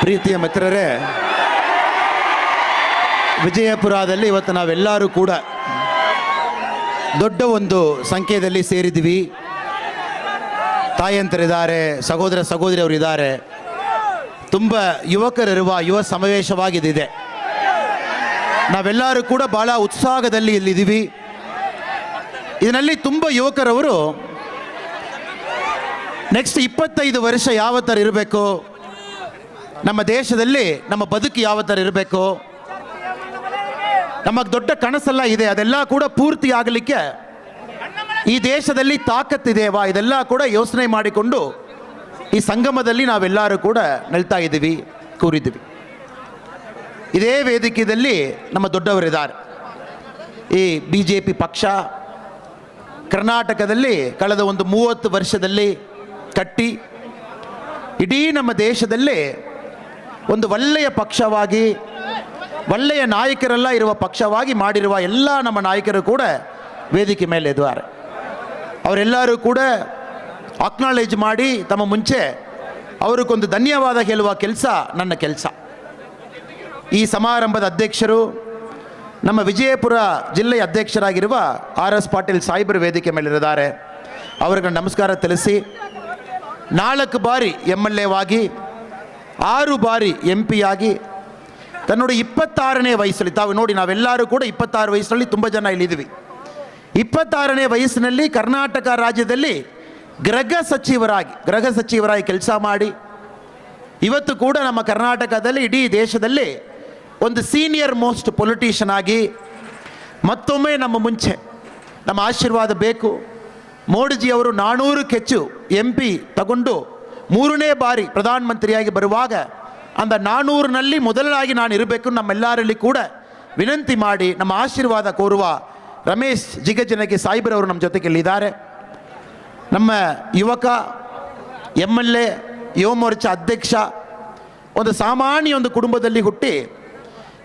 ಪ್ರೀತಿಯ ಮಿತ್ರರೇ, ವಿಜಯಪುರದಲ್ಲಿ ಇವತ್ತು ನಾವೆಲ್ಲರೂ ಕೂಡ ದೊಡ್ಡ ಒಂದು ಸಂಖ್ಯೆಯಲ್ಲಿ ಸೇರಿದ್ವಿ. ತಾಯಂತರಿದ್ದಾರೆ, ಸಹೋದರ ಸಹೋದರಿಯವರಿದ್ದಾರೆ, ತುಂಬ ಯುವಕರಿರುವ ಯುವ ಸಮಾವೇಶವಾಗಿದ್ದಿದೆ. ನಾವೆಲ್ಲರೂ ಕೂಡ ಭಾಳ ಉತ್ಸಾಹದಲ್ಲಿ ಇಲ್ಲಿದ್ದೀವಿ. ಇದರಲ್ಲಿ ತುಂಬ ಯುವಕರವರು ನೆಕ್ಸ್ಟ್ 25 ವರ್ಷ ಯಾವ ಥರ ಇರಬೇಕು, ನಮ್ಮ ದೇಶದಲ್ಲಿ ನಮ್ಮ ಬದುಕು ಯಾವ ಥರ ಇರಬೇಕು, ನಮಗೆ ದೊಡ್ಡ ಕನಸೆಲ್ಲ ಇದೆ, ಅದೆಲ್ಲ ಕೂಡ ಪೂರ್ತಿ ಆಗಲಿಕ್ಕೆ ಈ ದೇಶದಲ್ಲಿ ತಾಕತ್ತಿದೆವಾ, ಇದೆಲ್ಲ ಕೂಡ ಯೋಚನೆ ಮಾಡಿಕೊಂಡು ಈ ಸಂಗಮದಲ್ಲಿ ನಾವೆಲ್ಲರೂ ಕೂಡ ನಿಲ್ತಾ ಇದ್ದೀವಿ, ಕೂರಿದ್ದೀವಿ. ಇದೇ ವೇದಿಕೆಯಲ್ಲಿ ನಮ್ಮ ದೊಡ್ಡವರಿದ್ದಾರೆ. ಈ BJP ಪಕ್ಷ ಕರ್ನಾಟಕದಲ್ಲಿ ಕಳೆದ ಒಂದು 30 ವರ್ಷದಲ್ಲಿ ಕಟ್ಟಿ ಇಡೀ ನಮ್ಮ ದೇಶದಲ್ಲಿ ಒಂದು ಒಳ್ಳೆಯ ಪಕ್ಷವಾಗಿ, ಒಳ್ಳೆಯ ನಾಯಕರೆಲ್ಲ ಇರುವ ಪಕ್ಷವಾಗಿ ಮಾಡಿರುವ ಎಲ್ಲ ನಮ್ಮ ನಾಯಕರು ಕೂಡ ವೇದಿಕೆ ಮೇಲೆ ಇದ್ದಾರೆ. ಅವರೆಲ್ಲರೂ ಕೂಡ ಅಕ್ನಾಲೇಜ್ ಮಾಡಿ ತಮ್ಮ ಮುಂಚೆ ಅವ್ರಿಗೊಂದು ಧನ್ಯವಾದ ಹೇಳುವ ಕೆಲಸ ನನ್ನ ಕೆಲಸ. ಈ ಸಮಾರಂಭದ ಅಧ್ಯಕ್ಷರು ನಮ್ಮ ವಿಜಯಪುರ ಜಿಲ್ಲೆಯ ಅಧ್ಯಕ್ಷರಾಗಿರುವ RS ಪಾಟೀಲ್ ಸಾಹೇಬರು ವೇದಿಕೆ ಮೇಲಿದ್ದಾರೆ. ಅವರಿಗೆ ನಮಸ್ಕಾರ ತಿಳಿಸಿ, 4 ಬಾರಿ MLA ವಾಗಿ, 6 ಬಾರಿ MP ಆಗಿ, ತನ್ನೋಡ 26ನೇ ವಯಸ್ಸಲ್ಲಿ, ತಾವು ನೋಡಿ ನಾವೆಲ್ಲರೂ ಕೂಡ 26 ವಯಸ್ಸಿನಲ್ಲಿ ತುಂಬ ಜನ ಇಲ್ಲಿದ್ದೀವಿ. 26ನೇ ವಯಸ್ಸಿನಲ್ಲಿ ಕರ್ನಾಟಕ ರಾಜ್ಯದಲ್ಲಿ ಗೃಹ ಸಚಿವರಾಗಿ ಕೆಲಸ ಮಾಡಿ ಇವತ್ತು ಕೂಡ ನಮ್ಮ ಕರ್ನಾಟಕದಲ್ಲಿ ಇಡೀ ದೇಶದಲ್ಲಿ ಒಂದು ಸೀನಿಯರ್ ಮೋಸ್ಟ್ ಪೊಲಿಟಿಷಿಯನ್ ಆಗಿ ಮತ್ತೊಮ್ಮೆ ನಮ್ಮ ಮುಂಚೆ ನಮ್ಮ ಆಶೀರ್ವಾದ ಬೇಕು. ಮೋದಿಜಿಯವರು 400ಕ್ಕೆ ಹೆಚ್ಚು MP ತಗೊಂಡು 3ನೇ ಬಾರಿ ಪ್ರಧಾನಮಂತ್ರಿಯಾಗಿ ಬರುವಾಗ ಅಂದ 400ನಲ್ಲಿ ಮೊದಲಾಗಿ ನಾನು ಇರಬೇಕು, ನಮ್ಮೆಲ್ಲರಲ್ಲಿ ಕೂಡ ವಿನಂತಿ ಮಾಡಿ ನಮ್ಮ ಆಶೀರ್ವಾದ ಕೋರುವ ರಮೇಶ್ ಜಿಗಜಿಣಗಿ ಸಾಹೇಬರವರು ನಮ್ಮ ಜೊತೆಗೆ ಇಲ್ಲಿದ್ದಾರೆ. ನಮ್ಮ ಯುವಕ MLA, ಯುವ ಮೋರ್ಚಾ ಅಧ್ಯಕ್ಷ, ಒಂದು ಸಾಮಾನ್ಯ ಒಂದು ಕುಟುಂಬದಲ್ಲಿ ಹುಟ್ಟಿ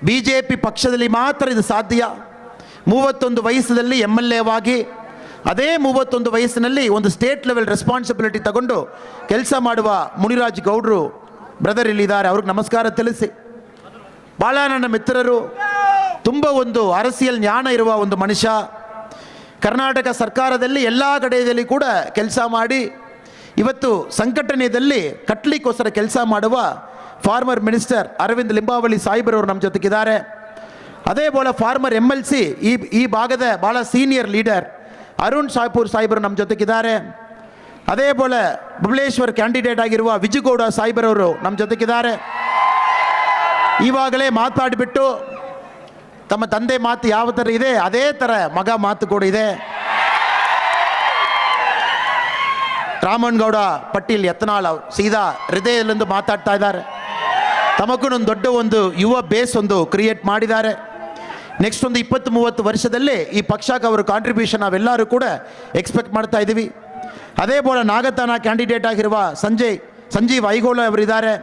BJP ಪಕ್ಷದಲ್ಲಿ ಮಾತ್ರ ಇದು ಸಾಧ್ಯ. 31 ವಯಸ್ಸಿನಲ್ಲಿ MLA ವಾಗಿ, ಅದೇ 31 ವಯಸ್ಸಿನಲ್ಲಿ ಒಂದು ಸ್ಟೇಟ್ ಲೆವೆಲ್ ರೆಸ್ಪಾನ್ಸಿಬಿಲಿಟಿ ತಗೊಂಡು ಕೆಲಸ ಮಾಡುವ ಮುನಿರಾಜ್ ಗೌಡ್ರು ಬ್ರದರ್ ಇಲ್ಲಿದ್ದಾರೆ. ಅವ್ರಿಗೆ ನಮಸ್ಕಾರ ತಿಳಿಸಿ. ಭಾಳ ನನ್ನ ಮಿತ್ರರು, ತುಂಬ ಒಂದು ಅರಸಿಯಲ್ ಜ್ಞಾನ ಇರುವ ಒಂದು ಮನುಷ್ಯ. ಕರ್ನಾಟಕ ಸರ್ಕಾರದಲ್ಲಿ ಎಲ್ಲ ಕಡೆಯಲ್ಲಿ ಕೂಡ ಕೆಲಸ ಮಾಡಿ ಇವತ್ತು ಸಂಘಟನೆಯಲ್ಲಿ ಕಟ್ಟಲಿಕ್ಕೋಸ್ಕರ ಕೆಲಸ ಮಾಡುವ ಫಾರ್ಮರ್ ಮಿನಿಸ್ಟರ್ ಅರವಿಂದ್ ಲಿಂಬಾವಳಿ ಸಾಹೇಬರವರು ನಮ್ಮ ಜೊತೆಗಿದ್ದಾರೆ. ಅದೇ ಬೋಲ ಫಾರ್ಮರ್ MLC ಈ ಭಾಗದ ಭಾಳ ಸೀನಿಯರ್ ಲೀಡರ್ ಅರುಣ್ ಶಾಪೂರ್ ಸಾಹೇಬರು ನಮ್ಮ ಜೊತೆಗಿದ್ದಾರೆ. ಅದೇ ಬೋಲ ಬಬಲೇಶ್ವರ್ ಕ್ಯಾಂಡಿಡೇಟ್ ಆಗಿರುವ ವಿಜಯಗೌಡ ಸಾಹೇಬರವರು ನಮ್ಮ ಜೊತೆಗಿದ್ದಾರೆ. ಇವಾಗಲೇ ಮಾತಾಡಿಬಿಟ್ಟು ತಮ್ಮ ತಂದೆ ಮಾತು ಯಾವ ಥರ ಇದೆ ಅದೇ ಥರ ಮಗ ಮಾತು ಕೂಡ ಇದೆ. ರಾಮಣ್ಣಗೌಡ ಪಟೀಲ್ ಯತ್ನಾಳ್ ಅವರು ಸೀದಾ ಹೃದಯದಲ್ಲಿಂದು ಮಾತಾಡ್ತಾ ಇದ್ದಾರೆ. ತಮಗೂ ಒಂದು ದೊಡ್ಡ ಒಂದು ಯುವ ಬೇಸ್ ಒಂದು ಕ್ರಿಯೇಟ್ ಮಾಡಿದ್ದಾರೆ. ನೆಕ್ಸ್ಟ್ ಒಂದು 20-30 ವರ್ಷದಲ್ಲಿ ಈ ಪಕ್ಷಕ್ಕೆ ಅವರ ಕಾಂಟ್ರಿಬ್ಯೂಷನ್ ನಾವೆಲ್ಲರೂ ಕೂಡ ಎಕ್ಸ್ಪೆಕ್ಟ್ ಮಾಡ್ತಾ ಇದ್ದೀವಿ. ಅದೇ ಬೋಲ ನಾಗತಾನ ಕ್ಯಾಂಡಿಡೇಟ್ ಆಗಿರುವ ಸಂಜೀವ್ ಐಗೋಳ ಅವರಿದ್ದಾರೆ.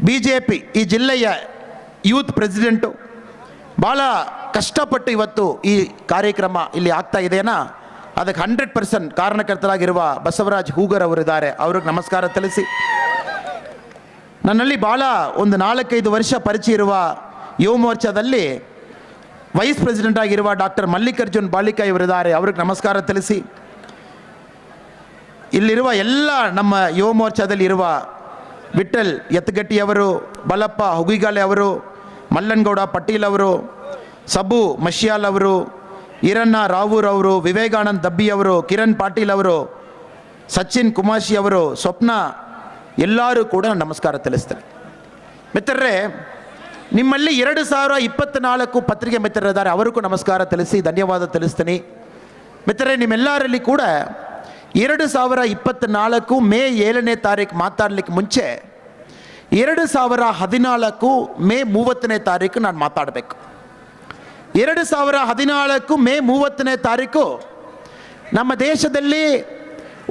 BJP ಈ ಜಿಲ್ಲೆಯ ಯೂತ್ ಪ್ರೆಸಿಡೆಂಟು. ಭಾಳ ಕಷ್ಟಪಟ್ಟು ಇವತ್ತು ಈ ಕಾರ್ಯಕ್ರಮ ಇಲ್ಲಿ ಆಗ್ತಾ ಇದೆಯಾ, ಅದಕ್ಕೆ 100% ಕಾರಣಕರ್ತರಾಗಿರುವ ಬಸವರಾಜ್ ಹೂಗರ್ ಅವರಿದ್ದಾರೆ. ಅವ್ರಿಗೆ ನಮಸ್ಕಾರ ತಿಳಿಸಿ. ನನ್ನಲ್ಲಿ ಭಾಳ ಒಂದು 4-5 ವರ್ಷ ಪರಿಚಯ ಇರುವ ಯುವ ಮೋರ್ಚಾದಲ್ಲಿ ವೈಸ್ ಪ್ರೆಸಿಡೆಂಟ್ ಆಗಿರುವ ಡಾಕ್ಟರ್ ಮಲ್ಲಿಕಾರ್ಜುನ್ ಬಾಳಿಕಾಯಿ ಅವರಿದ್ದಾರೆ. ಅವ್ರಿಗೆ ನಮಸ್ಕಾರ ತಿಳಿಸಿ. ಇಲ್ಲಿರುವ ಎಲ್ಲ ನಮ್ಮ ಯುವ ಮೋರ್ಚಾದಲ್ಲಿ ಇರುವ ವಿಠಲ್ ಯತ್ಗಟ್ಟಿಯವರು, ಬಲಪ್ಪ ಹುಗಿಗಾಲೆ ಅವರು, ಮಲ್ಲನಗೌಡ ಪಟೀಲ್ ಅವರು, ಸಬು ಮಶಿಯಾಲ್ ಅವರು, ಈರಣ್ಣ ರಾವೂರ್ ಅವರು, ವಿವೇಕಾನಂದ್ ದಬ್ಬಿ ಅವರು, ಕಿರಣ್ ಪಾಟೀಲ್ ಅವರು, ಸಚಿನ್ ಕುಮಾಶಿ ಅವರು, ಸ್ವಪ್ನ, ಎಲ್ಲರೂ ಕೂಡ ನಮಸ್ಕಾರ ತಿಳಿಸ್ತಾರೆ. ಮಿತ್ರರೇ, ನಿಮ್ಮಲ್ಲಿ 2024 ಪತ್ರಿಕೆ ಮಿತ್ರರಿದ್ದಾರೆ, ಅವರಿಗೂ ನಮಸ್ಕಾರ ತಿಳಿಸಿ ಧನ್ಯವಾದ ತಿಳಿಸ್ತೀನಿ. ಮಿತ್ರರೇ, ನಿಮ್ಮೆಲ್ಲರಲ್ಲಿ ಕೂಡ 2024 ಮೇ 7ನೇ ತಾರೀಕು ಮಾತಾಡಲಿಕ್ಕೆ ಮುಂಚೆ 2014 ಮೇ 30ನೇ ತಾರೀಕು ನಾನು ಮಾತಾಡಬೇಕು. 2014 ಮೇ 30ನೇ ತಾರೀಕು ನಮ್ಮ ದೇಶದಲ್ಲಿ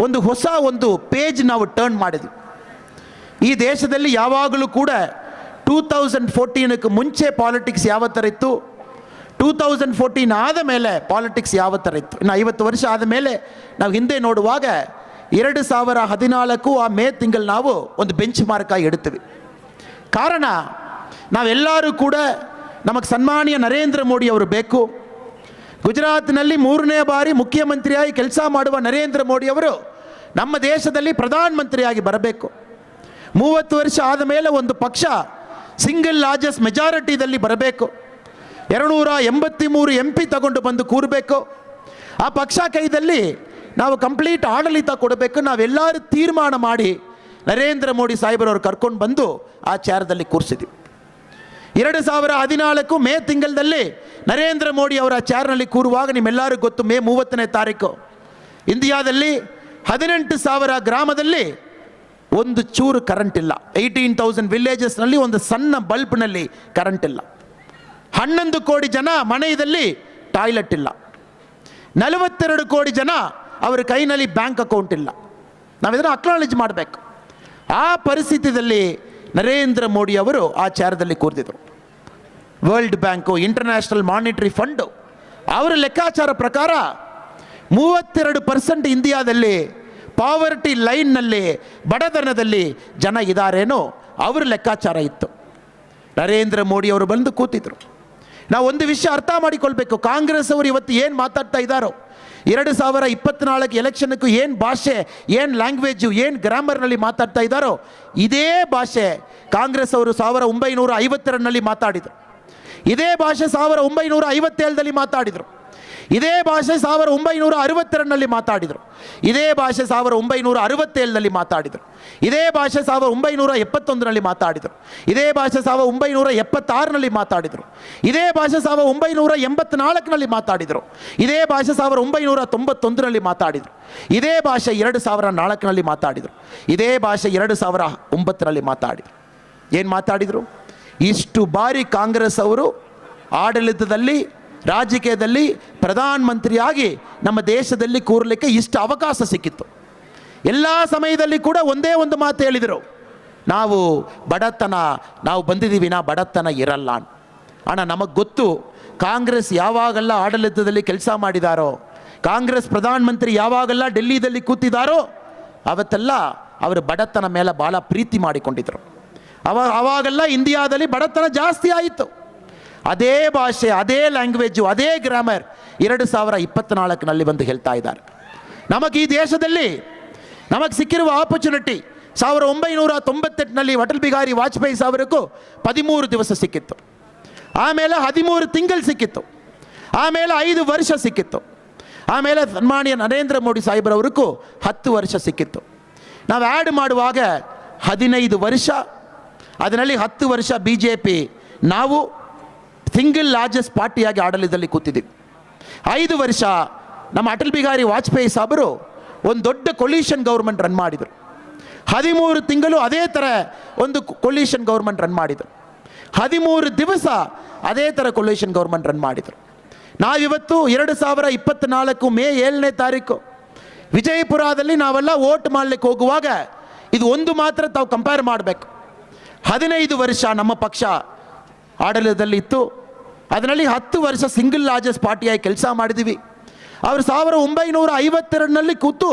ಒಂದು ಹೊಸ ಒಂದು ಪೇಜ್ ನಾವು ಟರ್ನ್ ಮಾಡಿದ್ವಿ. ಈ ದೇಶದಲ್ಲಿ ಯಾವಾಗಲೂ ಕೂಡ 2014ಕ್ಕೆ ಮುಂಚೆ ಪಾಲಿಟಿಕ್ಸ್ ಯಾವ ಥರ ಇತ್ತು, 2014 ಆದ ಮೇಲೆ ಪಾಲಿಟಿಕ್ಸ್ ಯಾವ ಥರ ಇತ್ತು. ಇನ್ನು 50 ವರ್ಷ ಆದ ಮೇಲೆ ನಾವು ಹಿಂದೆ ನೋಡುವಾಗ 2014 ಆ ಮೇ ತಿಂಗಳು ನಾವು ಒಂದು ಬೆಂಚ್ ಮಾರ್ಕ್ ಆಗಿ ಇಡ್ತೀವಿ. ಕಾರಣ ನಾವೆಲ್ಲರೂ ಕೂಡ ನಮಗೆ ಸನ್ಮಾನ್ಯ ನರೇಂದ್ರ ಮೋದಿ ಅವರು ಬೇಕು. ಗುಜರಾತ್ನಲ್ಲಿ 3ನೇ ಬಾರಿ ಮುಖ್ಯಮಂತ್ರಿಯಾಗಿ ಕೆಲಸ ಮಾಡುವ ನರೇಂದ್ರ ಮೋದಿ ಅವರು ನಮ್ಮ ದೇಶದಲ್ಲಿ ಪ್ರಧಾನಮಂತ್ರಿಯಾಗಿ ಬರಬೇಕು. 30 ವರ್ಷ ಆದ ಮೇಲೆ ಒಂದು ಪಕ್ಷ ಸಿಂಗಲ್ ಲಾರ್ಜೆಸ್ಟ್ ಮೆಜಾರಿಟಿದಲ್ಲಿ ಬರಬೇಕು. 283 MP ತಗೊಂಡು ಬಂದು ಕೂರಬೇಕು. ಆ ಪಕ್ಷ ಕೈದಲ್ಲಿ ನಾವು ಕಂಪ್ಲೀಟ್ ಆಡಳಿತ ಕೊಡಬೇಕು. ನಾವೆಲ್ಲರೂ ತೀರ್ಮಾನ ಮಾಡಿ ನರೇಂದ್ರ ಮೋದಿ ಸಾಹೇಬರವರು ಕರ್ಕೊಂಡು ಬಂದು ಆ ಚೇರ್ದಲ್ಲಿ ಕೂರಿಸಿದ್ವಿ. 2014 ಮೇ ತಿಂಗಳಲ್ಲಿ ನರೇಂದ್ರ ಮೋದಿ ಅವರ ಚೇರ್ನಲ್ಲಿ ಕೂರುವಾಗ ನಿಮ್ಮೆಲ್ಲರಿಗೂ ಗೊತ್ತು, ಮೇ 30ನೇ ತಾರೀಕು ಇಂಡಿಯಾದಲ್ಲಿ 18,000 ಗ್ರಾಮದಲ್ಲಿ ಒಂದು ಚೂರು ಕರೆಂಟ್ ಇಲ್ಲ. 18,000 ವಿಲೇಜಸ್ನಲ್ಲಿ ಒಂದು ಸಣ್ಣ ಬಲ್ಬ್ನಲ್ಲಿ ಕರೆಂಟ್ ಇಲ್ಲ. 11 ಕೋಟಿ ಜನ ಮನೆಯಲ್ಲಿ ಟಾಯ್ಲೆಟ್ ಇಲ್ಲ. 42 ಕೋಟಿ ಜನ ಅವರ ಕೈನಲ್ಲಿ ಬ್ಯಾಂಕ್ ಅಕೌಂಟ್ ಇಲ್ಲ. ನಾವಿದನ್ನು ಅಕ್ನಾಲೇಜ್ ಮಾಡಬೇಕು. ಆ ಪರಿಸ್ಥಿತಿಯಲ್ಲಿ ನರೇಂದ್ರ ಮೋದಿ ಅವರು ಆ ಚೇರ್ದಲ್ಲಿ ಕೂರ್ತಿದ್ರು. World bank, international monetary fund ಅವರ ಲೆಕ್ಕಾಚಾರ ಪ್ರಕಾರ 32% ಇಂಡಿಯಾದಲ್ಲಿ ಪಾವರ್ಟಿ ಲೈನ್ನಲ್ಲಿ, ಬಡತನದಲ್ಲಿ ಜನ ಇದ್ದಾರೇನೋ ಅವರ ಲೆಕ್ಕಾಚಾರ ಇತ್ತು. ನರೇಂದ್ರ ಮೋದಿ ಅವರು ಬಂದು ಕೂತಿದ್ರು. ನಾವು ಒಂದು ವಿಷಯ ಅರ್ಥ ಮಾಡಿಕೊಳ್ಬೇಕು, ಕಾಂಗ್ರೆಸ್ ಅವರು ಇವತ್ತು ಏನು ಮಾತಾಡ್ತಾ ಇದ್ದಾರೋ, 2024 ಎಲೆಕ್ಷನ್ಗೂ ಏನು ಭಾಷೆ, ಏನು ಲ್ಯಾಂಗ್ವೇಜು, ಏನು ಗ್ರಾಮರ್ನಲ್ಲಿ ಮಾತಾಡ್ತಾ ಇದ್ದಾರೋ, ಇದೇ ಭಾಷೆ ಕಾಂಗ್ರೆಸ್ ಅವರು 1952ರಲ್ಲಿ ಮಾತಾಡಿದರು. ಇದೇ ಭಾಷೆ 1957ದಲ್ಲಿ ಮಾತಾಡಿದರು. ಇದೇ ಭಾಷೆ 1962ರಲ್ಲಿ ಮಾತಾಡಿದರು. ಇದೇ ಭಾಷೆ 1967ನಲ್ಲಿ ಮಾತಾಡಿದರು. ಇದೇ ಭಾಷೆ 1971ರಲ್ಲಿ ಮಾತಾಡಿದರು. ಇದೇ ಭಾಷೆ 1976ರಲ್ಲಿ ಮಾತಾಡಿದರು. ಇದೇ ಭಾಷೆ 1984ನಲ್ಲಿ ಮಾತಾಡಿದರು. ಇದೇ ಭಾಷೆ 1991ರಲ್ಲಿ ಮಾತಾಡಿದರು. ಇದೇ ಭಾಷೆ 2004ನಲ್ಲಿ ಮಾತಾಡಿದರು. ಇದೇ ಭಾಷೆ 2009ರಲ್ಲಿ ಮಾತಾಡಿದರು. ಏನು ಮಾತಾಡಿದರು? ಇಷ್ಟು ಬಾರಿ ಕಾಂಗ್ರೆಸ್ ಅವರು ಆಡಳಿತದಲ್ಲಿ, ರಾಜಕೀಯದಲ್ಲಿ ಪ್ರಧಾನಮಂತ್ರಿಯಾಗಿ ನಮ್ಮ ದೇಶದಲ್ಲಿ ಕೂರಲಿಕ್ಕೆ ಇಷ್ಟು ಅವಕಾಶ ಸಿಕ್ಕಿತ್ತು. ಎಲ್ಲ ಸಮಯದಲ್ಲಿ ಕೂಡ ಒಂದೇ ಒಂದು ಮಾತು ಹೇಳಿದರು, ನಾವು ಬಂದಿದ್ದೀವಿ, ಬಡತನ ಇರಲ್ಲ. ಅಣ್ಣ, ನಮಗೆ ಗೊತ್ತು, ಕಾಂಗ್ರೆಸ್ ಯಾವಾಗೆಲ್ಲ ಆಡಳಿತದಲ್ಲಿ ಕೆಲಸ ಮಾಡಿದಾರೋ, ಕಾಂಗ್ರೆಸ್ ಪ್ರಧಾನಮಂತ್ರಿ ಯಾವಾಗೆಲ್ಲ ಡೆಲ್ಲಿಯಲ್ಲಿ ಕೂತಿದ್ದಾರೋ ಅವತ್ತೆಲ್ಲ ಅವರು ಬಡತನ ಮೇಲೆ ಭಾಳ ಪ್ರೀತಿ ಮಾಡಿಕೊಂಡಿದ್ರು. ಅವಾಗೆಲ್ಲ ಇಂಡಿಯಾದಲ್ಲಿ ಬಡತನ ಜಾಸ್ತಿ ಆಯಿತು. ಅದೇ ಭಾಷೆ, ಅದೇ ಲ್ಯಾಂಗ್ವೇಜು, ಅದೇ ಗ್ರಾಮರ್ 2024ನಲ್ಲಿ ಬಂದು ಹೇಳ್ತಾ ಇದ್ದಾರೆ. ನಮಗೆ ಈ ದೇಶದಲ್ಲಿ ನಮಗೆ ಸಿಕ್ಕಿರುವ ಆಪರ್ಚುನಿಟಿ 1998ನಲ್ಲಿ ಅಟಲ್ ಬಿಹಾರಿ ವಾಜಪೇಯಿ ಸಾಹೇಬರಿಗೂ 13 ದಿವಸ ಸಿಕ್ಕಿತ್ತು. ಆಮೇಲೆ 13 ತಿಂಗಳು ಸಿಕ್ಕಿತ್ತು. ಆಮೇಲೆ 5 ವರ್ಷ ಸಿಕ್ಕಿತ್ತು. ಆಮೇಲೆ ಸನ್ಮಾನ್ಯ ನರೇಂದ್ರ ಮೋದಿ ಸಾಹೇಬರವ್ರಿಗೂ 10 ವರ್ಷ ಸಿಕ್ಕಿತ್ತು. ನಾವು ಆ್ಯಡ್ ಮಾಡುವಾಗ 15 ವರ್ಷ, ಅದರಲ್ಲಿ 10 ವರ್ಷ BJP, ನಾವು ಸಿಂಗಲ್ ಲಾರ್ಜೆಸ್ಟ್ ಪಾರ್ಟಿಯಾಗಿ ಆಡಳಿತದಲ್ಲಿ ಕೂತಿದ್ದೀವಿ. 5 ವರ್ಷ ನಮ್ಮ ಅಟಲ್ ಬಿಹಾರಿ ವಾಜಪೇಯಿ ಸಾಹೇಬರು ಒಂದು ದೊಡ್ಡ ಕೊಲಿಷನ್ ಗೌರ್ಮೆಂಟ್ ರನ್ ಮಾಡಿದರು. 13 ತಿಂಗಳು ಅದೇ ಥರ ಒಂದು ಕೊಲಿಷನ್ ಗೌರ್ಮೆಂಟ್ ರನ್ ಮಾಡಿದರು. 13 ದಿವಸ ಅದೇ ಥರ ಕೊಲಿಷನ್ ಗೌರ್ಮೆಂಟ್ ರನ್ ಮಾಡಿದರು. ನಾವಿವತ್ತು 2024 ಮೇ 7ನೇ ತಾರೀಕು ವಿಜಯಪುರದಲ್ಲಿ ನಾವೆಲ್ಲ ವೋಟ್ ಮಾಡಲಿಕ್ಕೆ ಹೋಗುವಾಗ ಇದು ಒಂದು ಮಾತ್ರ ತಾವು ಕಂಪೇರ್ ಮಾಡಬೇಕು. 15 ವರ್ಷ ನಮ್ಮ ಪಕ್ಷ ಆಡಳಿತದಲ್ಲಿ ಇತ್ತು. ಅದರಲ್ಲಿ 10 ವರ್ಷ ಸಿಂಗಲ್ ಲಾರ್ಜೆಸ್ಟ್ ಪಾರ್ಟಿಯಾಗಿ ಕೆಲಸ ಮಾಡಿದ್ದೀವಿ. ಅವರು 1952ರಲ್ಲಿ ಕೂತು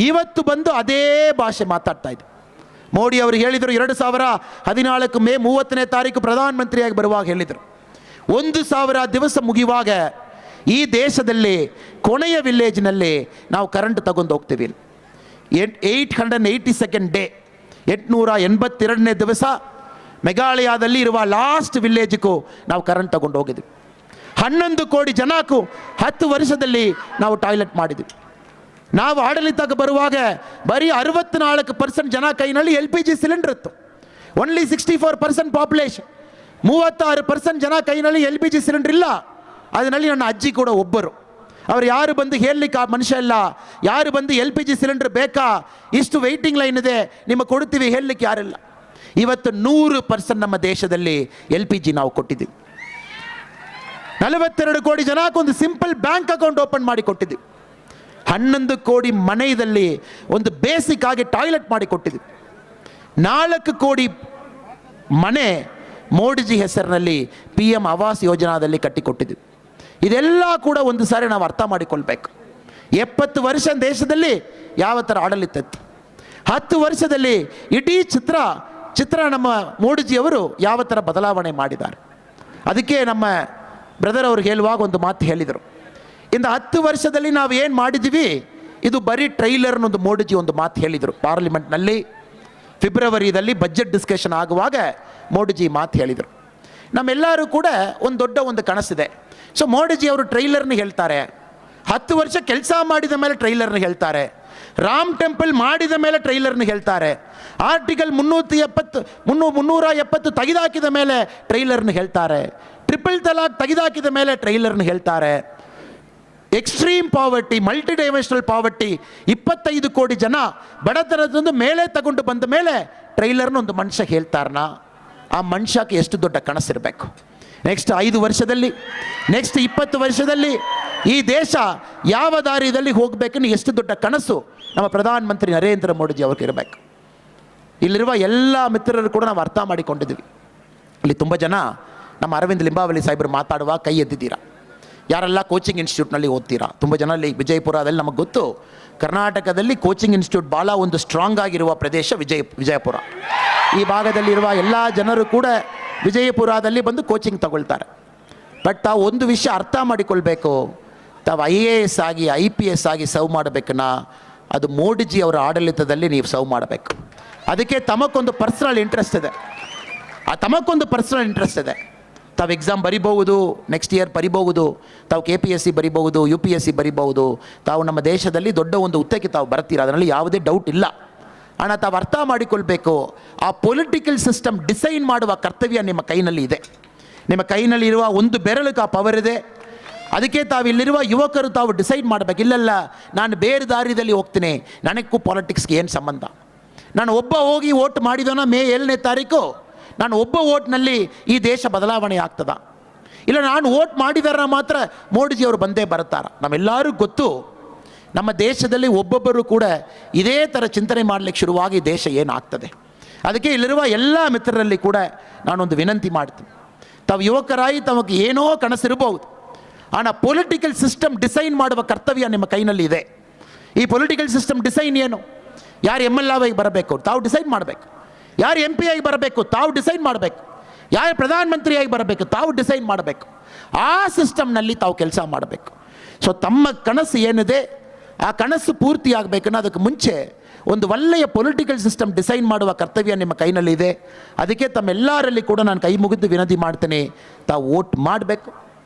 ಇವತ್ತು ಬಂದು ಅದೇ ಭಾಷೆ ಮಾತಾಡ್ತಾ ಇದ್ರು. ಮೋದಿ ಅವರು ಹೇಳಿದರು 2014 ಮೇ 30ನೇ ತಾರೀಕು ಪ್ರಧಾನಮಂತ್ರಿಯಾಗಿ ಬರುವಾಗ ಹೇಳಿದರು, 1000 ದಿವಸ ಮುಗಿಯುವಾಗ ಈ ದೇಶದಲ್ಲಿ ಕೊನೆಯ ವಿಲೇಜ್ನಲ್ಲಿ ನಾವು ಕರೆಂಟ್ ತಗೊಂಡು ಹೋಗ್ತೀವಿ. 882nd ಡೇ, 882ನೇ ದಿವಸ ಮೇಘಾಲಯದಲ್ಲಿ ಇರುವ ಲಾಸ್ಟ್ ವಿಲೇಜ್ಗೂ ನಾವು ಕರೆಂಟ್ ತಗೊಂಡು ಹೋಗಿದ್ವಿ. 11 ಕೋಟಿ ಜನಕ್ಕೂ 10 ವರ್ಷದಲ್ಲಿ ನಾವು ಟಾಯ್ಲೆಟ್ ಮಾಡಿದ್ವಿ. ನಾವು ಆಡಳಿತಕ್ಕೆ ಬರುವಾಗ ಬರೀ 64% ಜನ ಕೈನಲ್ಲಿ LPG ಸಿಲಿಂಡರ್ ಇತ್ತು. Only 64% population. 36% ಜನ ಕೈನಲ್ಲಿ LPG ಸಿಲಿಂಡರ್ ಇಲ್ಲ. ಅದರಲ್ಲಿ ನನ್ನ ಅಜ್ಜಿ ಕೂಡ ಒಬ್ಬರು. ಅವರು ಯಾರು ಬಂದು ಹೇಳಲಿಕ್ಕೆ ಆ ಮನುಷ್ಯ ಇಲ್ಲ. ಯಾರು ಬಂದು LPG ಸಿಲಿಂಡರ್ ಬೇಕಾ, ಇಷ್ಟು ವೆಯ್ಟಿಂಗ್ ಲೈನ್ ಇದೆ, ನಿಮಗೆ ಕೊಡ್ತೀವಿ ಹೇಳಲಿಕ್ಕೆ ಯಾರಿಲ್ಲ. ಇವತ್ತು 100% ನಮ್ಮ ದೇಶದಲ್ಲಿ LPG ನಾವು ಕೊಟ್ಟಿದ್ದೀವಿ. 42 ಕೋಟಿ ಜನಕ್ಕೆ ಒಂದು ಸಿಂಪಲ್ ಬ್ಯಾಂಕ್ ಅಕೌಂಟ್ ಓಪನ್ ಮಾಡಿ ಕೊಟ್ಟಿದ್ದೀವಿ. 11 ಕೋಟಿ ಮನೆಯಲ್ಲಿ ಒಂದು ಬೇಸಿಕ್ ಆಗಿ ಟಾಯ್ಲೆಟ್ ಮಾಡಿ ಕೊಟ್ಟಿದ್ದೀವಿ. 4 ಕೋಟಿ ಮನೆ ಮೋದಿಜಿ ಹೆಸರಿನಲ್ಲಿ PM ಆವಾಸ್ ಯೋಜನಾದಲ್ಲಿ ಕಟ್ಟಿಕೊಟ್ಟಿದ್ದೀವಿ. ಇದೆಲ್ಲ ಕೂಡ ಒಂದು ಸಾರಿ ನಾವು ಅರ್ಥ ಮಾಡಿಕೊಳ್ಬೇಕು. 70 ವರ್ಷ ದೇಶದಲ್ಲಿ ಯಾವ ಥರ ಆಡಳಿತ ಇತ್ತು, 10 ವರ್ಷದಲ್ಲಿ ಇಡೀ ಚಿತ್ರ ನಮ್ಮ ಮೋದಿಜಿಯವರು ಯಾವ ಥರ ಬದಲಾವಣೆ ಮಾಡಿದ್ದಾರೆ. ಅದಕ್ಕೆ ನಮ್ಮ ಬ್ರದರ್ ಅವ್ರು ಹೇಳುವಾಗ ಒಂದು ಮಾತು ಹೇಳಿದರು, ಇಂದ 10 ವರ್ಷದಲ್ಲಿ ನಾವು ಏನು ಮಾಡಿದ್ದೀವಿ ಇದು ಬರೀ ಟ್ರೈಲರ್ ಅನ್ನೊಂದು ಮೋದಿಜಿ ಒಂದು ಮಾತು ಹೇಳಿದರು. ಪಾರ್ಲಿಮೆಂಟ್ನಲ್ಲಿ ಫೆಬ್ರವರಿಯಲ್ಲಿ ಬಜೆಟ್ ಡಿಸ್ಕಷನ್ ಆಗುವಾಗ ಮೋದಿಜಿ ಮಾತು ಹೇಳಿದರು. ನಮ್ಮೆಲ್ಲರೂ ಕೂಡ ಒಂದು ದೊಡ್ಡ ಒಂದು ಕನಸಿದೆ. ಸೊ ಮೋದಿಜಿ ಅವರು ಟ್ರೈಲರ್ನ ಹೇಳ್ತಾರೆ, 10 ವರ್ಷ ಕೆಲಸ ಮಾಡಿದ ಮೇಲೆ ಟ್ರೈಲರ್ನ ಹೇಳ್ತಾರೆ, ರಾಮ್ ಟೆಂಪಲ್ ಮಾಡಿದ ಮೇಲೆ ಟ್ರೈಲರ್ನ ಹೇಳ್ತಾರೆ, ಆರ್ಟಿಕಲ್ 370 ತೆಗೆದಾಕಿದ ಮೇಲೆ ಟ್ರೈಲರ್ನ ಹೇಳ್ತಾರೆ, ಟ್ರಿಪಲ್ ತಲಾಕ್ ತೆಗೆದಾಕಿದ ಮೇಲೆ ಟ್ರೈಲರ್ನ ಹೇಳ್ತಾರೆ, extreme poverty, multi dimensional poverty 25 ಕೋಟಿ ಜನ ಬಡತನದಿಂದ ಮೇಲೆ ತಗೊಂಡು ಬಂದ ಮೇಲೆ ಟ್ರೈಲರ್ನ ಒಂದು ಮನುಷ್ಯ ಹೇಳ್ತಾರನ, ಆ ಮನುಷ್ಯಕ್ಕೆ ಎಷ್ಟು ದೊಡ್ಡ ಕನಸಿರಬೇಕು. ನೆಕ್ಸ್ಟ್ 5 ವರ್ಷದಲ್ಲಿ, ನೆಕ್ಸ್ಟ್ 20 ವರ್ಷದಲ್ಲಿ ಈ ದೇಶ ಯಾವ ದಾರಿಯಲ್ಲಿ ಹೋಗಬೇಕನ್ನು ಎಷ್ಟು ದೊಡ್ಡ ಕನಸು ನಮ್ಮ ಪ್ರಧಾನಮಂತ್ರಿ ನರೇಂದ್ರ ಮೋದಿಜಿ ಅವ್ರಿಗೆ ಇರಬೇಕು. ಇಲ್ಲಿರುವ ಎಲ್ಲ ಮಿತ್ರರು ಕೂಡ ನಾವು ಅರ್ಥ ಮಾಡಿಕೊಂಡಿದ್ದೀವಿ. ಇಲ್ಲಿ ತುಂಬ ಜನ ನಮ್ಮ ಅರವಿಂದ್ ಲಿಂಬಾವಳಿ ಸಾಹೇಬರು ಮಾತಾಡುವ ಕೈ ಎದ್ದಿದ್ದೀರಾ, ಯಾರೆಲ್ಲ ಕೋಚಿಂಗ್ ಇನ್ಸ್ಟಿಟ್ಯೂಟ್ನಲ್ಲಿ ಓದ್ತೀರಾ. ತುಂಬ ಜನ ಇಲ್ಲಿ ವಿಜಯಪುರದಲ್ಲಿ ನಮಗೆ ಗೊತ್ತು, ಕರ್ನಾಟಕದಲ್ಲಿ ಕೋಚಿಂಗ್ ಇನ್ಸ್ಟಿಟ್ಯೂಟ್ ಭಾಳ ಒಂದು ಸ್ಟ್ರಾಂಗ್ ಆಗಿರುವ ಪ್ರದೇಶ ವಿಜಯಪುರ. ಈ ಭಾಗದಲ್ಲಿರುವ ಎಲ್ಲ ಜನರು ಕೂಡ ವಿಜಯಪುರದಲ್ಲಿ ಬಂದು ಕೋಚಿಂಗ್ ತಗೊಳ್ತಾರೆ. ಬಟ್ ತಾವು ಒಂದು ವಿಷಯ ಅರ್ಥ ಮಾಡಿಕೊಳ್ಬೇಕು, ತಾವು IAS ಆಗಿ IPS ಆಗಿ ಸರ್ವ್ ಮಾಡಬೇಕನ್ನ ಅದು ಮೋದಿಜಿ ಅವರ ಆಡಳಿತದಲ್ಲಿ ನೀವು ಸರ್ವ್ ಮಾಡಬೇಕು. ಅದಕ್ಕೆ ತಮಗೊಂದು ಪರ್ಸನಲ್ ಇಂಟ್ರೆಸ್ಟ್ ಇದೆ, ತಾವು ಎಕ್ಸಾಮ್ ಬರಿಬಹುದು, ನೆಕ್ಸ್ಟ್ ಇಯರ್ ಬರಿಬಹುದು, ತಾವು KPSC ಬರಿಬಹುದು, UPSC ಬರಿಬಹುದು, ತಾವು ನಮ್ಮ ದೇಶದಲ್ಲಿ ದೊಡ್ಡ ಒಂದು ಹುದ್ದೆಗೆ ತಾವು ಬರ್ತೀರ, ಅದರಲ್ಲಿ ಯಾವುದೇ ಡೌಟ್ ಇಲ್ಲ. ಅಣ್ಣ ತಾವು ಅರ್ಥ ಮಾಡಿಕೊಳ್ಬೇಕು, ಆ ಪೊಲಿಟಿಕಲ್ ಸಿಸ್ಟಮ್ ಡಿಸೈನ್ ಮಾಡುವ ಕರ್ತವ್ಯ ನಿಮ್ಮ ಕೈನಲ್ಲಿ ಇದೆ. ನಿಮ್ಮ ಕೈನಲ್ಲಿ ಇರುವ ಒಂದು ಬೆರಳಿಗೆ ಆ ಪವರ್ ಇದೆ. ಅದಕ್ಕೆ ತಾವು ಇಲ್ಲಿರುವ ಯುವಕರು ತಾವು ಡಿಸೈಡ್ ಮಾಡಬೇಕು, ಇಲ್ಲಲ್ಲ ನಾನು ಬೇರೆ ದಾರಿಯಲ್ಲಿ ಹೋಗ್ತೀನಿ, ನನಗೂ ಪಾಲಿಟಿಕ್ಸ್ಗೆ ಏನು ಸಂಬಂಧ, ನಾನು ಒಬ್ಬ ಹೋಗಿ ವೋಟ್ ಮಾಡಿದವನ ಮೇ 7ನೇ ತಾರೀಕು ನಾನು ಒಬ್ಬ ವೋಟ್ನಲ್ಲಿ ಈ ದೇಶ ಬದಲಾವಣೆ ಆಗ್ತದ, ಇಲ್ಲ ನಾನು ವೋಟ್ ಮಾಡಿದಾರ ಮಾತ್ರ ಮೋದಿಜಿಯವರು ಬಂದೇ ಬರ್ತಾರ. ನಮ್ಮೆಲ್ಲರಿಗೂ ಗೊತ್ತು ನಮ್ಮ ದೇಶದಲ್ಲಿ ಒಬ್ಬೊಬ್ಬರು ಕೂಡ ಇದೇ ಥರ ಚಿಂತನೆ ಮಾಡಲಿಕ್ಕೆ ಶುರುವಾಗಿ ದೇಶ ಏನಾಗ್ತದೆ. ಅದಕ್ಕೆ ಇಲ್ಲಿರುವ ಎಲ್ಲ ಮಿತ್ರರಲ್ಲಿ ಕೂಡ ನಾನೊಂದು ವಿನಂತಿ ಮಾಡ್ತೀನಿ, ತಾವು ಯುವಕರಾಗಿ ತಮಗೆ ಏನೋ ಕನಸಿರಬಹುದು, ஆனால் ಪೊಲಿಟಿಕಲ್ ಸಿಸ್ಟಮ್ ಡಿಸೈನ್ ಮಾಡುವ ಕರ್ತವ್ಯ ನಿಮ್ಮ ಕೈನಲ್ಲಿ ಇದೆ. ಈ ಪೊಲಿಟಿಕಲ್ ಸಿಸ್ಟಮ್ ಡಿಸೈನ್ ಏನು, ಯಾರು MLA ಆಗಿ ಬರಬೇಕು ತಾವು ಡಿಸೈಡ್ ಮಾಡಬೇಕು, ಯಾರು MP ಆಗಿ ಬರಬೇಕು ತಾವು ಡಿಸೈಡ್ ಮಾಡಬೇಕು, ಯಾರು ಪ್ರಧಾನಮಂತ್ರಿಯಾಗಿ ಬರಬೇಕು ತಾವು ಡಿಸೈಡ್ ಮಾಡಬೇಕು. ಆ ಸಿಸ್ಟಮ್ನಲ್ಲಿ ತಾವು ಕೆಲಸ ಮಾಡಬೇಕು. ಸೊ ತಮ್ಮ ಕನಸು ಏನಿದೆ ಆ ಕನಸು ಪೂರ್ತಿ ಆಗಬೇಕನ್ನ ಅದಕ್ಕೆ ಮುಂಚೆ ಒಂದು ಒಳ್ಳೆಯ ಪೊಲಿಟಿಕಲ್ ಸಿಸ್ಟಮ್ ಡಿಸೈನ್ ಮಾಡುವ ಕರ್ತವ್ಯ ನಿಮ್ಮ ಕೈನಲ್ಲಿ ಇದೆ. ಅದಕ್ಕೆ ತಮ್ಮೆಲ್ಲರಲ್ಲಿ ಕೂಡ ನಾನು ಕೈ ಮುಗಿದು ವಿನಂತಿ ಮಾಡ್ತೇನೆ, ತಾವು ವೋಟ್ ಮಾಡಬೇಕು.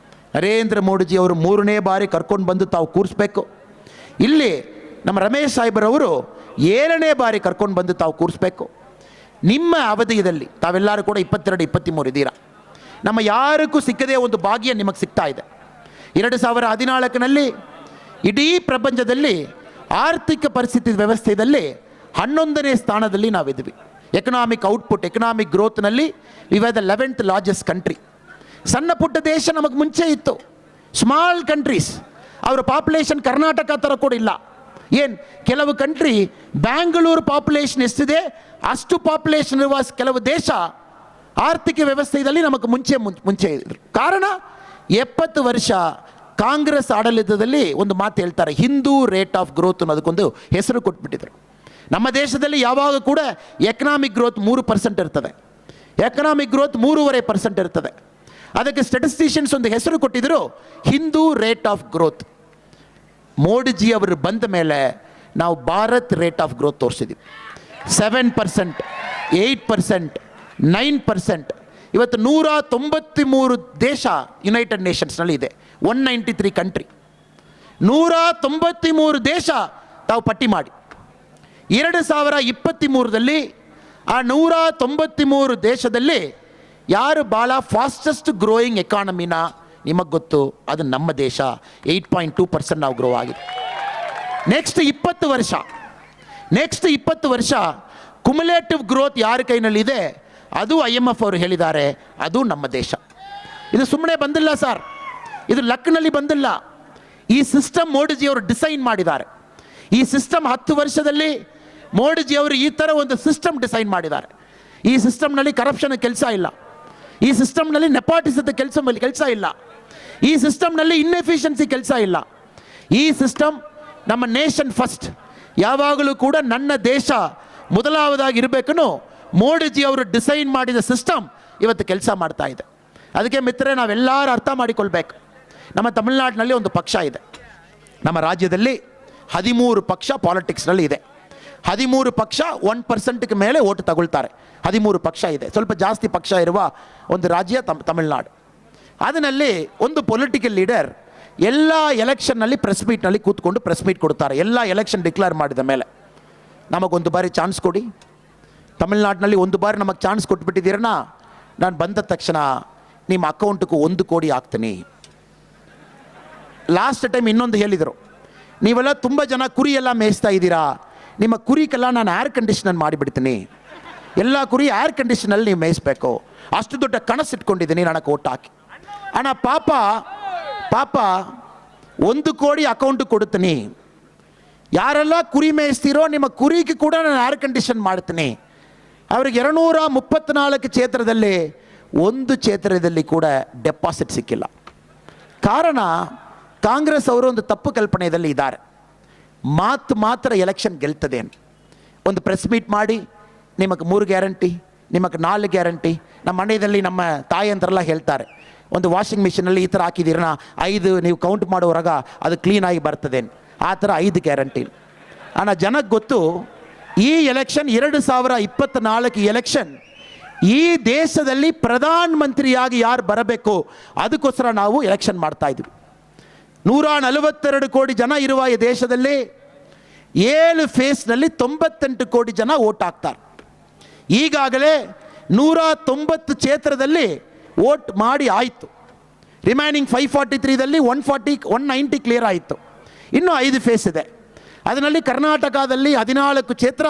ನರೇಂದ್ರ ಮೋದಿಜಿ ಅವರು 3ನೇ ಬಾರಿ ಕರ್ಕೊಂಡು ಬಂದು ತಾವು ಕೂರಿಸ್ಬೇಕು. ಇಲ್ಲಿ ನಮ್ಮ ರಮೇಶ್ ಸಾಹೇಬರವರು 7ನೇ ಬಾರಿ ಕರ್ಕೊಂಡು ಬಂದು ತಾವು ಕೂರಿಸ್ಬೇಕು. ನಿಮ್ಮ ಅವಧಿಯಲ್ಲಿ ತಾವೆಲ್ಲರೂ ಕೂಡ 22, 23 ಇದ್ದೀರಾ. ನಮ್ಮ ಯಾರಿಗೂ ಸಿಕ್ಕದೇ ಒಂದು ಭಾಗ್ಯ ನಿಮಗೆ ಸಿಗ್ತಾ ಇದೆ. 2014ನಲ್ಲಿ ಇಡೀ ಪ್ರಪಂಚದಲ್ಲಿ ಆರ್ಥಿಕ ಪರಿಸ್ಥಿತಿ ವ್ಯವಸ್ಥೆಯಲ್ಲಿ 11ನೇ ಸ್ಥಾನದಲ್ಲಿ ನಾವಿದ್ವಿ. ಎಕನಾಮಿಕ್ ಔಟ್ಪುಟ್, ಎಕನಾಮಿಕ್ ಗ್ರೋತ್ನಲ್ಲಿ we are the 11th largest country. ಸಣ್ಣ ಪುಟ್ಟ ದೇಶ ನಮಗೆ ಮುಂಚೆ ಇತ್ತು, ಸ್ಮಾಲ್ ಕಂಟ್ರೀಸ್, ಅವರ ಪಾಪ್ಯುಲೇಷನ್ ಕರ್ನಾಟಕ ಥರ ಕೂಡ ಇಲ್ಲ. ಏನು ಕೆಲವು ಕಂಟ್ರಿ ಬ್ಯಾಂಗ್ಳೂರು ಪಾಪ್ಯುಲೇಷನ್ ಎಷ್ಟಿದೆ ಅಷ್ಟು ಪಾಪ್ಯುಲೇಷನ್ ಇರುವ ಕೆಲವು ದೇಶ ಆರ್ಥಿಕ ವ್ಯವಸ್ಥೆಯಲ್ಲಿ ನಮಗೆ ಮುಂಚೆ ಇದ್ರು. ಕಾರಣ 70 ವರ್ಷ ಕಾಂಗ್ರೆಸ್ ಆಡಳಿತದಲ್ಲಿ ಒಂದು ಮಾತು ಹೇಳ್ತಾರೆ, ಹಿಂದೂ ರೇಟ್ ಆಫ್ ಗ್ರೋತ್ ಅನ್ನೋದಕ್ಕೊಂದು ಹೆಸರು ಕೊಟ್ಬಿಟ್ಟಿದ್ರು. ನಮ್ಮ ದೇಶದಲ್ಲಿ ಯಾವಾಗ ಕೂಡ ಎಕನಾಮಿಕ್ ಗ್ರೋತ್ 3% ಇರ್ತದೆ, ಎಕನಾಮಿಕ್ ಗ್ರೋತ್ 3.5% ಇರ್ತದೆ. ಅದಕ್ಕೆ ಸ್ಟ್ಯಾಟಿಸ್ಟಿಷಿಯನ್ಸ್ ಒಂದು ಹೆಸರು ಕೊಟ್ಟಿದ್ರು, Hindu rate of growth. Modiji ಅವರು ಬಂದ ಮೇಲೆ ನಾವು ಭಾರತ್ ರೇಟ್ ಆಫ್ ಗ್ರೋತ್ ತೋರಿಸಿದ್ದೀವಿ. 7%, 8%, 9%. ಇವತ್ತು 193 ದೇಶ ಯುನೈಟೆಡ್ ನೇಷನ್ಸ್ನಲ್ಲಿ ಇದೆ, 193 ಕಂಟ್ರಿ. 193 ದೇಶ ತಾವು ಪಟ್ಟಿ ಮಾಡಿ 2023ರಲ್ಲಿ ಆ 193 ದೇಶದಲ್ಲಿ ಯಾರು ಭಾಳ ಫಾಸ್ಟೆಸ್ಟ್ ಗ್ರೋಯಿಂಗ್ ಎಕಾನಮಿನ ನಿಮಗೆ ಗೊತ್ತು, ಅದು ನಮ್ಮ ದೇಶ. 8.2% ನಾವು ಗ್ರೋ ಆಗಿದೆ. ನೆಕ್ಸ್ಟ್ 20 ವರ್ಷ ಕುಮುಲೇಟಿವ್ ಗ್ರೋತ್ ಯಾರ ಕೈನಲ್ಲಿದೆ ಅದು IMF ಅವರು ಹೇಳಿದ್ದಾರೆ, ಅದು ನಮ್ಮ ದೇಶ. ಇದು ಸುಮ್ಮನೆ ಬಂದಿಲ್ಲ ಸರ್, ಇದು ಲಕ್ನಲ್ಲಿ ಬಂದಿಲ್ಲ. ಈ ಸಿಸ್ಟಮ್ ಮೋದಿಜಿಯವರು ಡಿಸೈನ್ ಮಾಡಿದ್ದಾರೆ. ಈ ಸಿಸ್ಟಮ್ 10 ವರ್ಷದಲ್ಲಿ ಮೋದಿಜಿಯವರು ಈ ಥರ ಒಂದು ಸಿಸ್ಟಮ್ ಡಿಸೈನ್ ಮಾಡಿದ್ದಾರೆ. ಈ ಸಿಸ್ಟಮ್ನಲ್ಲಿ ಕರಪ್ಷನ್ ಕೆಲಸ ಇಲ್ಲ, ಈ ಸಿಸ್ಟಮ್ನಲ್ಲಿ ನೆಪಾಟಿಸದ ಕೆಲಸ ಇಲ್ಲ, ಈ ಸಿಸ್ಟಮ್ನಲ್ಲಿ ಇನ್ಎಫಿಷಿಯನ್ಸಿ ಕೆಲಸ ಇಲ್ಲ. ಈ ಸಿಸ್ಟಮ್ ನಮ್ಮ ನೇಷನ್ ಫಸ್ಟ್, ಯಾವಾಗಲೂ ಕೂಡ ನನ್ನ ದೇಶ ಮೊದಲಾವದಾಗಿ ಇರಬೇಕನ್ನು ಮೋದಿಜಿ ಅವರು ಡಿಸೈನ್ ಮಾಡಿದ ಸಿಸ್ಟಮ್ ಇವತ್ತು ಕೆಲಸ ಮಾಡ್ತಾ ಇದೆ. ಅದಕ್ಕೆ ಮಿತ್ರರೇ, ನಾವೆಲ್ಲರೂ ಅರ್ಥ ಮಾಡಿಕೊಳ್ಬೇಕು. ನಮ್ಮ ತಮಿಳುನಾಡಿನಲ್ಲಿ ಒಂದು ಪಕ್ಷ ಇದೆ. ನಮ್ಮ ರಾಜ್ಯದಲ್ಲಿ 13 ಪಕ್ಷ ಪಾಲಿಟಿಕ್ಸ್ನಲ್ಲಿ ಇದೆ. 13 ಪಕ್ಷ 1% ಮೇಲೆ ಓಟ್ ತಗೊಳ್ತಾರೆ. 13 ಪಕ್ಷ ಇದೆ. ಸ್ವಲ್ಪ ಜಾಸ್ತಿ ಪಕ್ಷ ಇರುವ ಒಂದು ರಾಜ್ಯ ತಮಿಳುನಾಡು. ಅದರಲ್ಲಿ ಒಂದು ಪೊಲಿಟಿಕಲ್ ಲೀಡರ್ ಎಲ್ಲ ಎಲೆಕ್ಷನ್ನಲ್ಲಿ ಪ್ರೆಸ್ ಮೀಟ್ನಲ್ಲಿ ಕೂತ್ಕೊಂಡು ಪ್ರೆಸ್ ಮೀಟ್ ಕೊಡ್ತಾರೆ. ಎಲ್ಲ ಎಲೆಕ್ಷನ್ ಡಿಕ್ಲೇರ್ ಮಾಡಿದ ಮೇಲೆ, ನಮಗೊಂದು ಬಾರಿ ಚಾನ್ಸ್ ಕೊಡಿ, ತಮಿಳ್ನಾಡಿನಲ್ಲಿ ಒಂದು ಬಾರಿ ನಮಗೆ ಚಾನ್ಸ್ ಕೊಟ್ಬಿಟ್ಟಿದ್ದೀರಣ್ಣ, ನಾನು ಬಂದ ತಕ್ಷಣ ನಿಮ್ಮ ಅಕೌಂಟ್ಗೂ 1 ಕೋಟಿ ಹಾಕ್ತೀನಿ. ಲಾಸ್ಟ್ ಟೈಮ್ ಇನ್ನೊಂದು ಹೇಳಿದರು, ನೀವೆಲ್ಲ ತುಂಬ ಜನ ಕುರಿ ಎಲ್ಲ ಮೇಯಿಸ್ತಾ ಇದ್ದೀರಾ, ನಿಮ್ಮ ಕುರಿಗೆಲ್ಲ ನಾನು ಏರ್ ಕಂಡೀಷನರ್ ಮಾಡಿಬಿಡ್ತೀನಿ, ಎಲ್ಲ ಕುರಿ ಏರ್ ಕಂಡೀಷನಲ್ಲಿ ನೀವು ಮೇಯಿಸ್ಬೇಕು, ಅಷ್ಟು ದೊಡ್ಡ ಕನಸಿಟ್ಕೊಂಡಿದ್ದೀನಿ, ನನಗೆ ಓಟ್ ಹಾಕಿ ಅಣ್ಣ. ಪಾಪ 1 ಕೋಟಿ ಅಕೌಂಟ್ ಕೊಡ್ತೀನಿ, ಯಾರೆಲ್ಲ ಕುರಿ ಮೇಯಿಸ್ತೀರೋ ನಿಮ್ಮ ಕುರಿಗೆ ಕೂಡ ನಾನು ಏರ್ ಕಂಡೀಷನ್ ಮಾಡ್ತೀನಿ. ಅವ್ರಿಗೆ 234 ಕ್ಷೇತ್ರದಲ್ಲಿ 1 ಕ್ಷೇತ್ರದಲ್ಲಿ ಕೂಡ ಡೆಪಾಸಿಟ್ ಸಿಕ್ಕಿಲ್ಲ. ಕಾರಣ, ಕಾಂಗ್ರೆಸ್ ಅವರು ಒಂದು ತಪ್ಪು ಕಲ್ಪನೆಯಲ್ಲಿ ಇದ್ದಾರೆ. ಮಾತ್ರ ಎಲೆಕ್ಷನ್ ಗೆಲ್ತದೆ. ಒಂದು ಪ್ರೆಸ್ ಮೀಟ್ ಮಾಡಿ ನಿಮಗೆ 3 ಗ್ಯಾರಂಟಿ, ನಿಮಗೆ 4 ಗ್ಯಾರಂಟಿ. ನಮ್ಮ ಮನೆಯಲ್ಲಿ ನಮ್ಮ ತಾಯಿಯಂತರೆಲ್ಲ ಹೇಳ್ತಾರೆ, ಒಂದು ವಾಷಿಂಗ್ ಮಿಷಿನಲ್ಲಿ ಈ ಥರ ಹಾಕಿದ್ದೀರಣ್ಣ, 5 ನೀವು ಕೌಂಟ್ ಮಾಡೋವರೆಗ ಅದು ಕ್ಲೀನಾಗಿ ಬರ್ತದೆ, ಆ ಥರ 5 ಗ್ಯಾರಂಟಿ. ஆனால் ಜನಕ್ಕೆ ಗೊತ್ತು, ಈ ಎಲೆಕ್ಷನ್ 2024 ಎಲೆಕ್ಷನ್ ಈ ದೇಶದಲ್ಲಿ ಪ್ರಧಾನ ಮಂತ್ರಿಯಾಗಿ ಯಾರು ಬರಬೇಕು ಅದಕ್ಕೋಸ್ಕರ ನಾವು ಎಲೆಕ್ಷನ್ ಮಾಡ್ತಾ ಇದ್ವಿ. 142 ಕೋಟಿ ಜನ ಇರುವ ಈ ದೇಶದಲ್ಲಿ 7 ಫೇಸ್ನಲ್ಲಿ 98 ಕೋಟಿ ಜನ ವೋಟ್ ಹಾಕ್ತಾರೆ. ಈಗಾಗಲೇ 190 ಕ್ಷೇತ್ರದಲ್ಲಿ ವೋಟ್ ಮಾಡಿ ಆಯಿತು. ರಿಮೈನಿಂಗ್ 543ದಲ್ಲಿ 190 ಕ್ಲಿಯರ್ ಆಯಿತು. ಇನ್ನೂ 5 ಫೇಸ್ ಇದೆ. ಅದರಲ್ಲಿ ಕರ್ನಾಟಕದಲ್ಲಿ 14 ಕ್ಷೇತ್ರ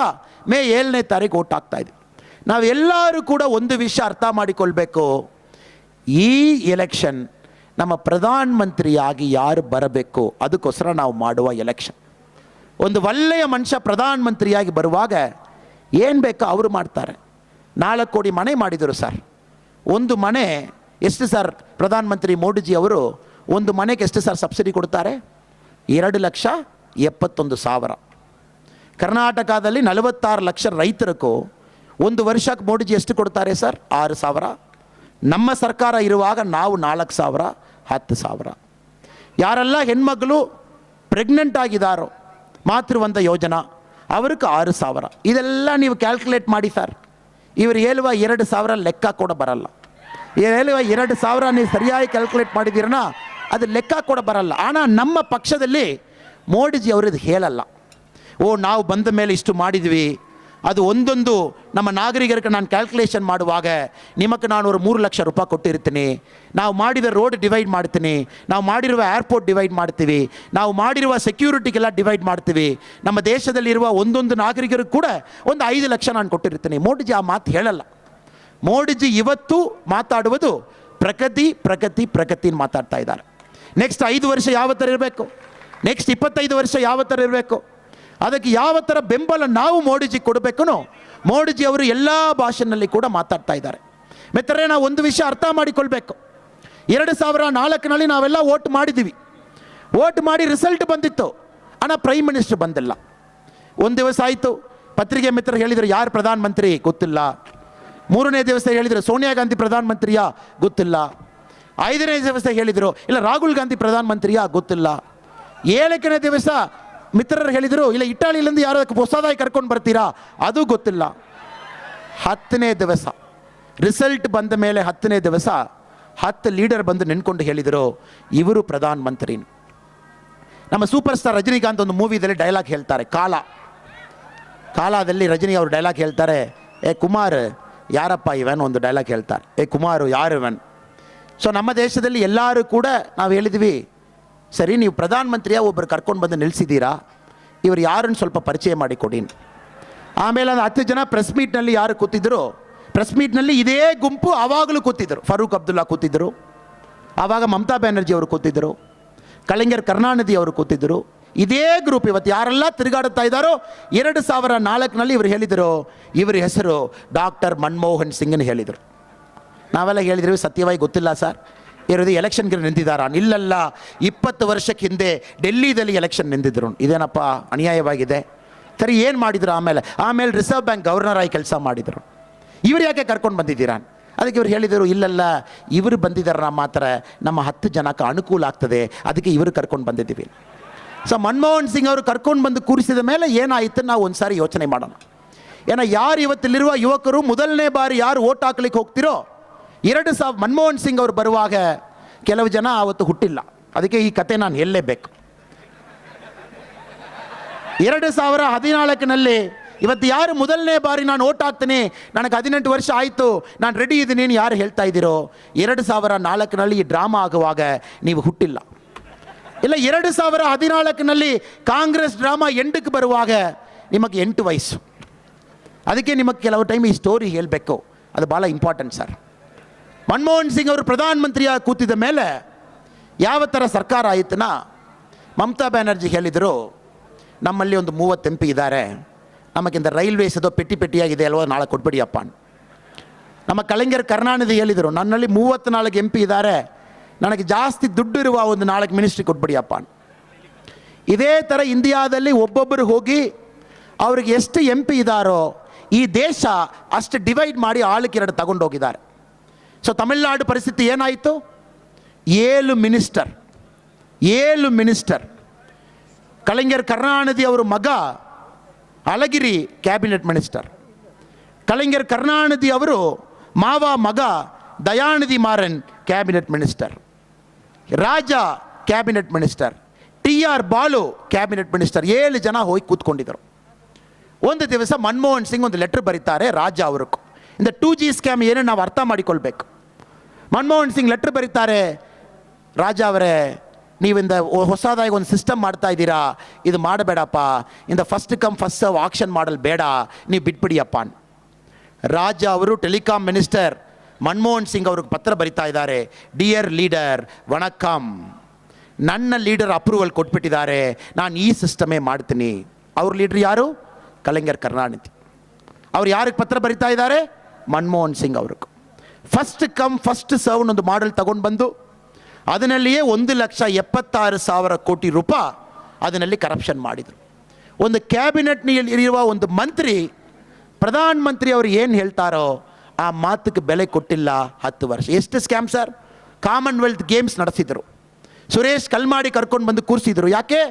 ಮೇ 7ನೇ ತಾರೀಕು ವೋಟ್ ಆಗ್ತಾ ಇದೆ. ನಾವೆಲ್ಲರೂ ಕೂಡ ಒಂದು ವಿಷಯ ಅರ್ಥ ಮಾಡಿಕೊಳ್ಬೇಕು, ಈ ಎಲೆಕ್ಷನ್ ನಮ್ಮ ಪ್ರಧಾನ ಮಂತ್ರಿಯಾಗಿ ಯಾರು ಬರಬೇಕು ಅದಕ್ಕೋಸ್ಕರ ನಾವು ಮಾಡುವ ಎಲೆಕ್ಷನ್. ಒಂದು ಒಳ್ಳೆಯ ಮನುಷ್ಯ ಪ್ರಧಾನ ಮಂತ್ರಿಯಾಗಿ ಬರುವಾಗ ಏನು ಬೇಕೋ ಅವರು ಮಾಡ್ತಾರೆ. 4 ಕೋಟಿ ಮನೆ ಮಾಡಿದರು ಸರ್. ಒಂದು ಮನೆ ಎಷ್ಟು ಸರ್? ಪ್ರಧಾನ ಮಂತ್ರಿ ಮೋದಿಜಿ ಅವರು ಒಂದು ಮನೆಗೆ ಎಷ್ಟು ಸರ್ ಸಬ್ಸಿಡಿ ಕೊಡ್ತಾರೆ? 2,71,000. ಕರ್ನಾಟಕದಲ್ಲಿ 46 ಲಕ್ಷ ರೈತರಿಗೂ ಒಂದು ವರ್ಷಕ್ಕೆ ಮೋದಿಜಿ ಎಷ್ಟು ಕೊಡ್ತಾರೆ ಸರ್? 6,000. ನಮ್ಮ ಸರ್ಕಾರ ಇರುವಾಗ ನಾವು 4,000, 10,000. ಯಾರೆಲ್ಲ ಹೆಣ್ಮಗಳು ಪ್ರೆಗ್ನೆಂಟ್ ಆಗಿದ್ದಾರೋ ಮಾತೃವಂದ ಯೋಜನಾ ಅವ್ರಿಗೆ 6,000. ಇದೆಲ್ಲ ನೀವು ಕ್ಯಾಲ್ಕುಲೇಟ್ ಮಾಡಿ ಸರ್. ಇವರು ಹೇಳುವ 2,000 ಲೆಕ್ಕ ಕೂಡ ಬರಲ್ಲ. ಹೇಳುವ 2,000 ನೀವು ಸರಿಯಾಗಿ ಕ್ಯಾಲ್ಕುಲೇಟ್ ಮಾಡಿದ್ದೀರನ ಅದು ಲೆಕ್ಕ ಕೂಡ ಬರಲ್ಲ. ஆனால் ನಮ್ಮ ಪಕ್ಷದಲ್ಲಿ ಮೋದಿಜಿ ಅವರು ಇದು ಹೇಳಲ್ಲ. ನಾವು ಬಂದ ಮೇಲೆ ಇಷ್ಟು ಮಾಡಿದ್ವಿ, ಅದು ಒಂದೊಂದು ನಮ್ಮ ನಾಗರಿಕರಿಗೆ ನಾನು ಕ್ಯಾಲ್ಕುಲೇಷನ್ ಮಾಡುವಾಗ ನಿಮಗೆ ನಾನು ஒரு 3 ಲಕ್ಷ ರೂಪಾಯಿ ಕೊಟ್ಟಿರ್ತೀನಿ, ನಾವು ಮಾಡಿದ ರೋಡ್ ಡಿವೈಡ್ ಮಾಡ್ತೀನಿ, ನಾವು ಮಾಡಿರುವ ಏರ್ಪೋರ್ಟ್ ಡಿವೈಡ್ ಮಾಡ್ತೀವಿ, ನಾವು ಮಾಡಿರುವ ಸೆಕ್ಯೂರಿಟಿಗೆಲ್ಲ ಡಿವೈಡ್ ಮಾಡ್ತೀವಿ, ನಮ್ಮ ದೇಶದಲ್ಲಿರುವ ಒಂದೊಂದು ನಾಗರಿಕರಿಗೆ ಕೂಡ ಒಂದು 5 ಲಕ್ಷ ನಾನು ಕೊಟ್ಟಿರ್ತೀನಿ. ಮೋದಿಜಿ ಆ ಮಾತು ಹೇಳಲ್ಲ. ಮೋದಿಜಿ ಇವತ್ತು ಮಾತಾಡುವುದು ಪ್ರಗತಿ ಮಾತಾಡ್ತಾ ಇದ್ದಾರೆ. ನೆಕ್ಸ್ಟ್ 5 ವರ್ಷ ಯಾವ ಥರ ಇರಬೇಕು, ನೆಕ್ಸ್ಟ್ 25 ವರ್ಷ ಯಾವ ಥರ ಇರಬೇಕು, ಅದಕ್ಕೆ ಯಾವ ಥರ ಬೆಂಬಲ ನಾವು ಮೋದಿಜಿ ಕೊಡಬೇಕು, ಮೋದಿಜಿ ಅವರು ಎಲ್ಲ ಭಾಷೆಯಲ್ಲಿ ಕೂಡ ಮಾತಾಡ್ತಾ ಇದ್ದಾರೆ. ಮಿತ್ರರೇ, ನಾವು ಒಂದು ವಿಷಯ ಅರ್ಥ ಮಾಡಿಕೊಳ್ಬೇಕು. 2004ನಲ್ಲಿ ನಾವೆಲ್ಲ ವೋಟ್ ಮಾಡಿದ್ದೀವಿ. ವೋಟ್ ಮಾಡಿ ರಿಸಲ್ಟ್ ಬಂದಿತ್ತು, ஆனால் ಪ್ರೈಮ್ ಮಿನಿಸ್ಟರ್ ಬಂದಿಲ್ಲ. ಒಂದು ದಿವಸ ಆಯಿತು, ಪತ್ರಿಕೆ ಮಿತ್ರರು ಹೇಳಿದರು ಯಾರು ಪ್ರಧಾನ ಮಂತ್ರಿ ಗೊತ್ತಿಲ್ಲ. 3ನೇ ದಿವಸ ಹೇಳಿದರು ಸೋನಿಯಾ ಗಾಂಧಿ ಪ್ರಧಾನ ಮಂತ್ರಿಯಾ ಗೊತ್ತಿಲ್ಲ. 5ನೇ ದಿವಸ ಹೇಳಿದರು ಇಲ್ಲ ರಾಹುಲ್ ಗಾಂಧಿ ಪ್ರಧಾನ ಮಂತ್ರಿಯಾ ಗೊತ್ತಿಲ್ಲ. 7ನೇ ದಿವಸ ಮಿತ್ರರು ಹೇಳಿದರು ಇಲ್ಲ ಇಟಾಲಿಯಿಂದ ಯಾರು ಹೊಸದಾಗಿ ಕರ್ಕೊಂಡು ಬರ್ತೀರಾ ಅದು ಗೊತ್ತಿಲ್ಲ. 10ನೇ ದಿವಸ ರಿಸಲ್ಟ್ ಬಂದ ಮೇಲೆ 10ನೇ ದಿವಸ 10 ಲೀಡರ್ ಬಂದು ನಿಂತ್ಕೊಂಡು ಹೇಳಿದರು ಇವರು ಪ್ರಧಾನ ಮಂತ್ರಿ. ನಮ್ಮ ಸೂಪರ್ ಸ್ಟಾರ್ ರಜನಿಕಾಂತ್ ಒಂದು ಮೂವಿದಲ್ಲಿ ಡೈಲಾಗ್ ಹೇಳ್ತಾರೆ, ಕಾಲಾದಲ್ಲಿ ರಜನಿ ಅವರು ಡೈಲಾಗ್ ಹೇಳ್ತಾರೆ, ಕುಮಾರ್ ಯಾರಪ್ಪ ಇವನ್ ಒಂದು ಡೈಲಾಗ್ ಹೇಳ್ತಾರೆ, ಕುಮಾರು ಯಾರು ಇವನ್. ಸೊ ನಮ್ಮ ದೇಶದಲ್ಲಿ ಎಲ್ಲರೂ ಕೂಡ ನಾವು ಹೇಳಿದ್ವಿ, ಸರಿ ನೀವು ಪ್ರಧಾನ ಮಂತ್ರಿಯ ಒಬ್ಬರು ಕರ್ಕೊಂಡು ಬಂದು ನಿಲ್ಲಿಸಿದ್ದೀರಾ, ಇವರು ಯಾರನ್ನು ಸ್ವಲ್ಪ ಪರಿಚಯ ಮಾಡಿಕೊಡಿ. ಆಮೇಲೆ ಒಂದು 10 ಜನ ಪ್ರೆಸ್ ಮೀಟ್ನಲ್ಲಿ ಯಾರು ಕೂತಿದ್ರು, ಪ್ರೆಸ್ ಮೀಟ್ನಲ್ಲಿ ಇದೇ ಗುಂಪು ಆವಾಗಲೂ ಕೂತಿದ್ದರು. ಫಾರೂಕ್ ಅಬ್ದುಲ್ಲಾ ಕೂತಿದ್ದರು, ಆವಾಗ ಮಮತಾ ಬ್ಯಾನರ್ಜಿ ಅವರು ಕೂತಿದ್ದರು, ಕಳಿಂಗರ್ ಕರುಣಾನಿಧಿ ಅವರು ಕೂತಿದ್ದರು. ಇದೇ ಗ್ರೂಪ್ ಇವತ್ತು ಯಾರೆಲ್ಲ ತಿರುಗಾಡುತ್ತಾ ಇದ್ದಾರೋ 2004ನಲ್ಲಿ ಇವರು ಹೇಳಿದರು, ಇವರ ಹೆಸರು ಡಾಕ್ಟರ್ ಮನಮೋಹನ್ ಸಿಂಗ್ನ ಹೇಳಿದರು. ನಾವೆಲ್ಲ ಹೇಳಿದ್ವಿ ಸತ್ಯವಾಗಿ ಗೊತ್ತಿಲ್ಲ ಸರ್, ಇರೋದು ಎಲೆಕ್ಷನ್ಗೆ ನಿಂತಿದ್ದಾರ? ಇಲ್ಲಲ್ಲ, 20 ವರ್ಷಕ್ಕೆ ಹಿಂದೆ ಡೆಲ್ಲಿದಲ್ಲಿ ಎಲೆಕ್ಷನ್ ನಿಂತಿದ್ರು. ಇದೇನಪ್ಪ ಅನ್ಯಾಯವಾಗಿದೆ. ಸರಿ, ಏನು ಮಾಡಿದ್ರು? ಆಮೇಲೆ ರಿಸರ್ವ್ ಬ್ಯಾಂಕ್ ಗವರ್ನರ್ ಆಗಿ ಕೆಲಸ ಮಾಡಿದರು. ಇವ್ರು ಯಾಕೆ ಕರ್ಕೊಂಡು ಬಂದಿದ್ದೀರಾ? ಅದಕ್ಕೆ ಇವ್ರು ಹೇಳಿದರು, ಇಲ್ಲಲ್ಲ, ಇವರು ಬಂದಿದ್ದಾರ ಮಾತ್ರ ನಮ್ಮ 10 ಜನಕ್ಕೆ ಅನುಕೂಲ ಆಗ್ತದೆ, ಅದಕ್ಕೆ ಇವರು ಕರ್ಕೊಂಡು ಬಂದಿದ್ದೀವಿ. ಸೊ ಮನಮೋಹನ್ ಸಿಂಗ್ ಅವರು ಕರ್ಕೊಂಡು ಬಂದು ಕೂರಿಸಿದ ಮೇಲೆ ಏನಾಯಿತು ನಾವು ಒಂದು ಸಾರಿ ಯೋಚನೆ ಮಾಡೋಣ. ಏನೋ ಯಾರು ಇವತ್ತಿಲ್ಲಿರುವ ಯುವಕರು ಮೊದಲನೇ ಬಾರಿ ಯಾರು ಓಟ್ ಹಾಕ್ಲಿಕ್ಕೆ ಹೋಗ್ತಿರೋ, ಮನಮೋಹನ್ ಸಿಂಗ್ ಅವರು ಬರುವಾಗ ಕೆಲವು ಜನ ಅವತ್ತು ಹುಟ್ಟಿಲ್ಲ. ಅದಕ್ಕೆ ಈ ಕತೆ ನಾನು ಹೇಳಲೇಬೇಕು. 2014ನಲ್ಲಿ ಇವತ್ತು ಯಾರು ಮೊದಲನೇ ಬಾರಿ ನಾನು ಓಟ್ ಹಾಕ್ತೀನಿ, ನನಗೆ 18 ವರ್ಷ ಆಯಿತು, ನಾನು ರೆಡಿ ಇದ್ದೀನಿ, ಯಾರು ಹೇಳ್ತಾ ಇದ್ದೀರೋ, 2004ನಲ್ಲಿ ಈ ಡ್ರಾಮಾ ಆಗುವಾಗ ನೀವು ಹುಟ್ಟಿಲ್ಲ. ಇಲ್ಲ, 2014ನಲ್ಲಿ ಕಾಂಗ್ರೆಸ್ ಡ್ರಾಮಾ ಎಂಡಕ್ಕೆ ಬರುವಾಗ ನಿಮಗೆ 8 ವಯಸ್ಸು. ಅದಕ್ಕೆ ನಿಮಗೆ ಕೆಲವು ಟೈಮ್ ಈ ಸ್ಟೋರಿ ಹೇಳಬೇಕು, ಅದು ಭಾಳ ಇಂಪಾರ್ಟೆಂಟ್ ಸರ್. ಮನಮೋಹನ್ ಸಿಂಗ್ ಅವರು ಪ್ರಧಾನಮಂತ್ರಿಯಾಗಿ ಕೂತಿದ ಮೇಲೆ ಯಾವ ಥರ ಸರ್ಕಾರ ಆಯಿತನ, ಮಮತಾ ಬ್ಯಾನರ್ಜಿ ಹೇಳಿದರು, ನಮ್ಮಲ್ಲಿ ಒಂದು 30 MP ಇದ್ದಾರೆ, ನಮಗಿಂತ ರೈಲ್ವೇಸ್ ಅದು ಪೆಟ್ಟಿಯಾಗಿದೆ ಅಲ್ವ, ನಾಳೆ ಕೊಟ್ಬಿಡಿಯಪ್ಪ. ನಮ್ಮ ಕಳಿಂಗರ್ ಕರುಣಾನಿಧಿ ಹೇಳಿದರು, ನನ್ನಲ್ಲಿ 34 MP ಇದ್ದಾರೆ, ನನಗೆ ಜಾಸ್ತಿ ದುಡ್ಡು ಇರುವ ಒಂದು 4 ಮಿನಿಸ್ಟ್ರಿ ಕೊಟ್ಬಿಡಿಯಪ್ಪ. ಇದೇ ಥರ ಇಂಡಿಯಾದಲ್ಲಿ ಒಬ್ಬೊಬ್ಬರು ಹೋಗಿ ಅವ್ರಿಗೆ ಎಷ್ಟು MP ಇದ್ದಾರೋ ಈ ದೇಶ ಅಷ್ಟು ಡಿವೈಡ್ ಮಾಡಿ ಆಳಕ್ಕೆ 2 ತಗೊಂಡೋಗಿದ್ದಾರೆ. ಸೊ ತಮಿಳುನಾಡು ಪರಿಸ್ಥಿತಿ ಏನಾಯಿತು? 7 ಮಿನಿಸ್ಟರ್. ಕಳಿಂಗರ್ ಕರುಣಾನಿಧಿ ಅವರ ಮಗ ಅಳಗಿರಿ ಕ್ಯಾಬಿನೆಟ್ ಮಿನಿಸ್ಟರ್. ಕಳಿಂಗರ್ ಕರುಣಾನಿಧಿ ಅವರು ಮಾವ ಮಗ Dayanidhi Maran cabinet minister. Raja cabinet minister. TR Baalu cabinet minister. 7 ಜನ ಹೋಗಿ ಕೂತ್ಕೊಂಡಿದ್ದರು. ಒಂದು ದಿವಸ ಮನಮೋಹನ್ ಸಿಂಗ್ ಒಂದು ಲೆಟರ್ ಬರೀತಾರೆ ರಾಜ ಅವ್ರಿಗೂ. ಇಂದ 2G ಸ್ಕ್ಯಾಮ್ ಏನು ನಾವು ಅರ್ಥ ಮಾಡಿಕೊಳ್ಬೇಕು. ಮನಮೋಹನ್ ಸಿಂಗ್ ಲೆಟರ್ ಬರೀತಾರೆ, ರಾಜ ಅವರೇ, ನೀವಿಂದ ಹೊಸದಾಗಿ ಒಂದು ಸಿಸ್ಟಮ್ ಮಾಡ್ತಾ ಇದ್ದೀರಾ, ಇದು ಮಾಡಬೇಡಪ್ಪ, ಇಂದ first come first serve action ಮಾಡಲ್ ಬೇಡ, ನೀವು ಬಿಟ್ಬಿಡಿಯಪ್ಪ. ರಾಜ ಅವರು ಟೆಲಿಕಾಂ ಮಿನಿಸ್ಟರ್ ಮನಮೋಹನ್ ಸಿಂಗ್ ಅವ್ರಿಗೆ ಪತ್ರ ಬರಿತಾ ಇದ್ದಾರೆ, ಡಿಯರ್ ಲೀಡರ್ ವಣಕಮ್, ನನ್ನ ಲೀಡರ್ ಅಪ್ರೂವಲ್ ಕೊಟ್ಬಿಟ್ಟಿದ್ದಾರೆ, ನಾನು ಈ ಸಿಸ್ಟಮೇ ಮಾಡ್ತೀನಿ. ಅವ್ರ ಲೀಡರ್ ಯಾರು? ಕಳಿಂಗರ್ ಕರುಣಾನಿಧಿ. ಅವ್ರು ಯಾರಿಗೆ ಪತ್ರ ಬರಿತಾ ಇದ್ದಾರೆ? ಮನಮೋಹನ್ ಸಿಂಗ್ ಅವ್ರಿಗೆ. ಫಸ್ಟ್ ಕಮ್ ಫಸ್ಟ್ ಸರ್ವ್ ಒಂದು ಮಾಡಲ್ ತಗೊಂಡು ಬಂದು ಅದರಲ್ಲಿಯೇ 1,76,000 ಕೋಟಿ ರೂಪಾಯಿ ಅದರಲ್ಲಿ ಕರಪ್ಷನ್ ಮಾಡಿದರು. ಒಂದು ಕ್ಯಾಬಿನೆಟ್ನಲ್ಲಿ ಇರುವ ಒಂದು ಮಂತ್ರಿ, ಪ್ರಧಾನಮಂತ್ರಿ ಅವರು ಏನು ಹೇಳ್ತಾರೋ ಆ ಮಾತಿಗೆ ಬೆಲೆ ಕೊಟ್ಟಿಲ್ಲ 10 ವರ್ಷ. ಎಷ್ಟು ಸ್ಕ್ಯಾಮ್ ಸರ್? ಕಾಮನ್ವೆಲ್ತ್ ಗೇಮ್ಸ್ ನಡೆಸಿದರು, ಸುರೇಶ್ ಕಲ್ಮಾಡಿ ಕರ್ಕೊಂಡು ಬಂದು ಕೂರಿಸಿದರು. ಯಾಕೆ?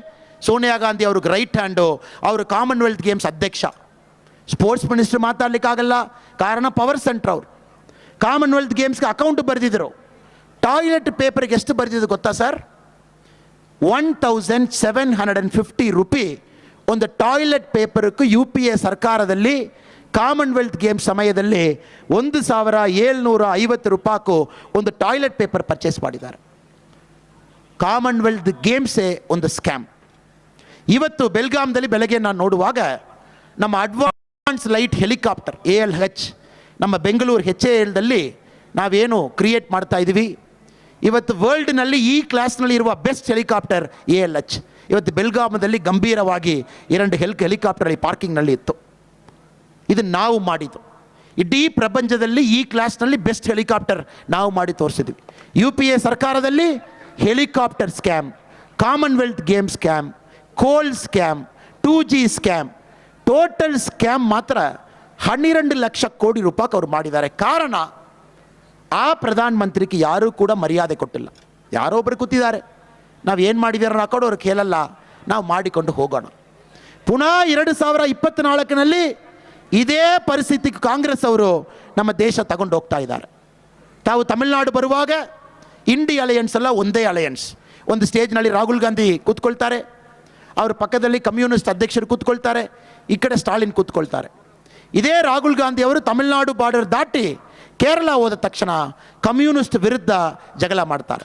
ಸೋನಿಯಾ ಗಾಂಧಿ ಅವ್ರಿಗೆ ರೈಟ್ ಹ್ಯಾಂಡು, ಅವರು ಕಾಮನ್ವೆಲ್ತ್ ಗೇಮ್ಸ್ ಅಧ್ಯಕ್ಷ. ಸ್ಪೋರ್ಟ್ಸ್ ಮಿನಿಸ್ಟರ್ ಮಾತಾಡಲಿಕ್ಕಾಗಲ್ಲ, ಕಾರಣ ಪವರ್ ಸೆಂಟ್ರ್. ಅವರು ಕಾಮನ್ವೆಲ್ತ್ ಗೇಮ್ಸ್ಗೆ ಅಕೌಂಟ್ ಬರೆದಿದ್ದರು. ಟಾಯ್ಲೆಟ್ ಪೇಪರ್ಗೆ ಎಷ್ಟು ಬರೆದಿದ್ದು ಗೊತ್ತಾ ಸರ್? 1,750 ರೂಪಿ ಒಂದು ಟಾಯ್ಲೆಟ್ ಪೇಪರ್ಗೂ UPA ಸರ್ಕಾರದಲ್ಲಿ ಕಾಮನ್ವೆಲ್ತ್ ಗೇಮ್ ಸಮಯದಲ್ಲಿ 1,750 ರೂಪಾಯಿಗೂ ಒಂದು ಟಾಯ್ಲೆಟ್ ಪೇಪರ್ ಪರ್ಚೇಸ್ ಮಾಡಿದ್ದಾರೆ. ಕಾಮನ್ವೆಲ್ತ್ ಗೇಮ್ಸೇ ಒಂದು ಸ್ಕ್ಯಾಮ್. ಇವತ್ತು ಬೆಲ್ಗಾಮ್ದಲ್ಲಿ ಬೆಳಗ್ಗೆ ನಾನು ನೋಡುವಾಗ ನಮ್ಮ ಅಡ್ವಾನ್ಸ್ ಲೈಟ್ ಹೆಲಿಕಾಪ್ಟರ್ ALH ನಮ್ಮ ಬೆಂಗಳೂರು HALದಲ್ಲಿ ನಾವೇನು ಕ್ರಿಯೇಟ್ ಮಾಡ್ತಾ ಇದ್ದೀವಿ, ಇವತ್ತು ವರ್ಲ್ಡ್ನಲ್ಲಿ ಈ ಕ್ಲಾಸ್ನಲ್ಲಿ ಇರುವ ಬೆಸ್ಟ್ ಹೆಲಿಕಾಪ್ಟರ್ ALH ಇವತ್ತು ಬೆಲ್ಗಾಮದಲ್ಲಿ ಗಂಭೀರವಾಗಿ 2 ಹೆಲಿಕಾಪ್ಟರ್ ಪಾರ್ಕಿಂಗ್ನಲ್ಲಿ ಇತ್ತು. ಇದು ನಾವು ಮಾಡಿದ್ದು. ಇಡೀ ಪ್ರಪಂಚದಲ್ಲಿ ಈ ಕ್ಲಾಸ್ನಲ್ಲಿ ಬೆಸ್ಟ್ ಹೆಲಿಕಾಪ್ಟರ್ ನಾವು ಮಾಡಿ ತೋರಿಸಿದ್ವಿ. UPA ಸರ್ಕಾರದಲ್ಲಿ helicopter scam, commonwealth game scam, coal scam, 2G scam, total scam ಮಾತ್ರ 12 ಲಕ್ಷ ಕೋಟಿ ರೂಪಾಯಿ ಅವರು ಮಾಡಿದ್ದಾರೆ. ಕಾರಣ ಆ ಪ್ರಧಾನಮಂತ್ರಿಗೆ ಯಾರೂ ಕೂಡ ಮರ್ಯಾದೆ ಕೊಟ್ಟಿಲ್ಲ. ಯಾರೋ ಒಬ್ಬರು ಕೂತಿದ್ದಾರೆ, ನಾವು ಏನು ಮಾಡಿದಾರೆ ಹಾಕೋಡು ಅವ್ರು ಕೇಳಲ್ಲ, ನಾವು ಮಾಡಿಕೊಂಡು ಹೋಗೋಣ. ಪುನಃ 2024ನಲ್ಲಿ ಇದೇ ಪರಿಸ್ಥಿತಿಗೆ ಕಾಂಗ್ರೆಸ್ ಅವರು ನಮ್ಮ ದೇಶ ತಗೊಂಡು ಹೋಗ್ತಾ ಇದ್ದಾರೆ. ತಾವು ತಮಿಳುನಾಡು ಬರುವಾಗ ಇಂಡಿ ಅಲಯನ್ಸ್ ಅಲ್ಲ, ಒಂದೇ ಅಲಯನ್ಸ್. ಒಂದು ಸ್ಟೇಜ್ನಲ್ಲಿ ರಾಹುಲ್ ಗಾಂಧಿ ಕೂತ್ಕೊಳ್ತಾರೆ, ಅವ್ರ ಪಕ್ಕದಲ್ಲಿ ಕಮ್ಯುನಿಸ್ಟ್ ಅಧ್ಯಕ್ಷರು ಕೂತ್ಕೊಳ್ತಾರೆ, ಈ ಕಡೆ ಸ್ಟಾಲಿನ್ ಕೂತ್ಕೊಳ್ತಾರೆ. ಇದೇ ರಾಹುಲ್ ಗಾಂಧಿ ಅವರು ತಮಿಳುನಾಡು ಬಾರ್ಡರ್ ದಾಟಿ ಕೇರಳ ಹೋದ ತಕ್ಷಣ ಕಮ್ಯುನಿಸ್ಟ್ ವಿರುದ್ಧ ಜಗಳ ಮಾಡ್ತಾರೆ.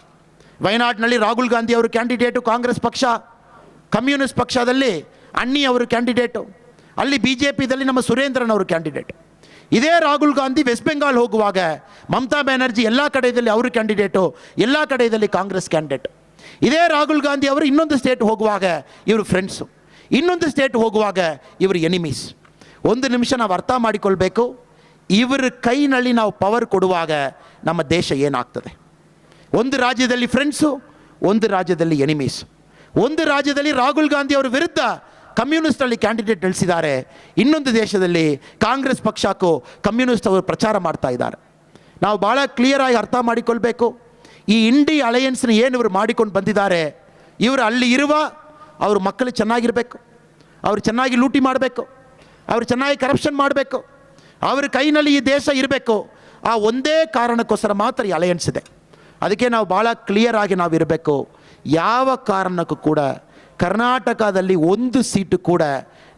ವಯನಾಡ್ನಲ್ಲಿ ರಾಹುಲ್ ಗಾಂಧಿ ಅವರು ಕ್ಯಾಂಡಿಡೇಟು ಕಾಂಗ್ರೆಸ್ ಪಕ್ಷ, ಕಮ್ಯುನಿಸ್ಟ್ ಪಕ್ಷದಲ್ಲಿ ಅನ್ನಿ ಅವರು ಕ್ಯಾಂಡಿಡೇಟು, ಅಲ್ಲಿ BJPದಲ್ಲಿ ನಮ್ಮ ಸುರೇಂದ್ರನ್ ಅವರು ಕ್ಯಾಂಡಿಡೇಟ್. ಇದೇ ರಾಹುಲ್ ಗಾಂಧಿ ವೆಸ್ಟ್ ಬೆಂಗಾಲ್ ಹೋಗುವಾಗ ಮಮತಾ ಬ್ಯಾನರ್ಜಿ ಎಲ್ಲ ಕಡೆಯಲ್ಲಿ ಅವರು ಕ್ಯಾಂಡಿಡೇಟು, ಎಲ್ಲ ಕಡೆಯಲ್ಲಿ ಕಾಂಗ್ರೆಸ್ ಕ್ಯಾಂಡಿಡೇಟ್. ಇದೇ ರಾಹುಲ್ ಗಾಂಧಿ ಅವರು ಇನ್ನೊಂದು ಸ್ಟೇಟ್ ಹೋಗುವಾಗ ಇವರು ಫ್ರೆಂಡ್ಸು, ಇನ್ನೊಂದು ಸ್ಟೇಟ್ ಹೋಗುವಾಗ ಇವರು ಎನಿಮೀಸ್. ಒಂದು ನಿಮಿಷ ನಾವು ಅರ್ಥ ಮಾಡಿಕೊಳ್ಬೇಕು, ಇವರ ಕೈನಲ್ಲಿ ನಾವು ಪವರ್ ಕೊಡುವಾಗ ನಮ್ಮ ದೇಶ ಏನಾಗ್ತದೆ. ಒಂದು ರಾಜ್ಯದಲ್ಲಿ ಫ್ರೆಂಡ್ಸು, ಒಂದು ರಾಜ್ಯದಲ್ಲಿ ಎನಿಮೀಸ್. ಒಂದು ರಾಜ್ಯದಲ್ಲಿ ರಾಹುಲ್ ಗಾಂಧಿ ಅವರ ವಿರುದ್ಧ ಕಮ್ಯುನಿಸ್ಟ್ ಅಲ್ಲಿ ಕ್ಯಾಂಡಿಡೇಟ್ ಇಳಿಸಿದ್ದಾರೆ, ಇನ್ನೊಂದು ದೇಶದಲ್ಲಿ ಕಾಂಗ್ರೆಸ್ ಪಕ್ಷಕ್ಕೂ ಕಮ್ಯುನಿಸ್ಟ್ ಅವರು ಪ್ರಚಾರ ಮಾಡ್ತಾ ಇದ್ದಾರೆ. ನಾವು ಭಾಳ ಕ್ಲಿಯರಾಗಿ ಅರ್ಥ ಮಾಡಿಕೊಳ್ಬೇಕು. ಈ ಇಂಡಿ ಅಲಯನ್ಸ್ನ ಏನು ಇವರು ಮಾಡಿಕೊಂಡು ಬಂದಿದ್ದಾರೆ, ಇವರು ಅಲ್ಲಿ ಇರುವ ಅವ್ರ ಮಕ್ಕಳು ಚೆನ್ನಾಗಿರಬೇಕು, ಅವರು ಚೆನ್ನಾಗಿ ಲೂಟಿ ಮಾಡಬೇಕು, ಅವರು ಚೆನ್ನಾಗಿ ಕರಪ್ಷನ್ ಮಾಡಬೇಕು, ಅವ್ರ ಕೈನಲ್ಲಿ ಈ ದೇಶ ಇರಬೇಕು. ಆ ಒಂದೇ ಕಾರಣಕ್ಕೋಸ್ಕರ ಮಾತ್ರ ಈ ಅಲಯನ್ಸ್ ಇದೆ. ಅದಕ್ಕೆ ನಾವು ಭಾಳ ಕ್ಲಿಯರಾಗಿ ನಾವು ಇರಬೇಕು. ಯಾವ ಕಾರಣಕ್ಕೂ ಕೂಡ ಕರ್ನಾಟಕದಲ್ಲಿ ಒಂದು ಸೀಟು ಕೂಡ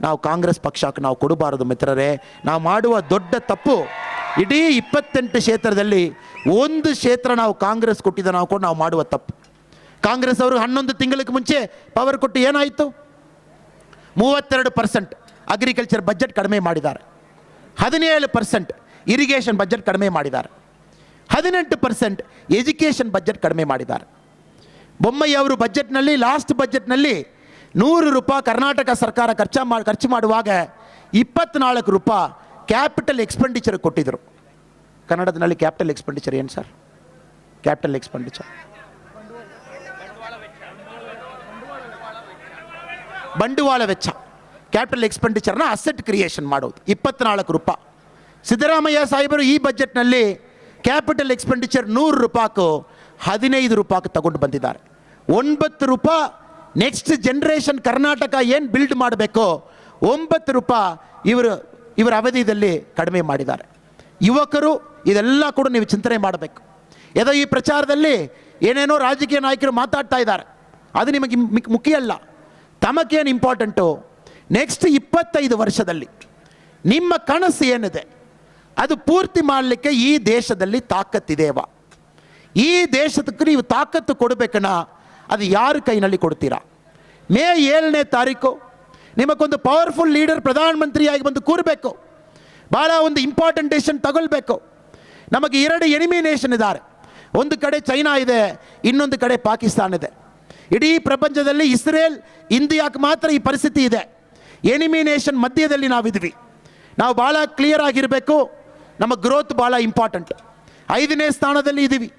ನಾವು ಕಾಂಗ್ರೆಸ್ ಪಕ್ಷಕ್ಕೆ ನಾವು ಕೊಡಬಾರದು ಮಿತ್ರರೇ. ನಾವು ಮಾಡುವ ದೊಡ್ಡ ತಪ್ಪು, ಇಡೀ 28 ಕ್ಷೇತ್ರದಲ್ಲಿ ಒಂದು ಕ್ಷೇತ್ರ ನಾವು ಕಾಂಗ್ರೆಸ್ ಕೊಟ್ಟಿದ್ದ ನಾವು ಕೂಡ ನಾವು ಮಾಡುವ ತಪ್ಪು. ಕಾಂಗ್ರೆಸ್ ಅವರು 11 ತಿಂಗಳಿಗೆ ಮುಂಚೆ ಪವರ್ ಕೊಟ್ಟು ಏನಾಯಿತು? 32% ಅಗ್ರಿಕಲ್ಚರ್ ಬಜೆಟ್ ಕಡಿಮೆ ಮಾಡಿದ್ದಾರೆ, 17% ಇರಿಗೇಷನ್ ಬಜೆಟ್ ಕಡಿಮೆ ಮಾಡಿದ್ದಾರೆ, 18% ಎಜುಕೇಷನ್ ಬಜೆಟ್ ಕಡಿಮೆ ಮಾಡಿದ್ದಾರೆ. ಬೊಮ್ಮಯ್ಯ ಅವರು ಬಜೆಟ್ನಲ್ಲಿ, ಲಾಸ್ಟ್ ಬಜೆಟ್ನಲ್ಲಿ 100 ರೂಪಾಯಿ ಕರ್ನಾಟಕ ಸರ್ಕಾರ ಖರ್ಚು ಮಾಡುವಾಗ 24 ರೂಪಾಯಿ ಕ್ಯಾಪಿಟಲ್ ಎಕ್ಸ್ಪೆಂಡಿಚರ್ ಕೊಟ್ಟಿದ್ದರು. ಕನ್ನಡದಲ್ಲಿ ಕ್ಯಾಪಿಟಲ್ ಎಕ್ಸ್ಪೆಂಡಿಚರ್ ಏನು ಸರ್? ಕ್ಯಾಪಿಟಲ್ ಎಕ್ಸ್ಪೆಂಡಿಚರ್ ಬಂಡವಾಳ ವೆಚ್ಚ. ಕ್ಯಾಪಿಟಲ್ ಎಕ್ಸ್ಪೆಂಡಿಚರ್ನ ಅಸೆಟ್ ಕ್ರಿಯೇಷನ್ ಮಾಡೋದು 24 ರೂಪಾಯಿ. ಸಿದ್ದರಾಮಯ್ಯ ಸಾಹೇಬರು ಈ ಬಜೆಟ್ನಲ್ಲಿ ಕ್ಯಾಪಿಟಲ್ ಎಕ್ಸ್ಪೆಂಡಿಚರ್ 100 ರೂಪಾಯಿಗೂ 15 ರೂಪಾಯಿಗೆ ತಗೊಂಡು ಬಂದಿದ್ದಾರೆ. 9 ರೂಪಾಯಿ ನೆಕ್ಸ್ಟ್ ಜನ್ರೇಷನ್ ಕರ್ನಾಟಕ ಏನು ಬಿಲ್ಡ್ ಮಾಡಬೇಕೋ 9 ರೂಪಾಯಿ ಇವರ ಅವಧಿಯಲ್ಲಿ ಕಡಿಮೆ ಮಾಡಿದ್ದಾರೆ. ಯುವಕರು ಇದೆಲ್ಲ ಕೂಡ ನೀವು ಚಿಂತನೆ ಮಾಡಬೇಕು. ಯಾವುದೋ ಈ ಪ್ರಚಾರದಲ್ಲಿ ಏನೇನೋ ರಾಜಕೀಯ ನಾಯಕರು ಮಾತಾಡ್ತಾ ಇದ್ದಾರೆ, ಅದು ನಿಮಗೆ ಮುಖ್ಯ ಅಲ್ಲ. ತಮಗೇನು ಇಂಪಾರ್ಟೆಂಟು, ನೆಕ್ಸ್ಟ್ 25 ವರ್ಷದಲ್ಲಿ ನಿಮ್ಮ ಕನಸು ಏನಿದೆ ಅದು ಪೂರ್ತಿ ಮಾಡಲಿಕ್ಕೆ ಈ ದೇಶದಲ್ಲಿ ತಾಕತ್ತಿದೆವಾ? ಈ ದೇಶಕ್ಕೆ ನೀವು ತಾಕತ್ತು ಕೊಡಬೇಕನ್ನ, ಅದು ಯಾರ ಕೈನಲ್ಲಿ ಕೊಡ್ತೀರಾ? ಮೇ 7ನೇ ತಾರೀಕು ನಿಮಗೊಂದು ಪವರ್ಫುಲ್ ಲೀಡರ್ ಪ್ರಧಾನಮಂತ್ರಿಯಾಗಿ ಬಂದು ಕೂರಬೇಕು. ಭಾಳ ಒಂದು ಇಂಪಾರ್ಟೆಂಟ್ ಡೆಸಿಷನ್ ತಗೊಳ್ಬೇಕು. ನಮಗೆ 2 ಎನಿಮಿ ನೇಷನ್ ಇದ್ದಾರೆ. ಒಂದು ಕಡೆ ಚೈನಾ ಇದೆ, ಇನ್ನೊಂದು ಕಡೆ ಪಾಕಿಸ್ತಾನ ಇದೆ. ಇಡೀ ಪ್ರಪಂಚದಲ್ಲಿ ಇಸ್ರೇಲ್, ಇಂಡಿಯಾಕ್ಕೆ ಮಾತ್ರ ಈ ಪರಿಸ್ಥಿತಿ ಇದೆ. ಎನಿಮಿ ನೇಷನ್ ಮಧ್ಯದಲ್ಲಿ ನಾವಿದ್ವಿ. ನಾವು ಭಾಳ ಕ್ಲಿಯರ್ ಆಗಿರಬೇಕು. ನಮ್ಮ ಗ್ರೋತ್ ಭಾಳ ಇಂಪಾರ್ಟೆಂಟ್. 5ನೇ ಸ್ಥಾನದಲ್ಲಿ ಇದ್ದೀವಿ.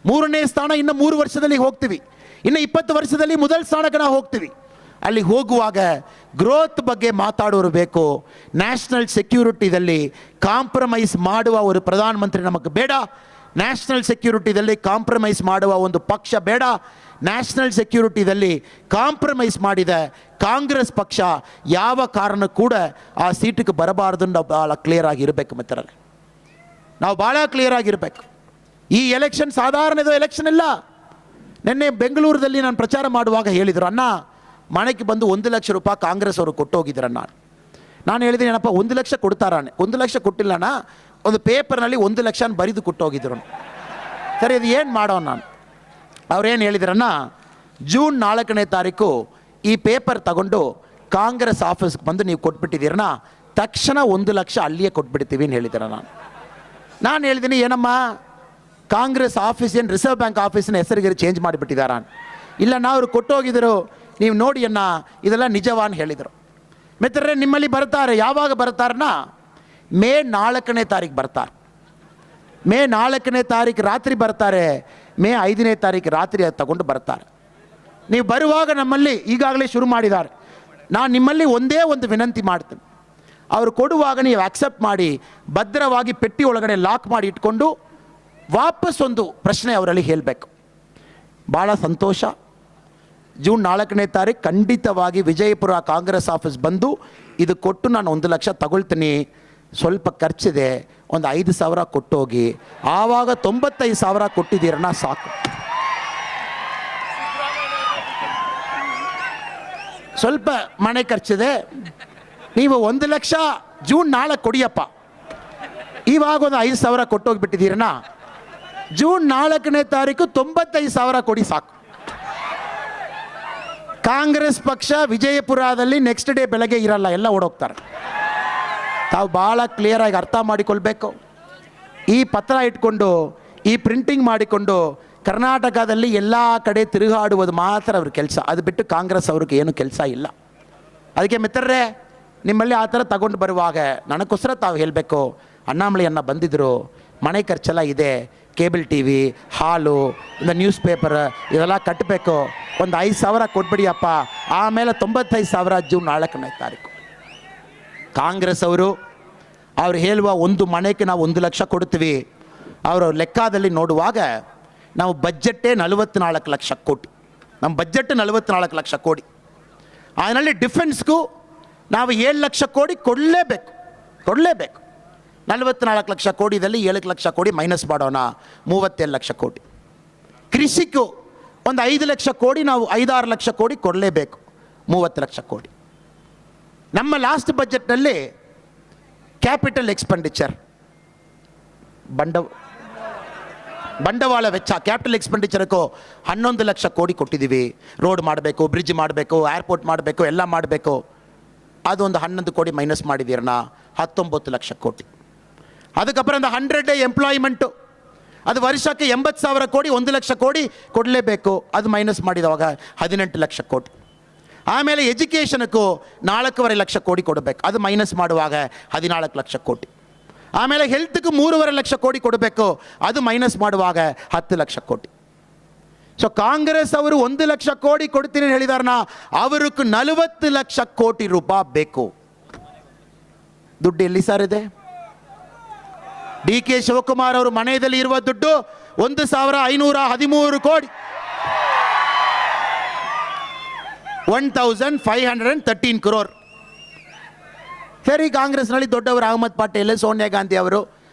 3ನೇ ಸ್ಥಾನ ಇನ್ನು 3 ವರ್ಷದಲ್ಲಿ ಹೋಗ್ತೀವಿ. ಇನ್ನು 20 ವರ್ಷದಲ್ಲಿ ಮೊದಲ ಸ್ಥಾನಕ್ಕೆ ನಾವು ಹೋಗ್ತೀವಿ. ಅಲ್ಲಿ ಹೋಗುವಾಗ ಗ್ರೋತ್ ಬಗ್ಗೆ ಮಾತಾಡೋರು ಬೇಕು. ನ್ಯಾಷನಲ್ ಸೆಕ್ಯೂರಿಟಿದಲ್ಲಿ ಕಾಂಪ್ರಮೈಸ್ ಮಾಡುವ ಒಂದು ಪ್ರಧಾನಮಂತ್ರಿ ನಮಗೆ ಬೇಡ. ನ್ಯಾಷನಲ್ ಸೆಕ್ಯೂರಿಟಿದಲ್ಲಿ ಕಾಂಪ್ರಮೈಸ್ ಮಾಡುವ ಒಂದು ಪಕ್ಷ ಬೇಡ. ನ್ಯಾಷನಲ್ ಸೆಕ್ಯೂರಿಟಿದಲ್ಲಿ ಕಾಂಪ್ರಮೈಸ್ ಮಾಡಿದ ಕಾಂಗ್ರೆಸ್ ಪಕ್ಷ ಯಾವ ಕಾರಣ ಕೂಡ ಆ ಸೀಟಿಗೆ ಬರಬಾರ್ದು. ನಾವು ಭಾಳ ಕ್ಲಿಯರ್ ಆಗಿರಬೇಕು ಮಿತ್ರರೇ. ನಾವು ಭಾಳ ಕ್ಲಿಯರ್ ಆಗಿರಬೇಕು. ಈ ಎಲೆಕ್ಷನ್ ಸಾಧಾರಣದ ಎಲೆಕ್ಷನ್ ಇಲ್ಲ. ನಿನ್ನೆ ಬೆಂಗಳೂರಲ್ಲಿ ನಾನು ಪ್ರಚಾರ ಮಾಡುವಾಗ ಹೇಳಿದರು, ಅಣ್ಣ ಮನೆಗೆ ಬಂದು 1 ಲಕ್ಷ ರೂಪಾಯಿ ಕಾಂಗ್ರೆಸ್ ಅವರು ಕೊಟ್ಟು ಹೋಗಿದ್ರಣ್ಣ. ನಾನು ಹೇಳಿದ್ದೀನಿ, ಏನಪ್ಪ 1 ಲಕ್ಷ ಕೊಡ್ತಾರಾನೆ? 1 ಲಕ್ಷ ಕೊಟ್ಟಿಲ್ಲಣ್ಣ, ಒಂದು ಪೇಪರ್ನಲ್ಲಿ 1 ಲಕ್ಷ ಬರೆದು ಕೊಟ್ಟು ಹೋಗಿದ್ರು. ಸರಿ, ಅದು ಏನು ಮಾಡೋಣ? ನಾನು ಅವ್ರೇನು ಹೇಳಿದ್ರಣ್ಣ, ಜೂನ್ 4ನೇ ತಾರೀಕು ಈ ಪೇಪರ್ ತಗೊಂಡು ಕಾಂಗ್ರೆಸ್ ಆಫೀಸ್ಗೆ ಬಂದು ನೀವು ಕೊಟ್ಬಿಟ್ಟಿದ್ದೀರಣ್ಣ, ತಕ್ಷಣ 1 ಲಕ್ಷ ಅಲ್ಲಿಯೇ ಕೊಟ್ಬಿಡ್ತೀವಿ ಅಂತ ಹೇಳಿದ್ದೀರ. ನಾನು ಹೇಳಿದ್ದೀನಿ, ಏನಮ್ಮ ಕಾಂಗ್ರೆಸ್ ಆಫೀಸ್ ಏನು ರಿಸರ್ವ್ ಬ್ಯಾಂಕ್ ಆಫೀಸಿನ ಹೆಸರಿಗೆ ಚೇಂಜ್ ಮಾಡಿಬಿಟ್ಟಿದ್ದಾರ? ಇಲ್ಲ, ನಾವು ಕೊಟ್ಟೋಗಿದ್ರು, ನೀವು ನೋಡಿ ಅಣ್ಣ, ಇದೆಲ್ಲ ನಿಜವಾನ್ ಹೇಳಿದರು. ಮಿತ್ರರೇ, ನಿಮ್ಮಲ್ಲಿ ಬರ್ತಾರೆ. ಯಾವಾಗ ಬರ್ತಾರನ್ನ? ಮೇ 4ನೇ ತಾರೀಕು ಬರ್ತಾರೆ. ಮೇ 4ನೇ ತಾರೀಕು ರಾತ್ರಿ ಬರ್ತಾರೆ. ಮೇ 5ನೇ ತಾರೀಕು ರಾತ್ರಿ ಅದು ತಗೊಂಡು ಬರ್ತಾರೆ. ನೀವು ಬರುವಾಗ ನಮ್ಮಲ್ಲಿ ಈಗಾಗಲೇ ಶುರು ಮಾಡಿದ್ದಾರೆ. ನಾನು ನಿಮ್ಮಲ್ಲಿ ಒಂದೇ ಒಂದು ವಿನಂತಿ ಮಾಡ್ತೀನಿ, ಅವರು ಕೊಡುವಾಗ ನೀವು ಆಕ್ಸೆಪ್ಟ್ ಮಾಡಿ ಭದ್ರವಾಗಿ ಪೆಟ್ಟಿ ಒಳಗಡೆ ಲಾಕ್ ಮಾಡಿ ಇಟ್ಕೊಂಡು ವಾಪಸ್ ಒಂದು ಪ್ರಶ್ನೆ ಅವರಲ್ಲಿ ಹೇಳಬೇಕು. ಭಾಳ ಸಂತೋಷ. ಜೂನ್ 4ನೇ ತಾರೀಕು ಖಂಡಿತವಾಗಿ ವಿಜಯಪುರ ಕಾಂಗ್ರೆಸ್ ಆಫೀಸ್ ಬಂದು ಇದು ಕೊಟ್ಟು ನಾನು 1 ಲಕ್ಷ ತಗೊಳ್ತೀನಿ, ಸ್ವಲ್ಪ ಖರ್ಚಿದೆ, ಒಂದು 5,000 ಕೊಟ್ಟೋಗಿ. ಆವಾಗ 95,000 ಕೊಟ್ಟಿದ್ದೀರಣ್ಣ, ಸಾಕು. ಸ್ವಲ್ಪ ಮನೆ ಖರ್ಚಿದೆ, ನೀವು 1 ಲಕ್ಷ ಜೂನ್ 4 ಕೊಡಿಯಪ್ಪ. ಇವಾಗ ಒಂದು 5,000 ಕೊಟ್ಟೋಗಿಬಿಟ್ಟಿದ್ದೀರಣ್ಣ, ಜೂನ್ 4ನೇ ತಾರೀಕು 95,000 ಕೊಡಿ, ಸಾಕು. ಕಾಂಗ್ರೆಸ್ ಪಕ್ಷ ವಿಜಯಪುರದಲ್ಲಿ ನೆಕ್ಸ್ಟ್ ಡೇ ಬೆಳಗ್ಗೆ ಇರಲ್ಲ, ಎಲ್ಲ ಓಡೋಗ್ತಾರೆ. ತಾವು ಭಾಳ ಕ್ಲಿಯರಾಗಿ ಅರ್ಥ ಮಾಡಿಕೊಳ್ಬೇಕು. ಈ ಪತ್ರ ಇಟ್ಕೊಂಡು, ಈ ಪ್ರಿಂಟಿಂಗ್ ಮಾಡಿಕೊಂಡು ಕರ್ನಾಟಕದಲ್ಲಿ ಎಲ್ಲ ಕಡೆ ತಿರುಗಾಡುವುದು ಮಾತ್ರ ಅವ್ರ ಕೆಲಸ. ಅದು ಬಿಟ್ಟು ಕಾಂಗ್ರೆಸ್ ಅವ್ರಿಗೆ ಏನು ಕೆಲಸ ಇಲ್ಲ. ಅದಕ್ಕೆ ಮಿತ್ರರೇ, ನಿಮ್ಮಲ್ಲಿ ಆ ಥರ ತಗೊಂಡು ಬರುವಾಗ ನನಗೋಸ್ಕರ ತಾವು ಹೇಳಬೇಕು, ಅಣ್ಣಾಮಲೈ ಅಣ್ಣ ಬಂದಿದ್ದರು, ಮನೆ ಖರ್ಚೆಲ್ಲ ಇದೆ, ಕೇಬಲ್ ಟಿ ವಿ, ಹಾಲು, இந்த ನ್ಯೂಸ್ ಪೇಪರ್ ಇದೆಲ್ಲ ಕಟ್ಟಬೇಕು. ಒಂದು 5,000 ಕೊಟ್ಬಿಡಿಯಪ್ಪ, ಆಮೇಲೆ 95,000 ಜೂನ್ 4ನೇ ತಾರೀಕು. ಕಾಂಗ್ರೆಸ್ ಅವರು ಹೇಳುವ ಒಂದು ಮನೆಗೆ ನಾವು 1 ಲಕ್ಷ ಕೊಡ್ತೀವಿ. ಅವರು ಲೆಕ್ಕದಲ್ಲಿ ನೋಡುವಾಗ ನಾವು ಬಜೆಟ್ಟೇ 44 ಲಕ್ಷ ಕೋಟಿ. ನಮ್ಮ ಬಜೆಟ್ 44 ಲಕ್ಷ ಕೋಟಿ. ಅದರಲ್ಲಿ ಡಿಫೆನ್ಸ್ಗೂ ನಾವು 7 ಲಕ್ಷ ಕೋಟಿ ಕೊಡಲೇಬೇಕು. 44 ಲಕ್ಷ ಕೋಟಿದಲ್ಲಿ 7 ಲಕ್ಷ ಕೋಟಿ ಮೈನಸ್ ಮಾಡೋಣ, 37 ಲಕ್ಷ ಕೋಟಿ. ಕೃಷಿಗೂ ಒಂದು 5 ಲಕ್ಷ ಕೋಟಿ ನಾವು 5-6 ಲಕ್ಷ ಕೋಟಿ ಕೊಡಲೇಬೇಕು, 30 ಲಕ್ಷ ಕೋಟಿ. ನಮ್ಮ ಲಾಸ್ಟ್ ಬಜೆಟ್ನಲ್ಲಿ ಕ್ಯಾಪಿಟಲ್ ಎಕ್ಸ್ಪೆಂಡಿಚರ್ ಬಂಡವಾಳ ವೆಚ್ಚ ಕ್ಯಾಪಿಟಲ್ ಎಕ್ಸ್ಪೆಂಡಿಚರ್ಗೂ 11 ಲಕ್ಷ ಕೋಟಿ ಕೊಟ್ಟಿದ್ದೀವಿ. ರೋಡ್ ಮಾಡಬೇಕು, ಬ್ರಿಡ್ಜ್ ಮಾಡಬೇಕು, ಏರ್ಪೋರ್ಟ್ ಮಾಡಬೇಕು, ಎಲ್ಲ ಮಾಡಬೇಕು. ಅದೊಂದು 11 ಕೋಟಿ ಮೈನಸ್ ಮಾಡಿದ್ದೀರಣ್ಣ, 19 ಲಕ್ಷ ಕೋಟಿ. ಅದಕ್ಕப்புறம் அந்த 100 ಡೇ ಎಂಪ್ಲಾಯ್ಮೆಂಟು, ಅದು ವರ್ಷಕ್ಕೆ 80,000 ಕೋಟಿ, 1 ಲಕ್ಷ ಕೋಟಿ ಕೊಡಲೇಬೇಕು. ಅದು ಮೈನಸ್ ಮಾಡಿದವಾಗ 18 ಲಕ್ಷ ಕೋಟಿ. ಆಮೇಲೆ ಎಜುಕೇಷನ್ಗೂ 4.5 ಲಕ್ಷ ಕೋಟಿ ಕೊಡಬೇಕು, ಅದು ಮೈನಸ್ ಮಾಡುವಾಗ 14 ಲಕ್ಷ ಕೋಟಿ. ಆಮೇಲೆ ಹೆಲ್ತ್ಗೂ 3.5 ಲಕ್ಷ ಕೋಟಿ ಕೊಡಬೇಕು, ಅದು ಮೈನಸ್ ಮಾಡುವಾಗ 10 ಲಕ್ಷ ಕೋಟಿ. ಸೊ ಕಾಂಗ್ರೆಸ್ ಅವರು 1 ಲಕ್ಷ ಕೋಟಿ ಕೊಡ್ತೀನಿ ಹೇಳಿದಾರನ, ಅವರಿಗೆ 40 ಲಕ್ಷ ಕೋಟಿ ರೂಪಾಯಿ ಬೇಕು. ದುಡ್ಡು ಎಲ್ಲಿ ಸರ್ ಇದೆ? ಡಿ ಕೆ ಶಿವಕುಮಾರ್ ಅವರು ಮನೆಯಲ್ಲಿ ಇರುವ ದುಡ್ಡು 1,513 ಕೋಟಿ, 1,513 crore. ಸರಿ, ಕಾಂಗ್ರೆಸ್ನಲ್ಲಿ ದೊಡ್ಡವರು ಅಹಮದ್ ಪಟೇಲ್, ಸೋನಿಯಾ ಗಾಂಧಿ ಅವರು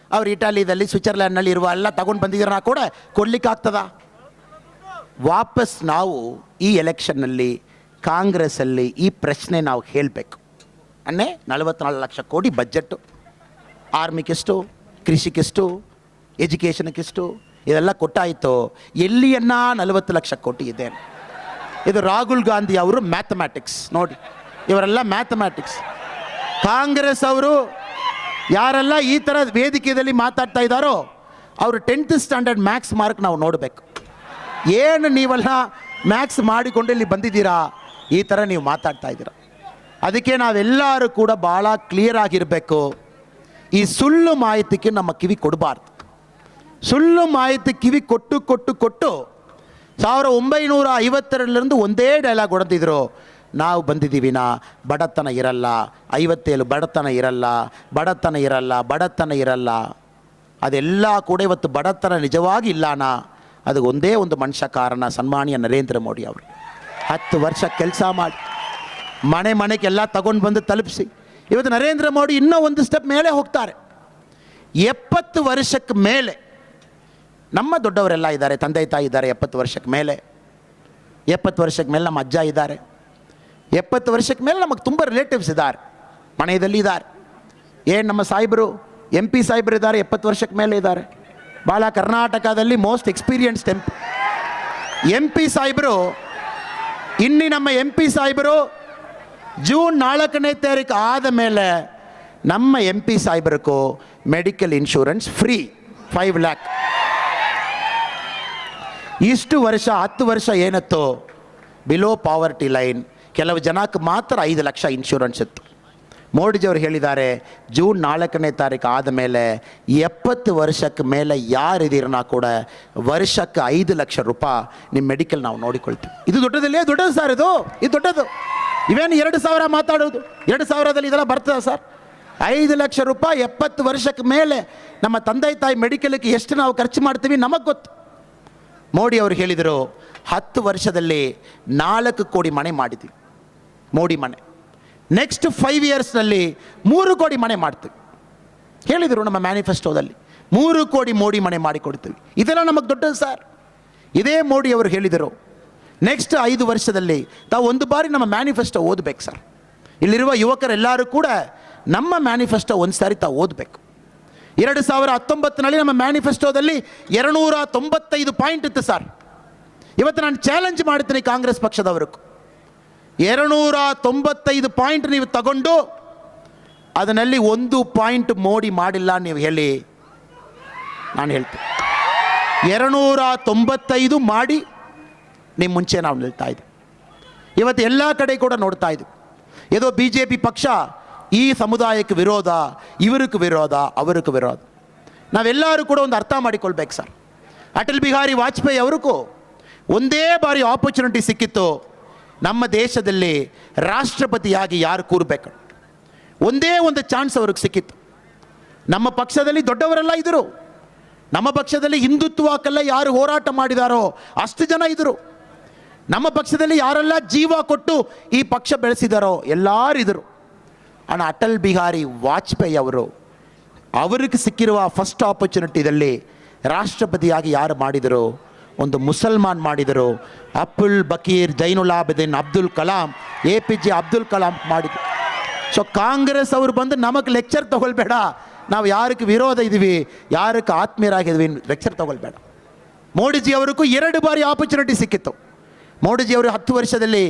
ಇಟಾಲಿಯಲ್ಲಿ, ಸ್ವಿಟ್ಜರ್ಲ್ಯಾಂಡ್ನಲ್ಲಿ ಇರುವ ಎಲ್ಲ ತಗೊಂಡು ಬಂದಿದ್ದೀರ ಕೂಡ ಕೊಡ್ಲಿಕ್ಕಾಗ್ತದ? ವಾಪಸ್ ನಾವು ಈ ಎಲೆಕ್ಷನ್ನಲ್ಲಿ ಕಾಂಗ್ರೆಸ್ಸಲ್ಲಿ ಈ ಪ್ರಶ್ನೆ ನಾವು ಹೇಳಬೇಕು. 44 ಲಕ್ಷ ಕೋಟಿ ಬಜೆಟ್ಟು, ಆರ್ಮಿಗೆಷ್ಟು, ಕೃಷಿಗೆಷ್ಟು, ಎಜುಕೇಷನ್ಗೆಷ್ಟು, ಇದೆಲ್ಲ ಕೊಟ್ಟಾಯಿತು. ಎಲ್ಲಿಯನ್ನ 40 ಲಕ್ಷ ಕೋಟಿ ಇದೆ? ಇದು ರಾಹುಲ್ ಗಾಂಧಿ ಅವರು ಮ್ಯಾಥಮ್ಯಾಟಿಕ್ಸ್ ನೋಡಿ, ಇವರೆಲ್ಲ ಮ್ಯಾಥಮ್ಯಾಟಿಕ್ಸ್. ಕಾಂಗ್ರೆಸ್ ಅವರು ಯಾರೆಲ್ಲ ಈ ಥರ ವೇದಿಕೆಯಲ್ಲಿ ಮಾತಾಡ್ತಾ ಇದ್ದಾರೋ ಅವರು 10th ಸ್ಟ್ಯಾಂಡರ್ಡ್ ಮ್ಯಾಥ್ಸ್ ಮಾರ್ಕ್ ನಾವು ನೋಡಬೇಕು. ಏನು ನೀವೆಲ್ಲ ಮ್ಯಾಥ್ಸ್ ಮಾಡಿಕೊಂಡು ಇಲ್ಲಿ ಬಂದಿದ್ದೀರಾ, ಈ ಥರ ನೀವು ಮಾತಾಡ್ತಾ ಇದ್ದೀರಾ. ಅದಕ್ಕೆ ನಾವೆಲ್ಲರೂ ಕೂಡ ಭಾಳ ಕ್ಲಿಯರ್ ಆಗಿರಬೇಕು. ಈ ಸುಳ್ಳು ಮಾಹಿತಿಗೆ ನಮ್ಮ ಕಿವಿ ಕೊಡಬಾರ್ದು. ಸುಳ್ಳು ಮಾಹಿತಿ ಕಿವಿ ಕೊಟ್ಟು 1952 ಒಂದೇ ಡೈಲಾಗ್ ಹೊಡೆದಿದ್ರು, ನಾವು ಬಂದಿದ್ದೀವಿನಾ ಬಡತನ ಇರಲ್ಲ, 57 ಬಡತನ ಇರಲ್ಲ. ಅದೆಲ್ಲ ಕೂಡ ಇವತ್ತು ಬಡತನ ನಿಜವಾಗಿ ಇಲ್ಲನಾ, ಅದು ಒಂದೇ ಒಂದು ಮನುಷ್ಯ ಕಾರಣ, ಸನ್ಮಾನ್ಯ ನರೇಂದ್ರ ಮೋದಿ ಅವರು 10 ವರ್ಷ ಕೆಲಸ ಮಾಡಿ ಮನೆಗೆಲ್ಲ ತಗೊಂಡು ಬಂದು ತಲುಪಿಸಿ, ಇವತ್ತು ನರೇಂದ್ರ ಮೋದಿ ಇನ್ನೂ ಒಂದು ಸ್ಟೆಪ್ ಮೇಲೆ ಹೋಗ್ತಾರೆ. 70 ವರ್ಷಕ್ಕೆ ಮೇಲೆ ನಮ್ಮ ದೊಡ್ಡವರೆಲ್ಲ ಇದ್ದಾರೆ, ತಂದೆ ತಾಯಿ ಇದ್ದಾರೆ. 70 ವರ್ಷಕ್ಕೆ ಮೇಲೆ ನಮ್ಮ ಅಜ್ಜ ಇದ್ದಾರೆ. 70 ವರ್ಷಕ್ಕೆ ಮೇಲೆ ನಮಗೆ ತುಂಬ ರಿಲೇಟಿವ್ಸ್ ಇದ್ದಾರೆ, ಮನೆಯಲ್ಲಿ ಇದ್ದಾರೆ. ನಮ್ಮ ಸಾಹೇಬರು MP ಸಾಹೇಬರು ಇದ್ದಾರೆ, 70 ವರ್ಷಕ್ಕೆ ಮೇಲೆ ಇದ್ದಾರೆ. ಭಾಳ ಕರ್ನಾಟಕದಲ್ಲಿ ಮೋಸ್ಟ್ ಎಕ್ಸ್ಪೀರಿಯನ್ಸ್ಡ್ MP ಸಾಹೇಬರು. ನಮ್ಮ MP ಸಾಹೇಬರು ಜೂನ್ 4ನೇ ತಾರೀಕು ಆದ ಮೇಲೆ ನಮ್ಮ MP ಸಾಹೇಬರಿಗೂ ಮೆಡಿಕಲ್ ಇನ್ಶೂರೆನ್ಸ್ ಫ್ರೀ 5 lakh. ಇಷ್ಟು ವರ್ಷ 10 ವರ್ಷ ಏನಿತ್ತು ಬಿಲೋ ಪಾವರ್ಟಿ ಲೈನ್, ಕೆಲವು ಜನಕ್ಕೆ ಮಾತ್ರ 5 ಲಕ್ಷ ಇನ್ಶೂರೆನ್ಸ್ ಇತ್ತು. ಮೋದಿಜಿಯವರು ಹೇಳಿದ್ದಾರೆ ಜೂನ್ 4ನೇ ತಾರೀಕು ಆದಮೇಲೆ 70 ವರ್ಷಕ್ಕೆ ಮೇಲೆ ಯಾರಿದ್ದೀರನ್ನ ಕೂಡ ವರ್ಷಕ್ಕೆ 5 ಲಕ್ಷ ರೂಪಾಯಿ ನಿಮ್ಮ ಮೆಡಿಕಲ್ ನಾವು ನೋಡಿಕೊಳ್ತೀವಿ. ಇದು ದೊಡ್ಡದು ಸರ್, ಇದು ದೊಡ್ಡದು. ಇವೇನು 2,000 ಮಾತಾಡೋದು, 2,000ದಲ್ಲಿ ಇದೆಲ್ಲ ಬರ್ತದೆ ಸರ್? 5 ಲಕ್ಷ ರೂಪಾಯಿ 70 ವರ್ಷಕ್ಕೆ ಮೇಲೆ ನಮ್ಮ ತಂದೆ ತಾಯಿ ಮೆಡಿಕಲ್ಗೆ ಎಷ್ಟು ನಾವು ಖರ್ಚು ಮಾಡ್ತೀವಿ ನಮಗೆ ಗೊತ್ತು. ಮೋದಿ ಅವರು ಹೇಳಿದರು 10 ವರ್ಷದಲ್ಲಿ 4 ಕೋಟಿ ಮನೆ ಮಾಡಿದ್ವಿ, ಮೋಡಿ ಮನೆ. ನೆಕ್ಸ್ಟ್ 5 ಇಯರ್ಸ್ನಲ್ಲಿ 3 ಕೋಟಿ ಮನೆ ಮಾಡ್ತೀವಿ ಹೇಳಿದರು ನಮ್ಮ ಮ್ಯಾನಿಫೆಸ್ಟೋದಲ್ಲಿ. 3 ಕೋಟಿ ಮೋಡಿ ಮನೆ ಮಾಡಿಕೊಡ್ತೀವಿ. ಇದೆಲ್ಲ ನಮಗೆ ದೊಡ್ಡದು ಸರ್. ಇದೇ ಮೋಡಿ ಅವರು ಹೇಳಿದರು ನೆಕ್ಸ್ಟ್ 5 ವರ್ಷದಲ್ಲಿ ತಾವು ಒಂದು ಬಾರಿ ನಮ್ಮ ಮ್ಯಾನಿಫೆಸ್ಟೋ ಓದಬೇಕು ಸರ್. ಇಲ್ಲಿರುವ ಯುವಕರೆಲ್ಲರೂ ಕೂಡ ನಮ್ಮ ಮ್ಯಾನಿಫೆಸ್ಟೋ ಒಂದು ಸಾರಿ ತಾವು ಓದಬೇಕು. 2019ನಲ್ಲಿ ನಮ್ಮ ಮ್ಯಾನಿಫೆಸ್ಟೋದಲ್ಲಿ 295 ಪಾಯಿಂಟ್ ಇತ್ತು ಸರ್. ಇವತ್ತು ನಾನು ಚಾಲೆಂಜ್ ಮಾಡ್ತೀನಿ ಕಾಂಗ್ರೆಸ್ ಪಕ್ಷದವ್ರಿಗೂ, 295 ಪಾಯಿಂಟ್ ನೀವು ತಗೊಂಡು ಅದರಲ್ಲಿ 1 ಪಾಯಿಂಟ್ ಮೋಡಿ ಮಾಡಿಲ್ಲ ನೀವು ಹೇಳಿ, ನಾನು ಹೇಳ್ತೀನಿ 295 ಮಾಡಿ ನಿಮ್ಮ ಮುಂಚೆ ನಾವು ನಿಲ್ತಾ ಇದ್ವಿ. ಇವತ್ತು ಎಲ್ಲ ಕಡೆ ಕೂಡ ನೋಡ್ತಾ ಇದ್ವಿ, ಏದೋ BJP ಪಕ್ಷ ಈ ಸಮುದಾಯಕ್ಕೆ ವಿರೋಧ, ಇವರಿಗೆ ವಿರೋಧ, ಅವರಿಗೆ ವಿರೋಧ. ನಾವೆಲ್ಲರೂ ಕೂಡ ಒಂದು ಅರ್ಥ ಮಾಡಿಕೊಳ್ಬೇಕು ಸರ್. ಅಟಲ್ ಬಿಹಾರಿ ವಾಜಪೇಯಿ ಅವ್ರಿಗೂ ಒಂದೇ ಬಾರಿ ಆಪರ್ಚುನಿಟಿ ಸಿಕ್ಕಿತ್ತು, ನಮ್ಮ ದೇಶದಲ್ಲಿ ರಾಷ್ಟ್ರಪತಿಯಾಗಿ ಯಾರು ಕೂರಬೇಕು, ಒಂದೇ ಒಂದು ಚಾನ್ಸ್ ಅವ್ರಿಗೆ ಸಿಕ್ಕಿತ್ತು. ನಮ್ಮ ಪಕ್ಷದಲ್ಲಿ ದೊಡ್ಡವರೆಲ್ಲ ಇದ್ದರು, ನಮ್ಮ ಪಕ್ಷದಲ್ಲಿ ಹಿಂದುತ್ವಕ್ಕೆಲ್ಲ ಯಾರು ಹೋರಾಟ ಮಾಡಿದಾರೋ ಅಷ್ಟು ಜನ ಇದ್ದರು, ನಮ್ಮ ಪಕ್ಷದಲ್ಲಿ ಯಾರೆಲ್ಲ ಜೀವ ಕೊಟ್ಟು ಈ ಪಕ್ಷ ಬೆಳೆಸಿದಾರೋ ಎಲ್ಲರೂ ಇದ್ದರು. ஆனால் ಅಟಲ್ ಬಿಹಾರಿ ವಾಜಪೇಯಿ ಅವರು ಅವ್ರಿಗೆ ಸಿಕ್ಕಿರುವ ಫಸ್ಟ್ ಆಪರ್ಚುನಿಟಿದಲ್ಲಿ ರಾಷ್ಟ್ರಪತಿಯಾಗಿ ಯಾರು ಮಾಡಿದರು, ಒಂದು ಮುಸಲ್ಮಾನ್ ಮಾಡಿದರು. ಅಬ್ದುಲ್ ಬಕೀರ್ ಜೈನುಲಾಬದ್ದೀನ್ ಅಬ್ದುಲ್ ಕಲಾಂ, APJ ಅಬ್ದುಲ್ ಕಲಾಂ ಮಾಡಿದರು. ಸೊ ಕಾಂಗ್ರೆಸ್ ಅವರು ಬಂದು ನಮಗೆ ಲೆಕ್ಚರ್ ತಗೊಳ್ಬೇಡ, ನಾವು ಯಾರಕ್ಕೆ ವಿರೋಧ ಇದ್ದೀವಿ, ಯಾರಕ್ಕೆ ಆತ್ಮೀಯರಾಗಿದ್ವಿ, ಲೆಕ್ಚರ್ ತಗೊಳ್ಬೇಡ. ಮೋದಿಜಿ ಅವ್ರಿಗೂ 2 ಬಾರಿ ಆಪರ್ಚುನಿಟಿ ಸಿಕ್ಕಿತ್ತು. ಮೋದಿಜಿ ಅವರು 10 ವರ್ಷದಲ್ಲಿ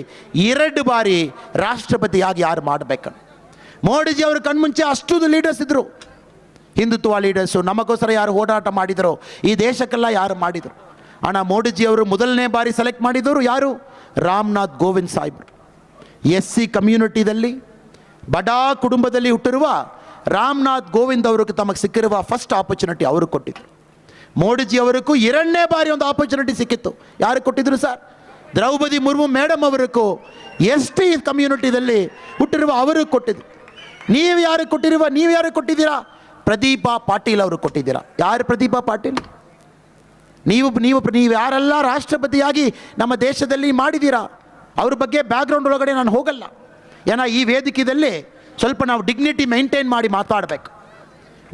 2 ಬಾರಿ ರಾಷ್ಟ್ರಪತಿಯಾಗಿ ಯಾರು ಮಾಡಬೇಕು. ಮೋದಿಜಿ ಅವ್ರ ಕಣ್ಮುಂಚೆ ಅಷ್ಟು ಲೀಡರ್ಸ್ ಇದ್ದರು, ಹಿಂದುತ್ವ ಲೀಡರ್ಸು, ನಮಗೋಸ್ಕರ ಯಾರು ಹೋರಾಟ ಮಾಡಿದರು, ಈ ದೇಶಕ್ಕೆಲ್ಲ ಯಾರು ಮಾಡಿದರು. ஆனால் ಮೋದಿಜಿ ಅವರು ಮೊದಲನೇ ಬಾರಿ ಸೆಲೆಕ್ಟ್ ಮಾಡಿದವರು ಯಾರು, ರಾಮನಾಥ್ ಕೋವಿಂದ್ ಸಾಹೇಬರು. SC ಕಮ್ಯುನಿಟಿದಲ್ಲಿ ಬಡಾ ಕುಟುಂಬದಲ್ಲಿ ಹುಟ್ಟಿರುವ ರಾಮನಾಥ್ ಕೋವಿಂದ್ ಅವ್ರಿಗೆ ತಮಗೆ ಸಿಕ್ಕಿರುವ ಫಸ್ಟ್ ಆಪರ್ಚುನಿಟಿ ಅವರು ಕೊಟ್ಟಿದ್ರು. ಮೋದಿಜಿ ಅವರಿಗೂ 2ನೇ ಬಾರಿ ಒಂದು ಆಪರ್ಚುನಿಟಿ ಸಿಕ್ಕಿತ್ತು. ಯಾರು ಕೊಟ್ಟಿದ್ರು ಸರ್, ದ್ರೌಪದಿ ಮುರ್ಮು ಮೇಡಮ್ ಅವರಿಗೂ ST ಕಮ್ಯುನಿಟಿದಲ್ಲಿ ಹುಟ್ಟಿರುವ ಅವರು ಕೊಟ್ಟಿದ್ರು. ನೀವು ಯಾರು ಕೊಟ್ಟಿದ್ದೀರಾ, ಪ್ರದೀಪಾ ಪಾಟೀಲ್ ಅವರು ಕೊಟ್ಟಿದ್ದೀರಾ. ಯಾರು ಪ್ರದೀಪಾ ಪಾಟೀಲ್, ನೀವು ಯಾರೆಲ್ಲ ರಾಷ್ಟ್ರಪತಿಯಾಗಿ ನಮ್ಮ ದೇಶದಲ್ಲಿ ಮಾಡಿದ್ದೀರಾ, ಅವ್ರ ಬಗ್ಗೆ ಬ್ಯಾಕ್ಗ್ರೌಂಡ್ ಒಳಗಡೆ ನಾನು ಹೋಗಲ್ಲ. ಏನೋ ಈ ವೇದಿಕೆಯಲ್ಲಿ ಸ್ವಲ್ಪ ನಾವು ಡಿಗ್ನಿಟಿ ಮೇಂಟೈನ್ ಮಾಡಿ ಮಾತಾಡಬೇಕು.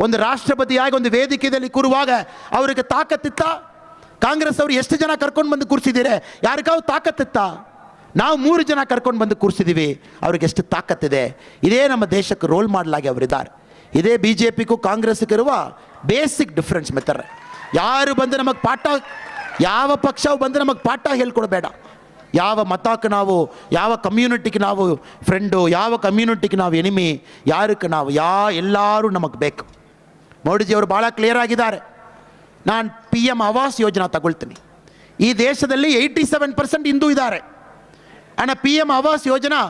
ಒಂದು ರಾಷ್ಟ್ರಪತಿಯಾಗಿ ಒಂದು ವೇದಿಕೆಯಲ್ಲಿ ಕೂರುವಾಗ ಅವ್ರಿಗೆ ತಾಕತ್ತಿತ್ತ, ಕಾಂಗ್ರೆಸ್ ಅವರು ಎಷ್ಟು ಜನ ಕರ್ಕೊಂಡು ಬಂದು ಕೂರಿಸಿದ್ದೀರಿ, ಯಾರಿಗಾವ್ ತಾಕತ್ತಿತ್ತ, ನಾವು 3 ಜನ ಕರ್ಕೊಂಡು ಬಂದು ಕೂರಿಸಿದ್ದೀವಿ, ಅವ್ರಿಗೆ ಎಷ್ಟು ತಾಕತ್ತಿದೆ. ಇದೇ ನಮ್ಮ ದೇಶಕ್ಕೆ ರೋಲ್ ಮಾಡಲಾಗಿ ಅವರಿದ್ದಾರೆ. ಇದೇ BJPಗೂ ಕಾಂಗ್ರೆಸ್ಗೆ ಇರುವ ಬೇಸಿಕ್ ಡಿಫ್ರೆನ್ಸ್ ಮೆಥಡ್. ಯಾರು ಬಂದು ನಮಗೆ ಪಾಠ, ಯಾವ ಪಕ್ಷವು ಬಂದು ನಮಗೆ ಪಾಠ ಹೇಳ್ಕೊಡ್ಬೇಡ, ಯಾವ ಮತಕ್ಕೆ ನಾವು, ಯಾವ ಕಮ್ಯುನಿಟಿಗೆ ನಾವು ಫ್ರೆಂಡು, ಯಾವ ಕಮ್ಯುನಿಟಿಗೆ ನಾವು ಎನಿಮಿ, ಯಾರಕ್ಕೆ ನಾವು ಎಲ್ಲರೂ ನಮಗೆ ಬೇಕು. ಮೋದಿಜಿಯವರು ಭಾಳ ಕ್ಲಿಯರ್ ಆಗಿದ್ದಾರೆ. ನಾನು PM ಆವಾಸ್ ಯೋಜನಾ ತಗೊಳ್ತೀನಿ. ಈ ದೇಶದಲ್ಲಿ 87% ಹಿಂದೂ ಇದ್ದಾರೆ. ಅಣ್ಣ PM ಆವಾಸ್ ಯೋಜನಾ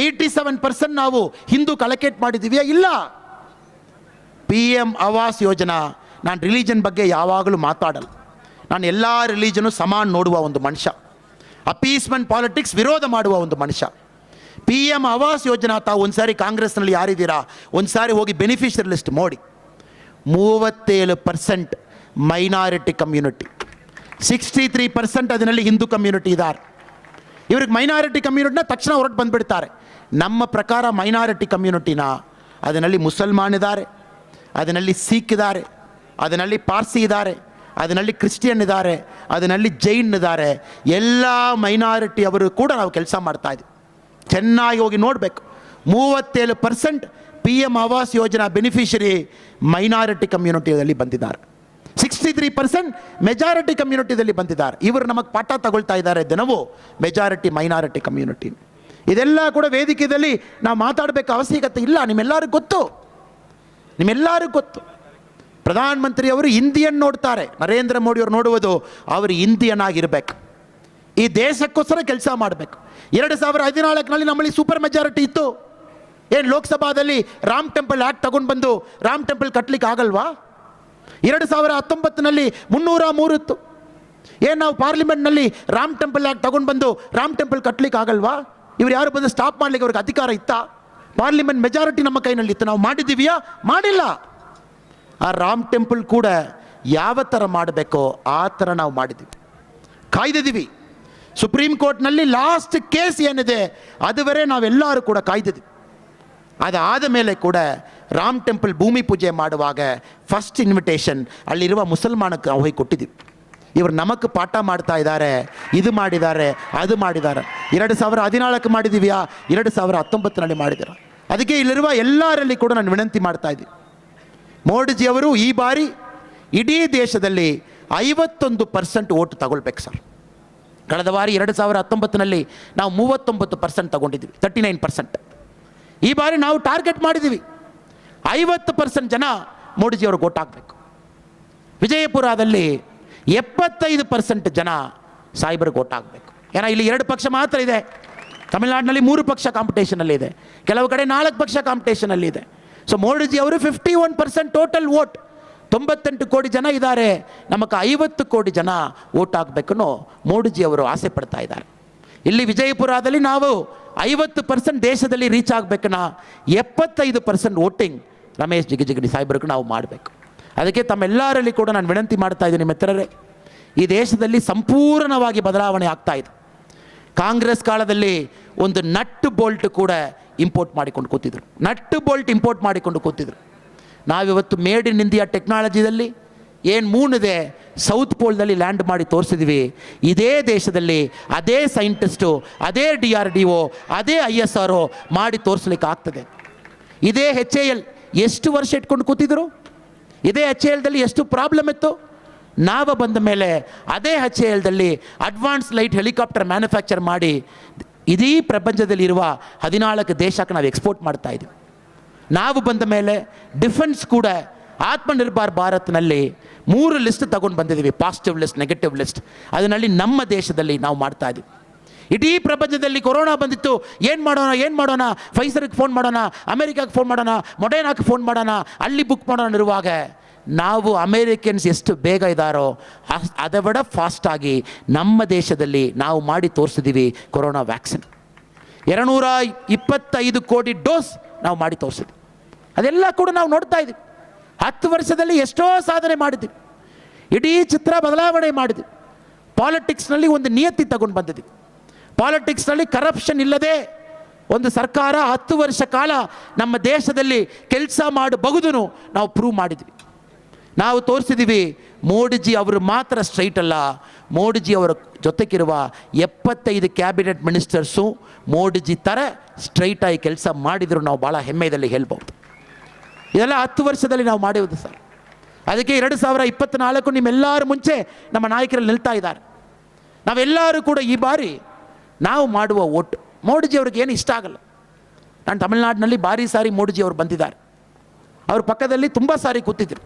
87% ನಾವು ಹಿಂದೂ ಕಲೆಕ್ಟೇಟ್ ಮಾಡಿದ್ದೀವಿಯಾ, ಇಲ್ಲ. PM ಆವಾಸ್ ಯೋಜನಾ, ನಾನು ರಿಲಿಜನ್ ಬಗ್ಗೆ ಯಾವಾಗಲೂ ಮಾತಾಡಲ್ಲ. ನಾನು ಎಲ್ಲ ರಿಲಿಜನು ಸಮಾನ ನೋಡುವ ಒಂದು ಮನುಷ್ಯ, ಅಪೀಸ್ಮೆಂಟ್ ಪಾಲಿಟಿಕ್ಸ್ ವಿರೋಧ ಮಾಡುವ ಒಂದು ಮನುಷ್ಯ. PM ಆವಾಸ್ ಯೋಜನಾ ತಾವು ಒಂದು ಸಾರಿ ಕಾಂಗ್ರೆಸ್ನಲ್ಲಿ ಯಾರಿದ್ದೀರಾ, ಒಂದು ಸಾರಿ ಹೋಗಿ ಬೆನಿಫಿಷರಿ ಲಿಸ್ಟ್ ನೋಡಿ. 37% ಮೈನಾರಿಟಿ ಕಮ್ಯುನಿಟಿ, 63% ಅದರಲ್ಲಿ ಹಿಂದೂ ಕಮ್ಯುನಿಟಿ ಇದ್ದಾರೆ. ಇವ್ರಿಗೆ ಮೈನಾರಿಟಿ ಕಮ್ಯುನಿಟಿನ ತಕ್ಷಣ ಹೊರಟು ಬಂದುಬಿಡ್ತಾರೆ. ನಮ್ಮ ಪ್ರಕಾರ ಮೈನಾರಿಟಿ ಕಮ್ಯುನಿಟಿನ ಅದರಲ್ಲಿ ಮುಸಲ್ಮಾನ್ ಇದ್ದಾರೆ, ಅದರಲ್ಲಿ ಸಿಖ್ ಇದ್ದಾರೆ, ಅದರಲ್ಲಿ ಪಾರ್ಸಿ ಇದ್ದಾರೆ, ಅದರಲ್ಲಿ ಕ್ರಿಶ್ಚಿಯನ್ ಇದ್ದಾರೆ, ಅದರಲ್ಲಿ ಜೈನ್ ಇದ್ದಾರೆ. ಎಲ್ಲ ಮೈನಾರಿಟಿ ಅವರು ಕೂಡ ನಾವು ಕೆಲಸ ಮಾಡ್ತಾ ಇದ್ದೀವಿ. ಚೆನ್ನಾಗಿ ಹೋಗಿ ನೋಡಬೇಕು. 37% PM Awas Yojana beneficiary minority ಕಮ್ಯುನಿಟಿಯಲ್ಲಿ ಬಂದಿದ್ದಾರೆ, 63% ಮೆಜಾರಿಟಿ ಕಮ್ಯುನಿಟಿದಲ್ಲಿ ಬಂದಿದ್ದಾರೆ. ಇವರು ನಮಗೆ ಪಾಠ ತಗೊಳ್ತಾ ಇದ್ದಾರೆ ದಿನವೂ, ಮೆಜಾರಿಟಿ ಮೈನಾರಿಟಿ ಕಮ್ಯುನಿಟಿ. ಇದೆಲ್ಲ ಕೂಡ ವೇದಿಕೆಯಲ್ಲಿ ನಾವು ಮಾತಾಡಬೇಕು ಅವಶ್ಯಕತೆ ಇಲ್ಲ. ನಿಮ್ಮೆಲ್ಲರಿಗೂ ಗೊತ್ತು. ಪ್ರಧಾನಮಂತ್ರಿ ಅವರು ಇಂಡಿಯನ್ ನೋಡ್ತಾರೆ, ನರೇಂದ್ರ ಮೋದಿಯವರು ನೋಡುವುದು ಅವರು ಇಂಡಿಯನ್ ಆಗಿರಬೇಕು, ಈ ದೇಶಕ್ಕೋಸ್ಕರ ಕೆಲಸ ಮಾಡಬೇಕು. 2014ನಲ್ಲಿ ನಮ್ಮಲ್ಲಿ ಸೂಪರ್ ಮೆಜಾರಿಟಿ ಇತ್ತು. ಏನು ಲೋಕಸಭಾದಲ್ಲಿ ರಾಮ್ ಟೆಂಪಲ್ ಆ್ಯಕ್ಟ್ ತಗೊಂಡು ಬಂದು ರಾಮ್ ಟೆಂಪಲ್ ಕಟ್ಟಲಿಕ್ಕೆ ಆಗಲ್ವಾ? 2019ನಲ್ಲಿ 303 ಇತ್ತು. ಏನು ನಾವು ಪಾರ್ಲಿಮೆಂಟ್ನಲ್ಲಿ ರಾಮ್ ಟೆಂಪಲ್ ಆ್ಯಕ್ಟ್ ತಗೊಂಡು ಬಂದು ರಾಮ್ ಟೆಂಪಲ್ ಕಟ್ಟಲಿಕ್ಕೆ ಆಗಲ್ವಾ? ಇವ್ರು ಯಾರು ಬಂದು ಸ್ಟಾಪ್ ಮಾಡಲಿಕ್ಕೆ ಅವ್ರಿಗೆ ಅಧಿಕಾರ ಇತ್ತಾ? ಪಾರ್ಲಿಮೆಂಟ್ ಮೆಜಾರಿಟಿ ನಮ್ಮ ಕೈನಲ್ಲಿ ಇತ್ತು. ನಾವು ಮಾಡಿದ್ದೀವಿಯಾ? ಮಾಡಿಲ್ಲ. ಆ ರಾಮ್ ಟೆಂಪಲ್ ಕೂಡ ಯಾವ ಥರ ಮಾಡಬೇಕೋ ಆ ಥರ ನಾವು ಮಾಡಿದ್ದೀವಿ, ಕಾಯ್ದಿದ್ದೀವಿ. ಸುಪ್ರೀಂ ಕೋರ್ಟ್ನಲ್ಲಿ ಲಾಸ್ಟ್ ಕೇಸ್ ಏನಿದೆ ಅದುವರೆ ನಾವೆಲ್ಲರೂ ಕೂಡ ಕಾಯ್ದಿದ್ದೀವಿ. ಅದಾದ ಮೇಲೆ ಕೂಡ ರಾಮ್ ಟೆಂಪಲ್ ಭೂಮಿ ಪೂಜೆ ಮಾಡುವಾಗ ಫಸ್ಟ್ ಇನ್ವಿಟೇಷನ್ ಅಲ್ಲಿರುವ ಮುಸಲ್ಮಾನಕ್ಕೆ ಹೋಗಿ ಕೊಟ್ಟಿದ್ದೀವಿ. ಇವರು ನಮಗೆ ಪಾಠ ಮಾಡ್ತಾ ಇದ್ದಾರೆ, ಇದು ಮಾಡಿದ್ದಾರೆ, ಅದು ಮಾಡಿದ್ದಾರೆ. 2014 ಮಾಡಿದ್ದೀವಿಯಾ? 2019ನಲ್ಲಿ ಮಾಡಿದ್ದಾರೆ. ಅದಕ್ಕೆ ಇಲ್ಲಿರುವ ಎಲ್ಲರಲ್ಲಿ ಕೂಡ ನಾನು ವಿನಂತಿ ಮಾಡ್ತಾ ಇದ್ದೀನಿ, ಮೋದಿಜಿಯವರು ಈ ಬಾರಿ ಇಡೀ ದೇಶದಲ್ಲಿ 51% ಓಟ್ ತಗೊಳ್ಬೇಕು ಸರ್. ಕಳೆದ ಬಾರಿ 2019ನಲ್ಲಿ ನಾವು 39% ತಗೊಂಡಿದ್ದೀವಿ, 39%. ಈ ಬಾರಿ ನಾವು ಟಾರ್ಗೆಟ್ ಮಾಡಿದ್ದೀವಿ 50% ಜನ ಮೋದಿಜಿಯವ್ರಿಗೆ ಓಟ್ ಹಾಕಬೇಕು. ವಿಜಯಪುರದಲ್ಲಿ 75% ಜನ ಸಾಹೇಬರಿಗೆ ಓಟ್ ಹಾಕಬೇಕು. ಏನೋ ಇಲ್ಲಿ 2 ಪಕ್ಷ ಮಾತ್ರ ಇದೆ, ತಮಿಳುನಾಡಿನಲ್ಲಿ 3 ಪಕ್ಷ ಕಾಂಪಿಟೇಷನಲ್ಲಿ ಇದೆ, ಕೆಲವು ಕಡೆ 4 ಪಕ್ಷ ಕಾಂಪಿಟೇಷನಲ್ಲಿ ಇದೆ. ಸೊ ಮೋದಿಜಿ ಅವರು 51% ಟೋಟಲ್ ವೋಟ್ 98 ಕೋಟಿ ಜನ ಇದ್ದಾರೆ, ನಮಗೆ 50 ಕೋಟಿ ಜನ ವೋಟ್ ಹಾಕಬೇಕನ್ನೋ ಮೋದಿಜಿ ಅವರು ಆಸೆ ಪಡ್ತಾ ಇದ್ದಾರೆ. ಇಲ್ಲಿ ವಿಜಯಪುರದಲ್ಲಿ ನಾವು 50% ದೇಶದಲ್ಲಿ ರೀಚ್ ಆಗಬೇಕನ್ನ 75% ವೋಟಿಂಗ್ ರಮೇಶ್ ಜಿಗಜಿಗಣಿ ಸಾಹೇಬ್ರಿಗೆ ನಾವು ಮಾಡಬೇಕು. ಅದಕ್ಕೆ ತಮ್ಮೆಲ್ಲರಲ್ಲಿ ಕೂಡ ನಾನು ವಿನಂತಿ ಮಾಡ್ತಾ ಇದ್ದೀನಿ ಮಿತ್ರರೇ, ಈ ದೇಶದಲ್ಲಿ ಸಂಪೂರ್ಣವಾಗಿ ಬದಲಾವಣೆ ಆಗ್ತಾ ಇದೆ. ಕಾಂಗ್ರೆಸ್ ಕಾಲದಲ್ಲಿ ಒಂದು ನಟ್ ಬೋಲ್ಟ್ ಕೂಡ ಇಂಪೋರ್ಟ್ ಮಾಡಿಕೊಂಡು ಕೂತಿದ್ರು, ನಟ್ ಬೋಲ್ಟ್ ಇಂಪೋರ್ಟ್ ಮಾಡಿಕೊಂಡು ಕೂತಿದ್ರು. ನಾವಿವತ್ತು ಮೇಡ್ ಇನ್ ಇಂಡಿಯಾ ಟೆಕ್ನಾಲಜಿದಲ್ಲಿ ಏನು ಮೂನಿದೆ ಸೌತ್ ಪೋಲ್ದಲ್ಲಿ ಲ್ಯಾಂಡ್ ಮಾಡಿ ತೋರಿಸಿದ್ವಿ. ಇದೇ ದೇಶದಲ್ಲಿ ಅದೇ ಸೈಂಟಿಸ್ಟು, ಅದೇ DRDO, ಅದೇ ISRO ಮಾಡಿ ತೋರಿಸ್ಲಿಕ್ಕೆ ಆಗ್ತದೆ. ಇದೇ HAL ಎಷ್ಟು ವರ್ಷ ಇಟ್ಕೊಂಡು ಕೂತಿದ್ರು, ಇದೇ HALದಲ್ಲಿ ಎಷ್ಟು ಪ್ರಾಬ್ಲಮ್ ಇತ್ತು. ನಾವು ಬಂದ ಮೇಲೆ ಅದೇ HALದಲ್ಲಿ ಅಡ್ವಾನ್ಸ್ ಲೈಟ್ ಹೆಲಿಕಾಪ್ಟರ್ ಮ್ಯಾನುಫ್ಯಾಕ್ಚರ್ ಮಾಡಿ ಇಡೀ ಪ್ರಪಂಚದಲ್ಲಿರುವ 14 ದೇಶಕ್ಕೆ ನಾವು ಎಕ್ಸ್ಪೋರ್ಟ್ ಮಾಡ್ತಾ ಇದ್ದೀವಿ. ನಾವು ಬಂದ ಮೇಲೆ ಡಿಫೆನ್ಸ್ ಕೂಡ ಆತ್ಮನಿರ್ಭರ್ ಭಾರತ್ನಲ್ಲಿ 3 ಲಿಸ್ಟ್ ತಗೊಂಡು ಬಂದಿದ್ದೀವಿ, ಪಾಸಿಟಿವ್ ಲಿಸ್ಟ್, ನೆಗೆಟಿವ್ ಲಿಸ್ಟ್. ಅದರಲ್ಲಿ ನಮ್ಮ ದೇಶದಲ್ಲಿ ನಾವು ಮಾಡ್ತಾ ಇದ್ದೀವಿ. ಇಡೀ ಪ್ರಪಂಚದಲ್ಲಿ ಕೊರೋನಾ ಬಂದಿತ್ತು, ಏನು ಮಾಡೋಣ, ಫೈಸರ್ಗೆ ಫೋನ್ ಮಾಡೋಣ, ಅಮೆರಿಕಾಗೆ ಫೋನ್ ಮಾಡೋಣ, ಮೊಡೆನಾಕ್ಕೆ ಫೋನ್ ಮಾಡೋಣ, ಅಲ್ಲಿ ಬುಕ್ ಮಾಡೋಣ ಇರುವಾಗ ನಾವು ಅಮೇರಿಕನ್ಸ್ ಎಷ್ಟು ಬೇಗ ಇದ್ದಾರೋ ಅದವಿಡ ಫಾಸ್ಟಾಗಿ ನಮ್ಮ ದೇಶದಲ್ಲಿ ನಾವು ಮಾಡಿ ತೋರಿಸಿದ್ದೀವಿ ಕೊರೋನಾ ವ್ಯಾಕ್ಸಿನ್. 225 ಕೋಟಿ ಡೋಸ್ ನಾವು ಮಾಡಿ ತೋರಿಸಿದ್ವಿ. ಅದೆಲ್ಲ ಕೂಡ ನಾವು ನೋಡ್ತಾ ಇದ್ದೀವಿ. 10 ವರ್ಷದಲ್ಲಿ ಎಷ್ಟೋ ಸಾಧನೆ ಮಾಡಿದ್ವಿ, ಇಡೀ ಚಿತ್ರ ಬದಲಾವಣೆ ಮಾಡಿದ್ವಿ. ಪಾಲಿಟಿಕ್ಸ್ನಲ್ಲಿ ಒಂದು ನಿಯತಿ ತಗೊಂಡು ಬಂದಿದ್ವಿ. ಪಾಲಿಟಿಕ್ಸ್ನಲ್ಲಿ ಕರಪ್ಷನ್ ಇಲ್ಲದೆ ಒಂದು ಸರ್ಕಾರ 10 ವರ್ಷ ಕಾಲ ನಮ್ಮ ದೇಶದಲ್ಲಿ ಕೆಲಸ ಮಾಡಬಹುದು ನಾವು ಪ್ರೂವ್ ಮಾಡಿದ್ವಿ. ನಾವು ತೋರಿಸಿದ್ದೀವಿ ಮೋದಿಜಿ ಅವರು ಮಾತ್ರ ಸ್ಟ್ರೈಟ್ ಅಲ್ಲ, ಮೋದಿಜಿ ಅವರ ಜೊತೆಗಿರುವ 75 ಕ್ಯಾಬಿನೆಟ್ ಮಿನಿಸ್ಟರ್ಸು ಮೋದಿಜಿ ಥರ ಸ್ಟ್ರೈಟಾಗಿ ಕೆಲಸ ಮಾಡಿದರು. ನಾವು ಭಾಳ ಹೆಮ್ಮೆಯಲ್ಲಿ ಹೇಳ್ಬೋದು. ಇದೆಲ್ಲ 10 ವರ್ಷದಲ್ಲಿ ನಾವು ಮಾಡಿರೋದು ಸರ್. ಅದಕ್ಕೆ 2024 ನಿಮ್ಮೆಲ್ಲರ ಮುಂಚೆ ನಮ್ಮ ನಾಯಕರಲ್ಲಿ ನಿಲ್ತಾ ಇದ್ದಾರೆ. ನಾವೆಲ್ಲರೂ ಕೂಡ ಈ ಬಾರಿ ನಾವು ಮಾಡುವ ಓಟ್ ಮೋದಿಜಿ ಅವ್ರಿಗೆ ಏನು ಇಷ್ಟ ಆಗಲ್ಲ. ನಾನು ತಮಿಳ್ನಾಡಿನಲ್ಲಿ ಭಾರಿ ಸಾರಿ ಮೋದಿಜಿ ಅವರು ಬಂದಿದ್ದಾರೆ, ಅವ್ರ ಪಕ್ಕದಲ್ಲಿ ತುಂಬ ಸಾರಿ ಕೂತಿದ್ರು.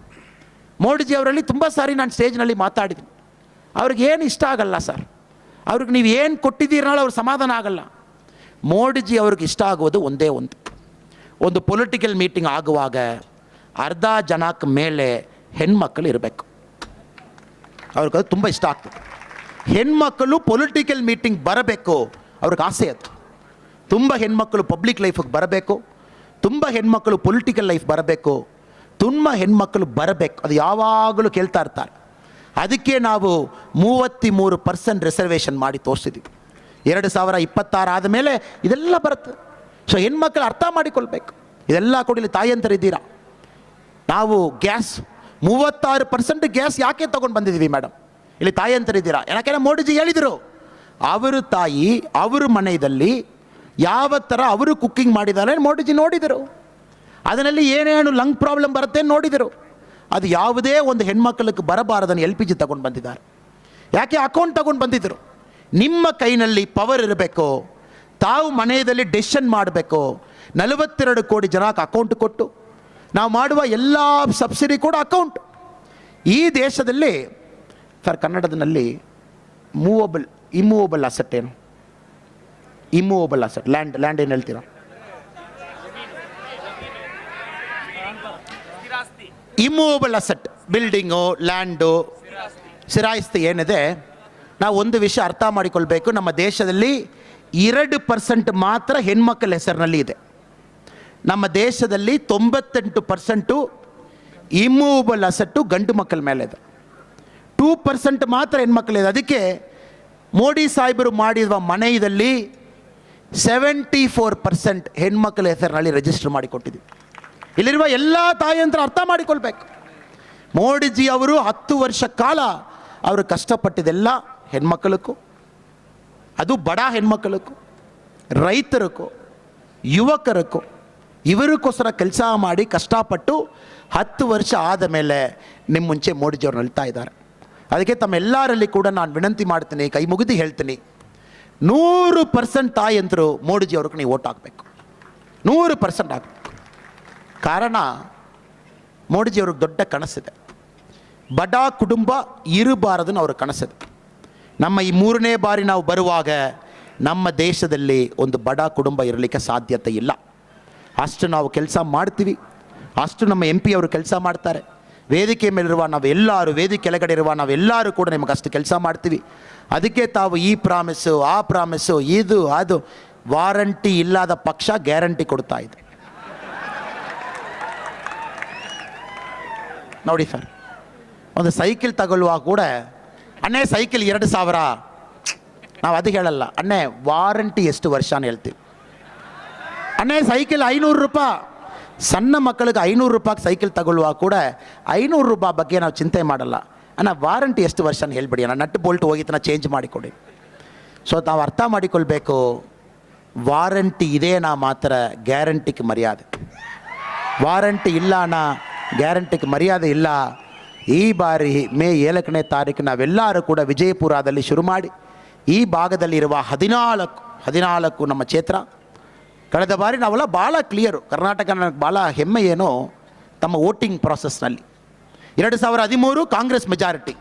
ಮೋದಿಜಿ ಅವರಲ್ಲಿ ತುಂಬ ಸಾರಿ ನಾನು ಸ್ಟೇಜ್ನಲ್ಲಿ ಮಾತಾಡಿದ್ದೀನಿ. ಅವ್ರಿಗೆ ಏನು ಇಷ್ಟ ಆಗಲ್ಲ ಸರ್, ಅವ್ರಿಗೆ ನೀವು ಏನು ಕೊಟ್ಟಿದ್ದೀರನಾಳ ಅವ್ರ ಸಮಾಧಾನ ಆಗಲ್ಲ. ಮೋದಿಜಿ ಅವ್ರಿಗೆ ಇಷ್ಟ ಆಗೋದು ಒಂದೇ ಒಂದು ಪೊಲಿಟಿಕಲ್ ಮೀಟಿಂಗ್ ಆಗುವಾಗ ಅರ್ಧ ಜನಕ್ಕೆ ಮೇಲೆ ಹೆಣ್ಮಕ್ಕಳು ಇರಬೇಕು. ಅವ್ರಿಗೆ ಅದು ತುಂಬ ಇಷ್ಟ ಆಗ್ತದೆ. ಹೆಣ್ಮಕ್ಕಳು ಪೊಲಿಟಿಕಲ್ ಮೀಟಿಂಗ್ ಬರಬೇಕು, ಅವ್ರಿಗೆ ಆಸೆ ಅದು. ತುಂಬ ಹೆಣ್ಮಕ್ಕಳು ಪಬ್ಲಿಕ್ ಲೈಫಿಗೆ ಬರಬೇಕು, ತುಂಬ ಹೆಣ್ಮಕ್ಕಳು ಪೊಲಿಟಿಕಲ್ ಲೈಫ್ ಬರಬೇಕು, ತುಂಬ ಹೆಣ್ಮಕ್ಕಳು ಬರಬೇಕು. ಅದು ಯಾವಾಗಲೂ ಕೇಳ್ತಾ ಇರ್ತಾರೆ. ಅದಕ್ಕೆ ನಾವು 33% ರಿಸರ್ವೇಷನ್ ಮಾಡಿ ತೋರಿಸಿದ್ದೀವಿ. 2026 ಆದಮೇಲೆ ಇದೆಲ್ಲ ಬರುತ್ತೆ. ಸೊ ಹೆಣ್ಮಕ್ಳು ಅರ್ಥ ಮಾಡಿಕೊಳ್ಬೇಕು. ಇದೆಲ್ಲ ಕೊಡಲಿ ತಾಯಂತರಿದ್ದೀರಾ. ನಾವು ಗ್ಯಾಸ್ 36% ಗ್ಯಾಸ್ ಯಾಕೆ ತೊಗೊಂಡು ಬಂದಿದ್ದೀವಿ ಮೇಡಮ್, ಇಲ್ಲಿ ತಾಯಂತರಿದ್ದೀರಾ. ಯಾಕೆಂದರೆ ಮೋದಿಜಿ ಹೇಳಿದರು, ಅವರು ತಾಯಿ ಅವ್ರ ಮನೆಯಲ್ಲಿ ಯಾವ ಥರ ಅವರು ಕುಕ್ಕಿಂಗ್ ಮಾಡಿದ್ದಾರೆ ಮೋದಿಜಿ ನೋಡಿದರು. ಅದರಲ್ಲಿ ಏನೇನು ಲಂಗ್ ಪ್ರಾಬ್ಲಮ್ ಬರುತ್ತೆ ನೋಡಿದರು. ಅದು ಯಾವುದೇ ಒಂದು ಹೆಣ್ಮಕ್ಳಿಗೆ ಬರಬಾರದನ್ನು LPG ತಗೊಂಡು ಬಂದಿದ್ದಾರೆ. ಯಾಕೆ ಅಕೌಂಟ್ ತಗೊಂಡು ಬಂದಿದ್ದರು. ನಿಮ್ಮ ಕೈನಲ್ಲಿ ಪವರ್ ಇರಬೇಕು, ತಾವು ಮನೆಯಲ್ಲಿ ಡೆಸಿಷನ್ ಮಾಡಬೇಕು. 42 ಕೋಟಿ ಜನಕ್ಕೆ ಅಕೌಂಟ್ ಕೊಟ್ಟು ನಾವು ಮಾಡುವ ಎಲ್ಲ ಸಬ್ಸಿಡಿ ಕೂಡ ಅಕೌಂಟ್. ಈ ದೇಶದಲ್ಲಿ ಸರ್ ಕನ್ನಡದಲ್ಲಿ ಇಮ್ಮೂವಬಲ್ ಅಸೆಟ್ ಏನು, ಇಮ್ಮೂವಬಲ್ ಅಸೆಟ್ ಲ್ಯಾಂಡ್ ಏನು ಹೇಳ್ತೀರಾ? ಇಮ್ಮೂವಬಲ್ ಅಸೆಟ್ ಬಿಲ್ಡಿಂಗು, ಲ್ಯಾಂಡು, ಸ್ಥಿರಾಸ್ತಿ ಏನಿದೆ, ನಾವು ಒಂದು ವಿಷಯ ಅರ್ಥ ಮಾಡಿಕೊಳ್ಬೇಕು. ನಮ್ಮ ದೇಶದಲ್ಲಿ 2% ಮಾತ್ರ ಹೆಣ್ಮಕ್ಕಳ ಹೆಸರಿನಲ್ಲಿ ಇದೆ. ನಮ್ಮ ದೇಶದಲ್ಲಿ 98% ಇಮ್ಮೂವಬಲ್ ಅಸೆಟ್ಟು ಗಂಡು ಮಕ್ಕಳ ಮೇಲೆ ಇದೆ. 2% ಮಾತ್ರ ಹೆಣ್ಮಕ್ಕಳಿದೆ. ಅದಕ್ಕೆ ಮೋದಿ ಸಾಹೇಬರು ಮಾಡಿರುವ ಮನೆಯಲ್ಲಿ 74% ಹೆಣ್ಮಕ್ಕಳ ಹೆಸರಿನಲ್ಲಿ ರಿಜಿಸ್ಟರ್ ಮಾಡಿಕೊಟ್ಟಿದ್ದೀವಿ. ಇಲ್ಲಿರುವ ಎಲ್ಲ ತಾಯಂತರ ಅರ್ಥ ಮಾಡಿಕೊಳ್ಬೇಕು. ಮೋದಿಜಿ ಅವರು 10 ವರ್ಷ ಕಾಲ ಅವರು ಕಷ್ಟಪಟ್ಟಿದ್ದೆಲ್ಲ ಹೆಣ್ಮಕ್ಕಳಕ್ಕೂ, ಅದು ಬಡ ಹೆಣ್ಮಕ್ಕಳಕ್ಕೂ, ರೈತರಿಗೂ, ಯುವಕರಿಗೂ, ಇವರಿಗೋಸ್ಕರ ಕೆಲಸ ಮಾಡಿ ಕಷ್ಟಪಟ್ಟು 10 ವರ್ಷ ಆದ ಮೇಲೆ ನಿಮ್ಮ ಮುಂಚೆ ಮೋದಿಜಿಯವ್ರು ನಿಲ್ತಾ ಇದ್ದಾರೆ. ಅದಕ್ಕೆ ತಮ್ಮೆಲ್ಲರಲ್ಲಿ ಕೂಡ ನಾನು ವಿನಂತಿ ಮಾಡ್ತೀನಿ, ಕೈ ಮುಗಿದು ಹೇಳ್ತೀನಿ, 100% ತಾಯಂತರು ಮೋದಿಜಿಯವ್ರಿಗೆ ನೀವು ಓಟ್ ಹಾಕಬೇಕು. 100% ಆಗಬೇಕು. ಕಾರಣ ಮೋದಿಜಿಯವ್ರಿಗೆ ದೊಡ್ಡ ಕನಸಿದೆ. ಬಡ ಕುಟುಂಬ ಇರಬಾರದನ್ನು ಅವ್ರ ಕನಸಿದೆ. ನಮ್ಮ ಈ 3ನೇ ಬಾರಿ ನಾವು ಬರುವಾಗ ನಮ್ಮ ದೇಶದಲ್ಲಿ ಒಂದು ಬಡ ಕುಟುಂಬ ಇರಲಿಕ್ಕೆ ಸಾಧ್ಯತೆ ಇಲ್ಲ. ಅಷ್ಟು ನಾವು ಕೆಲಸ ಮಾಡ್ತೀವಿ, ಅಷ್ಟು ನಮ್ಮ MP ಅವರು ಕೆಲಸ ಮಾಡ್ತಾರೆ. ವೇದಿಕೆ ಮೇಲಿರುವ ನಾವೆಲ್ಲರೂ, ವೇದಿಕೆ ಕೆಳಗಡೆ ಇರುವ ನಾವೆಲ್ಲರೂ ಕೂಡ ನಿಮಗೆ ಅಷ್ಟು ಕೆಲಸ ಮಾಡ್ತೀವಿ. ಅದಕ್ಕೆ ತಾವು ಈ ಪ್ರಾಮಿಸ್ಸು ಆ ಪ್ರಾಮಿಸ್ಸು ಇದು ಅದು, ವಾರಂಟಿ ಇಲ್ಲದ ಪಕ್ಷ ಗ್ಯಾರಂಟಿ ಕೊಡ್ತಾ ಇದೆ. ನೋಡಿ ಸರ್, ಒಂದು ಸೈಕಲ್ ತಗೊಳ್ಳುವಾಗ ಕೂಡ ಅಣ್ಣೇ ಸೈಕಲ್ 2,000, ನಾವು ಅದು ಹೇಳಲ್ಲ. ಅಣ್ಣೇ ವಾರಂಟಿ ಎಷ್ಟು ವರ್ಷ ಅಂತ ಹೇಳ್ತೀವಿ. ಅಣ್ಣೇ ಸೈಕಲ್ 500 ರೂಪಾಯಿ, ಸಣ್ಣ ಮಕ್ಕಳಿಗೆ 500 ರೂಪಾಯಿಗೆ ಸೈಕಲ್ ತಗೊಳ್ಳುವಾಗ ಕೂಡ 500 ರೂಪಾಯಿ ಬಗ್ಗೆ ನಾವು ಚಿಂತೆ ಮಾಡಲ್ಲ. ಅಣ್ಣ ವಾರಂಟಿ ಎಷ್ಟು ವರ್ಷ ಅಂತ ಹೇಳ್ಬಿಡಿ, ಅಣ್ಣ ನಟ್ಟು ಬೋಲ್ಟ್ ಹೋಗಿತ್ತನ ಚೇಂಜ್ ಮಾಡಿಕೊಡಿ. ಸೊ ನಾವು ಅರ್ಥ ಮಾಡಿಕೊಳ್ಬೇಕು, ವಾರಂಟಿ ಇದೇನಾ ಮಾತ್ರ ಗ್ಯಾರಂಟಿಗೆ ಮರ್ಯಾದೆ, ವಾರಂಟಿ ಇಲ್ಲ ಅಣ್ಣ ಗ್ಯಾರಂಟಿಗೆ ಮರ್ಯಾದೆ ಇಲ್ಲ. ಈ ಬಾರಿ ಮೇ 7ನೇ ತಾರೀಕು ನಾವೆಲ್ಲರೂ ಕೂಡ ವಿಜಯಪುರದಲ್ಲಿ ಶುರು ಮಾಡಿ ಈ ಭಾಗದಲ್ಲಿರುವ 14 ನಮ್ಮ ಕ್ಷೇತ್ರ. ಕಳೆದ ಬಾರಿ ನಾವೆಲ್ಲ ಭಾಳ ಕ್ಲಿಯರು. ಕರ್ನಾಟಕ ನನಗೆ ಭಾಳ ಹೆಮ್ಮೆ ಏನು, ತಮ್ಮ ವೋಟಿಂಗ್ ಪ್ರಾಸೆಸ್ನಲ್ಲಿ 2013 ಕಾಂಗ್ರೆಸ್ ಮೆಜಾರಿಟಿ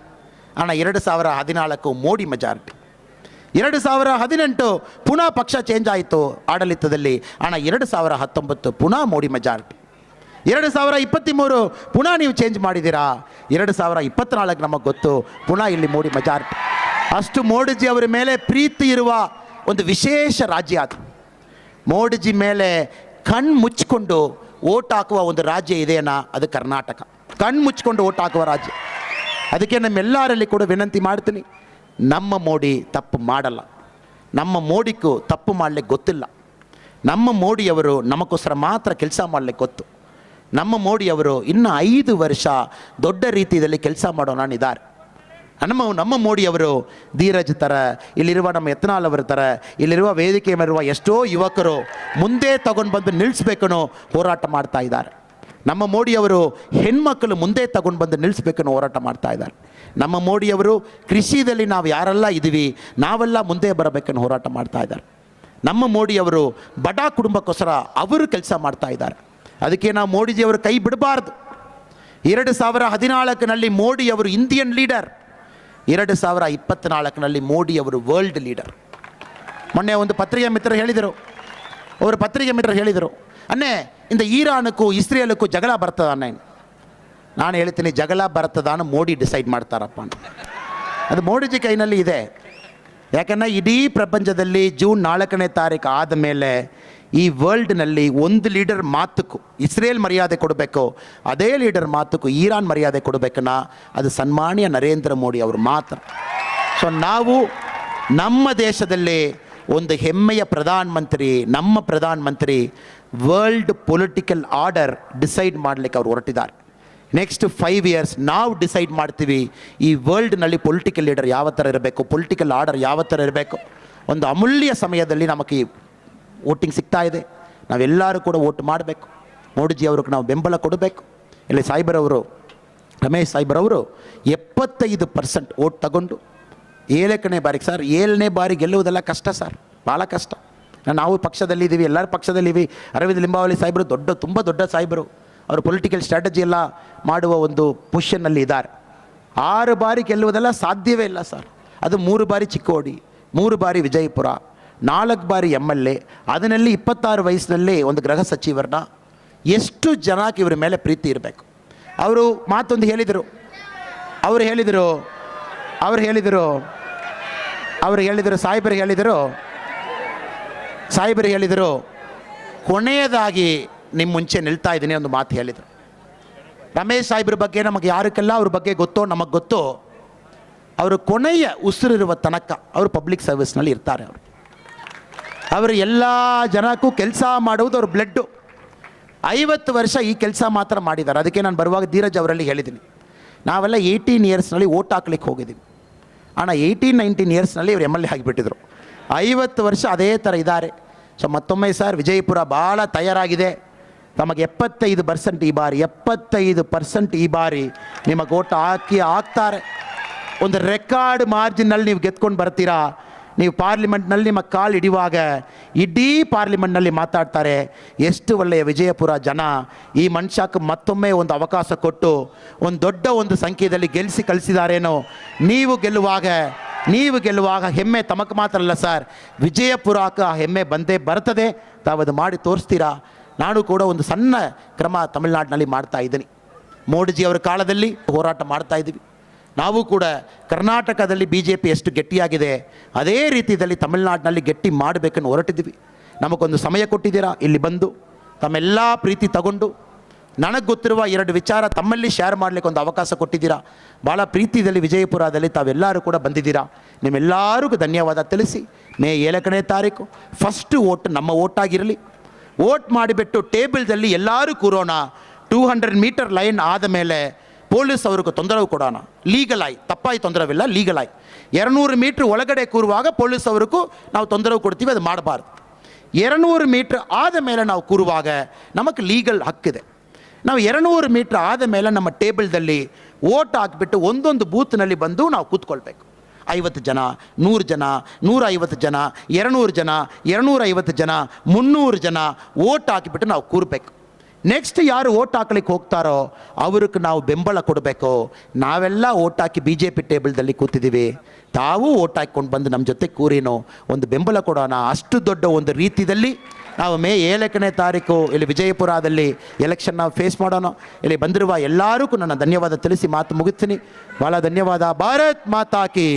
ಅಣ್ಣ, 2014 ಮೋಡಿ ಮೆಜಾರಿಟಿ, 2018 ಪುನಃ ಪಕ್ಷ ಚೇಂಜ್ ಆಯಿತು ಆಡಳಿತದಲ್ಲಿ ಅಣ್ಣ, 2019 ಪುನಃ ಮೋಡಿ ಮೆಜಾರಿಟಿ, 2023 ಪುನಃ ನೀವು ಚೇಂಜ್ ಮಾಡಿದ್ದೀರಾ, 2024 ನಮಗೆ ಗೊತ್ತು ಪುನಃ ಇಲ್ಲಿ ಮೋಡಿ ಮೆಜಾರಿಟಿ. ಅಷ್ಟು ಮೋಡಿಜಿ ಅವರ ಮೇಲೆ ಪ್ರೀತಿ ಇರುವ ಒಂದು ವಿಶೇಷ ರಾಜ್ಯ ಅದು. ಮೋಡಿಜಿ ಮೇಲೆ ಕಣ್ಣು ಮುಚ್ಚಿಕೊಂಡು ಓಟ್ ಹಾಕುವ ಒಂದು ರಾಜ್ಯ ಇದೆಯಾ, ಅದು ಕರ್ನಾಟಕ. ಕಣ್ಣು ಮುಚ್ಚಿಕೊಂಡು ಓಟ್ ಹಾಕುವ ರಾಜ್ಯ. ಅದಕ್ಕೆ ನಮ್ಮೆಲ್ಲರಲ್ಲಿ ಕೂಡ ವಿನಂತಿ ಮಾಡ್ತೀನಿ, ನಮ್ಮ ಮೋಡಿ ತಪ್ಪು ಮಾಡಲ್ಲ, ನಮ್ಮ ಮೋಡಿಗೂ ತಪ್ಪು ಮಾಡಲಿಕ್ಕೆ ಗೊತ್ತಿಲ್ಲ. ನಮ್ಮ ಮೋಡಿಯವರು ನಮಗೋಸ್ಕರ ಮಾತ್ರ ಕೆಲಸ ಮಾಡಲಿಕ್ಕೆ ಗೊತ್ತು. ನಮ್ಮ ಮೋಡಿಯವರು ಇನ್ನು 5 ವರ್ಷ ದೊಡ್ಡ ರೀತಿಯಲ್ಲಿ ಕೆಲಸ ಮಾಡೋಣ ಇದ್ದಾರೆ. ನಮ್ಮ ಮೋಡಿಯವರು ಧೀರಜ್ ಥರ, ಇಲ್ಲಿರುವ ನಮ್ಮ ಯತ್ನಾಳ್ ಅವರ ಥರ, ಇಲ್ಲಿರುವ ವೇದಿಕೆ ಮೇಲಿರುವ ಎಷ್ಟೋ ಯುವಕರು ಮುಂದೆ ತಗೊಂಡು ಬಂದು ನಿಲ್ಲಿಸ್ಬೇಕನ್ನೋ ಹೋರಾಟ ಮಾಡ್ತಾ ಇದ್ದಾರೆ. ನಮ್ಮ ಮೋಡಿಯವರು ಹೆಣ್ಮಕ್ಕಳು ಮುಂದೆ ತಗೊಂಡು ಬಂದು ನಿಲ್ಲಿಸ್ಬೇಕನ್ನೋ ಹೋರಾಟ ಮಾಡ್ತಾ ಇದ್ದಾರೆ. ನಮ್ಮ ಮೋಡಿಯವರು ಕೃಷಿಯಲ್ಲಿ ನಾವು ಯಾರೆಲ್ಲ ಇದ್ದೀವಿ ನಾವೆಲ್ಲ ಮುಂದೆ ಬರಬೇಕನ್ನೋ ಹೋರಾಟ ಮಾಡ್ತಾ ಇದ್ದಾರೆ. ನಮ್ಮ ಮೋಡಿಯವರು ಬಡ ಕುಟುಂಬಕ್ಕೋಸ್ಕರ ಅವರು ಕೆಲಸ ಮಾಡ್ತಾ ಇದ್ದಾರೆ. ಅದಕ್ಕೆ ನಾವು ಮೋಡಿಜಿಯವರು ಕೈ ಬಿಡಬಾರ್ದು. 2014 ಮೋಡಿಯವರು ಇಂಡಿಯನ್ ಲೀಡರ್, 2024 ಮೋಡಿಯವರು ವರ್ಲ್ಡ್ ಲೀಡರ್. ಮೊನ್ನೆ ಒಂದು ಪತ್ರಿಕೆ ಮಿತ್ರರು ಹೇಳಿದರು, ಅನ್ನೇ ಇಂದ ಇರಾನಕ್ಕೂ ಇಸ್ರೇಲಕ್ಕೂ ಜಗಳ ಬರ್ತದ ಅನ್ನೇ. ನಾನು ಹೇಳ್ತೀನಿ, ಜಗಳ ಬರ್ತದಾನ ಮೋಡಿ ಡಿಸೈಡ್ ಮಾಡ್ತಾರಪ್ಪ ಅಂತ. ಅದು ಮೋಡಿಜಿ ಕೈನಲ್ಲಿ ಇದೆ. ಯಾಕಂದರೆ ಇಡೀ ಪ್ರಪಂಚದಲ್ಲಿ ಜೂನ್ 4ನೇ ತಾರೀಕು ಆದಮೇಲೆ ಈ ವರ್ಲ್ಡ್ನಲ್ಲಿ ಒಂದು ಲೀಡರ್ ಮಾತಕ್ಕೂ ಇಸ್ರೇಲ್ ಮರ್ಯಾದೆ ಕೊಡಬೇಕು, ಅದೇ ಲೀಡರ್ ಮಾತಕ್ಕೂ ಇರಾನ್ ಮರ್ಯಾದೆ ಕೊಡಬೇಕನ್ನ ಅದು ಸನ್ಮಾನ್ಯ ನರೇಂದ್ರ ಮೋದಿ ಅವರು ಮಾತ್ರ. ಸೊ ನಾವು ನಮ್ಮ ದೇಶದಲ್ಲಿ ಒಂದು ಹೆಮ್ಮೆಯ ನಮ್ಮ ಪ್ರಧಾನಮಂತ್ರಿ ವರ್ಲ್ಡ್ ಪೊಲಿಟಿಕಲ್ ಆರ್ಡರ್ ಡಿಸೈಡ್ ಮಾಡಲಿಕ್ಕೆ ಅವರು ಹೊರಟಿದ್ದಾರೆ. ನೆಕ್ಸ್ಟ್ 5 ಇಯರ್ಸ್ ನಾವು ಡಿಸೈಡ್ ಮಾಡ್ತೀವಿ ಈ ವರ್ಲ್ಡ್ನಲ್ಲಿ ಪೊಲಿಟಿಕಲ್ ಲೀಡರ್ ಯಾವ ಥರ ಇರಬೇಕು, ಪೊಲಿಟಿಕಲ್ ಆರ್ಡರ್ ಯಾವ ಥರ ಇರಬೇಕು. ಒಂದು ಅಮೂಲ್ಯ ಸಮಯದಲ್ಲಿ ನಮಗೆ ವೋಟಿಂಗ್ ಸಿಗ್ತಾ ಇದೆ. ನಾವೆಲ್ಲರೂ ಕೂಡ ವೋಟ್ ಮಾಡಬೇಕು. ಮೋಡಿಜಿ ಅವ್ರಿಗೆ ನಾವು ಬೆಂಬಲ ಕೊಡಬೇಕು. ಇಲ್ಲಿ ರಮೇಶ್ ಸಾಹೇಬರವರು 75% ವೋಟ್ ತಗೊಂಡು 7ನೇ ಬಾರಿಗೆ, ಸರ್ 7ನೇ ಬಾರಿ ಗೆಲ್ಲುವುದೆಲ್ಲ ಕಷ್ಟ ಸರ್, ಭಾಳ ಕಷ್ಟ. ನಾವು ಪಕ್ಷದಲ್ಲಿದ್ದೀವಿ, ಎಲ್ಲರ ಪಕ್ಷದಲ್ಲಿದ್ದೀವಿ. ಅರವಿಂದ್ ಲಿಂಬಾವಳಿ ಸಾಹೇಬರು ತುಂಬ ದೊಡ್ಡ ಸಾಹೇಬರು, ಅವರು ಪೊಲಿಟಿಕಲ್ ಸ್ಟ್ರಾಟಜಿ ಎಲ್ಲ ಮಾಡುವ ಒಂದು ಪೊಸಿಷನ್ನಲ್ಲಿ ಇದ್ದಾರೆ. 6 ಬಾರಿ ಗೆಲ್ಲುವುದೆಲ್ಲ ಸಾಧ್ಯವೇ ಇಲ್ಲ ಸರ್. ಅದು 3 ಬಾರಿ ಚಿಕ್ಕೋಡಿ, 3 ಬಾರಿ ವಿಜಯಪುರ, 4 ಬಾರಿ MLA, ಅದರಲ್ಲಿ 26 ವಯಸ್ಸಿನಲ್ಲಿ ಒಂದು ಗೃಹ ಸಚಿವರನ್ನ. ಎಷ್ಟು ಜನಕ್ಕೆ ಇವರ ಮೇಲೆ ಪ್ರೀತಿ ಇರಬೇಕು. ಅವರು ಮಾತೊಂದು ಹೇಳಿದರು, ಸಾಹೇಬರು ಹೇಳಿದರು ಕೊನೆಯದಾಗಿ ನಿಮ್ಮ ಮುಂಚೆ ನಿಲ್ತಾ ಇದ್ದೀನಿ ಒಂದು ಮಾತು ಹೇಳಿದರು. ರಮೇಶ್ ಸಾಹೇಬ್ರ ಬಗ್ಗೆ ನಮಗೆ ಯಾರಕ್ಕೆಲ್ಲ ಅವ್ರ ಬಗ್ಗೆ ಗೊತ್ತೋ ನಮಗೆ ಗೊತ್ತು, ಅವರು ಕೊನೆಯ ಉಸಿರಿರುವ ತನಕ ಅವರು ಪಬ್ಲಿಕ್ ಸರ್ವಿಸ್ನಲ್ಲಿ ಇರ್ತಾರೆ. ಅವರು ಎಲ್ಲ ಜನಕ್ಕೂ ಕೆಲಸ ಮಾಡುವುದು ಅವ್ರ ಬ್ಲಡ್ಡು. 50 ವರ್ಷ ಈ ಕೆಲಸ ಮಾತ್ರ ಮಾಡಿದ್ದಾರೆ. ಅದಕ್ಕೆ ನಾನು ಬರುವಾಗ ಧೀರಜ್ ಅವರಲ್ಲಿ ಹೇಳಿದ್ದೀನಿ, ನಾವೆಲ್ಲ 18 ಇಯರ್ಸ್ನಲ್ಲಿ ಓಟ್ ಹಾಕ್ಲಿಕ್ಕೆ ಹೋಗಿದ್ದೀವಿ ಅಣ್ಣ. 18-19 ಇಯರ್ಸ್ನಲ್ಲಿ ಇವರು MLA ಆಗಿಬಿಟ್ಟಿದ್ರು. 50 ವರ್ಷ ಅದೇ ಥರ ಇದ್ದಾರೆ. ಸೊ ಮತ್ತೊಮ್ಮೆ ಸರ್, ವಿಜಯಪುರ ಭಾಳ ತಯಾರಾಗಿದೆ. ನಮಗೆ 75% ಈ ಬಾರಿ 75% ಈ ಬಾರಿ ನಿಮಗೆ ಓಟ್ ಹಾಕ್ತಾರೆ. ಒಂದು ರೆಕಾರ್ಡ್ ಮಾರ್ಜಿನ್ನಲ್ಲಿ ನೀವು ಗೆದ್ಕೊಂಡು ಬರ್ತೀರಾ. ನೀವು ಪಾರ್ಲಿಮೆಂಟ್ನಲ್ಲಿ ನಿಮ್ಮ ಕಾಲು ಹಿಡಿಯುವಾಗ ಇಡೀ ಪಾರ್ಲಿಮೆಂಟ್ನಲ್ಲಿ ಮಾತಾಡ್ತಾರೆ, ಎಷ್ಟು ಒಳ್ಳೆಯ ವಿಜಯಪುರ ಜನ ಈ ಮನುಷ್ಯಕ್ಕೆ ಮತ್ತೊಮ್ಮೆ ಒಂದು ಅವಕಾಶ ಕೊಟ್ಟು ಒಂದು ದೊಡ್ಡ ಒಂದು ಸಂಖ್ಯೆಯಲ್ಲಿ ಗೆಲ್ಲಿಸಿ ಕಳಿಸಿದಾರೇನೋ. ನೀವು ಗೆಲ್ಲುವಾಗ ಹೆಮ್ಮೆ ತಮಕ್ಕೆ ಮಾತ್ರ ಅಲ್ಲ ಸರ್, ವಿಜಯಪುರಕ್ಕೆ ಆ ಹೆಮ್ಮೆ ಬಂದೇ ಬರ್ತದೆ. ತಾವದು ಮಾಡಿ ತೋರಿಸ್ತೀರಾ. ನಾನು ಕೂಡ ಒಂದು ಸಣ್ಣ ಕ್ರಮ ತಮಿಳುನಾಡಿನಲ್ಲಿ ಮಾಡ್ತಾ ಇದ್ದೀನಿ. ಮೋದಿಜಿ ಅವರ ಕಾಲದಲ್ಲಿ ಹೋರಾಟ ಮಾಡ್ತಾ ಇದ್ದೀವಿ. ನಾವು ಕೂಡ ಕರ್ನಾಟಕದಲ್ಲಿ BJP ಎಷ್ಟು ಗಟ್ಟಿಯಾಗಿದೆ ಅದೇ ರೀತಿಯಲ್ಲಿ ತಮಿಳುನಾಡಿನಲ್ಲಿ ಗಟ್ಟಿ ಮಾಡಬೇಕನ್ನು ಹೊರಟಿದ್ದೀವಿ. ನಮಗೊಂದು ಸಮಯ ಕೊಟ್ಟಿದ್ದೀರಾ, ಇಲ್ಲಿ ಬಂದು ತಮ್ಮೆಲ್ಲ ಪ್ರೀತಿ ತಗೊಂಡು ನನಗೆ ಗೊತ್ತಿರುವ 2 ವಿಚಾರ ತಮ್ಮಲ್ಲಿ ಶೇರ್ ಮಾಡಲಿಕ್ಕೆ ಒಂದು ಅವಕಾಶ ಕೊಟ್ಟಿದ್ದೀರಾ. ಭಾಳ ಪ್ರೀತಿಯಲ್ಲಿ ವಿಜಯಪುರದಲ್ಲಿ ತಾವೆಲ್ಲರೂ ಕೂಡ ಬಂದಿದ್ದೀರಾ. ನಿಮ್ಮೆಲ್ಲರಿಗೂ ಧನ್ಯವಾದ ತಿಳಿಸಿ, ಮೇ 7ನೇ ತಾರೀಕು ಫಸ್ಟ್ ವೋಟ್ ನಮ್ಮ ಓಟಾಗಿರಲಿ. ವೋಟ್ ಮಾಡಿಬಿಟ್ಟು ಟೇಬಲ್ದಲ್ಲಿ ಎಲ್ಲರೂ ಕೂರೋಣ. 200 ಮೀಟರ್ ಲೈನ್ ಆದ ಮೇಲೆ ಪೊಲೀಸ್ ಅವ್ರಿಗೆ ತೊಂದರೆ ಕೊಡೋಣ. ಲೀಗಲಾಗಿ, ತಪ್ಪಾಗಿ ತೊಂದರೆವಿಲ್ಲ, ಲೀಗಲಾಗಿ 200 ಮೀಟ್ರ್ ಒಳಗಡೆ ಕೂರುವಾಗ ಪೊಲೀಸ್ ಅವ್ರಿಗೂ ನಾವು ತೊಂದರೆ ಕೊಡ್ತೀವಿ, ಅದು ಮಾಡಬಾರ್ದು. 200 ಮೀಟ್ರ್ ಆದ ಮೇಲೆ ನಾವು ಕೂರುವಾಗ ನಮಗೆ ಲೀಗಲ್ ಹಕ್ಕಿದೆ. ನಾವು 200 ಮೀಟ್ರ್ ಆದ ಮೇಲೆ ನಮ್ಮ ಟೇಬಲ್ದಲ್ಲಿ ಓಟ್ ಹಾಕಿಬಿಟ್ಟು ಒಂದೊಂದು ಬೂತ್ನಲ್ಲಿ ಬಂದು ನಾವು ಕೂತ್ಕೊಳ್ಬೇಕು. 50 ಜನ, 100 ಜನ, 150 ಜನ, 200 ಜನ, 250 ಜನ, 300 ಜನ ಓಟ್ ಹಾಕಿಬಿಟ್ಟು ನಾವು ಕೂರಬೇಕು. ನೆಕ್ಸ್ಟ್ ಯಾರು ಓಟ್ ಹಾಕ್ಲಿಕ್ಕೆ ಹೋಗ್ತಾರೋ ಅವ್ರಿಗೆ ನಾವು ಬೆಂಬಲ ಕೊಡಬೇಕು. ನಾವೆಲ್ಲ ಓಟ್ ಹಾಕಿ BJP ಟೇಬಲ್ದಲ್ಲಿ ಕೂತಿದ್ದೀವಿ, ತಾವು ಓಟ್ ಹಾಕ್ಕೊಂಡು ಬಂದು ನಮ್ಮ ಜೊತೆ ಕೂರಿನೋ ಒಂದು ಬೆಂಬಲ ಕೊಡೋಣ. ಅಷ್ಟು ದೊಡ್ಡ ಒಂದು ರೀತಿಯಲ್ಲಿ ನಾವು ಮೇ 7ನೇ ತಾರೀಕು ಇಲ್ಲಿ ವಿಜಯಪುರದಲ್ಲಿ ಎಲೆಕ್ಷನ್ ನಾವು ಫೇಸ್ ಮಾಡೋಣ. ಇಲ್ಲಿ ಬಂದಿರುವ ಎಲ್ಲರಿಗೂ ನನ್ನ ಧನ್ಯವಾದ ತಿಳಿಸಿ ಮಾತು ಮುಗಿಸ್ತೀನಿ. ಭಾಳ ಧನ್ಯವಾದ. ಭಾರತ್ ಮಾತಾ ಕಿ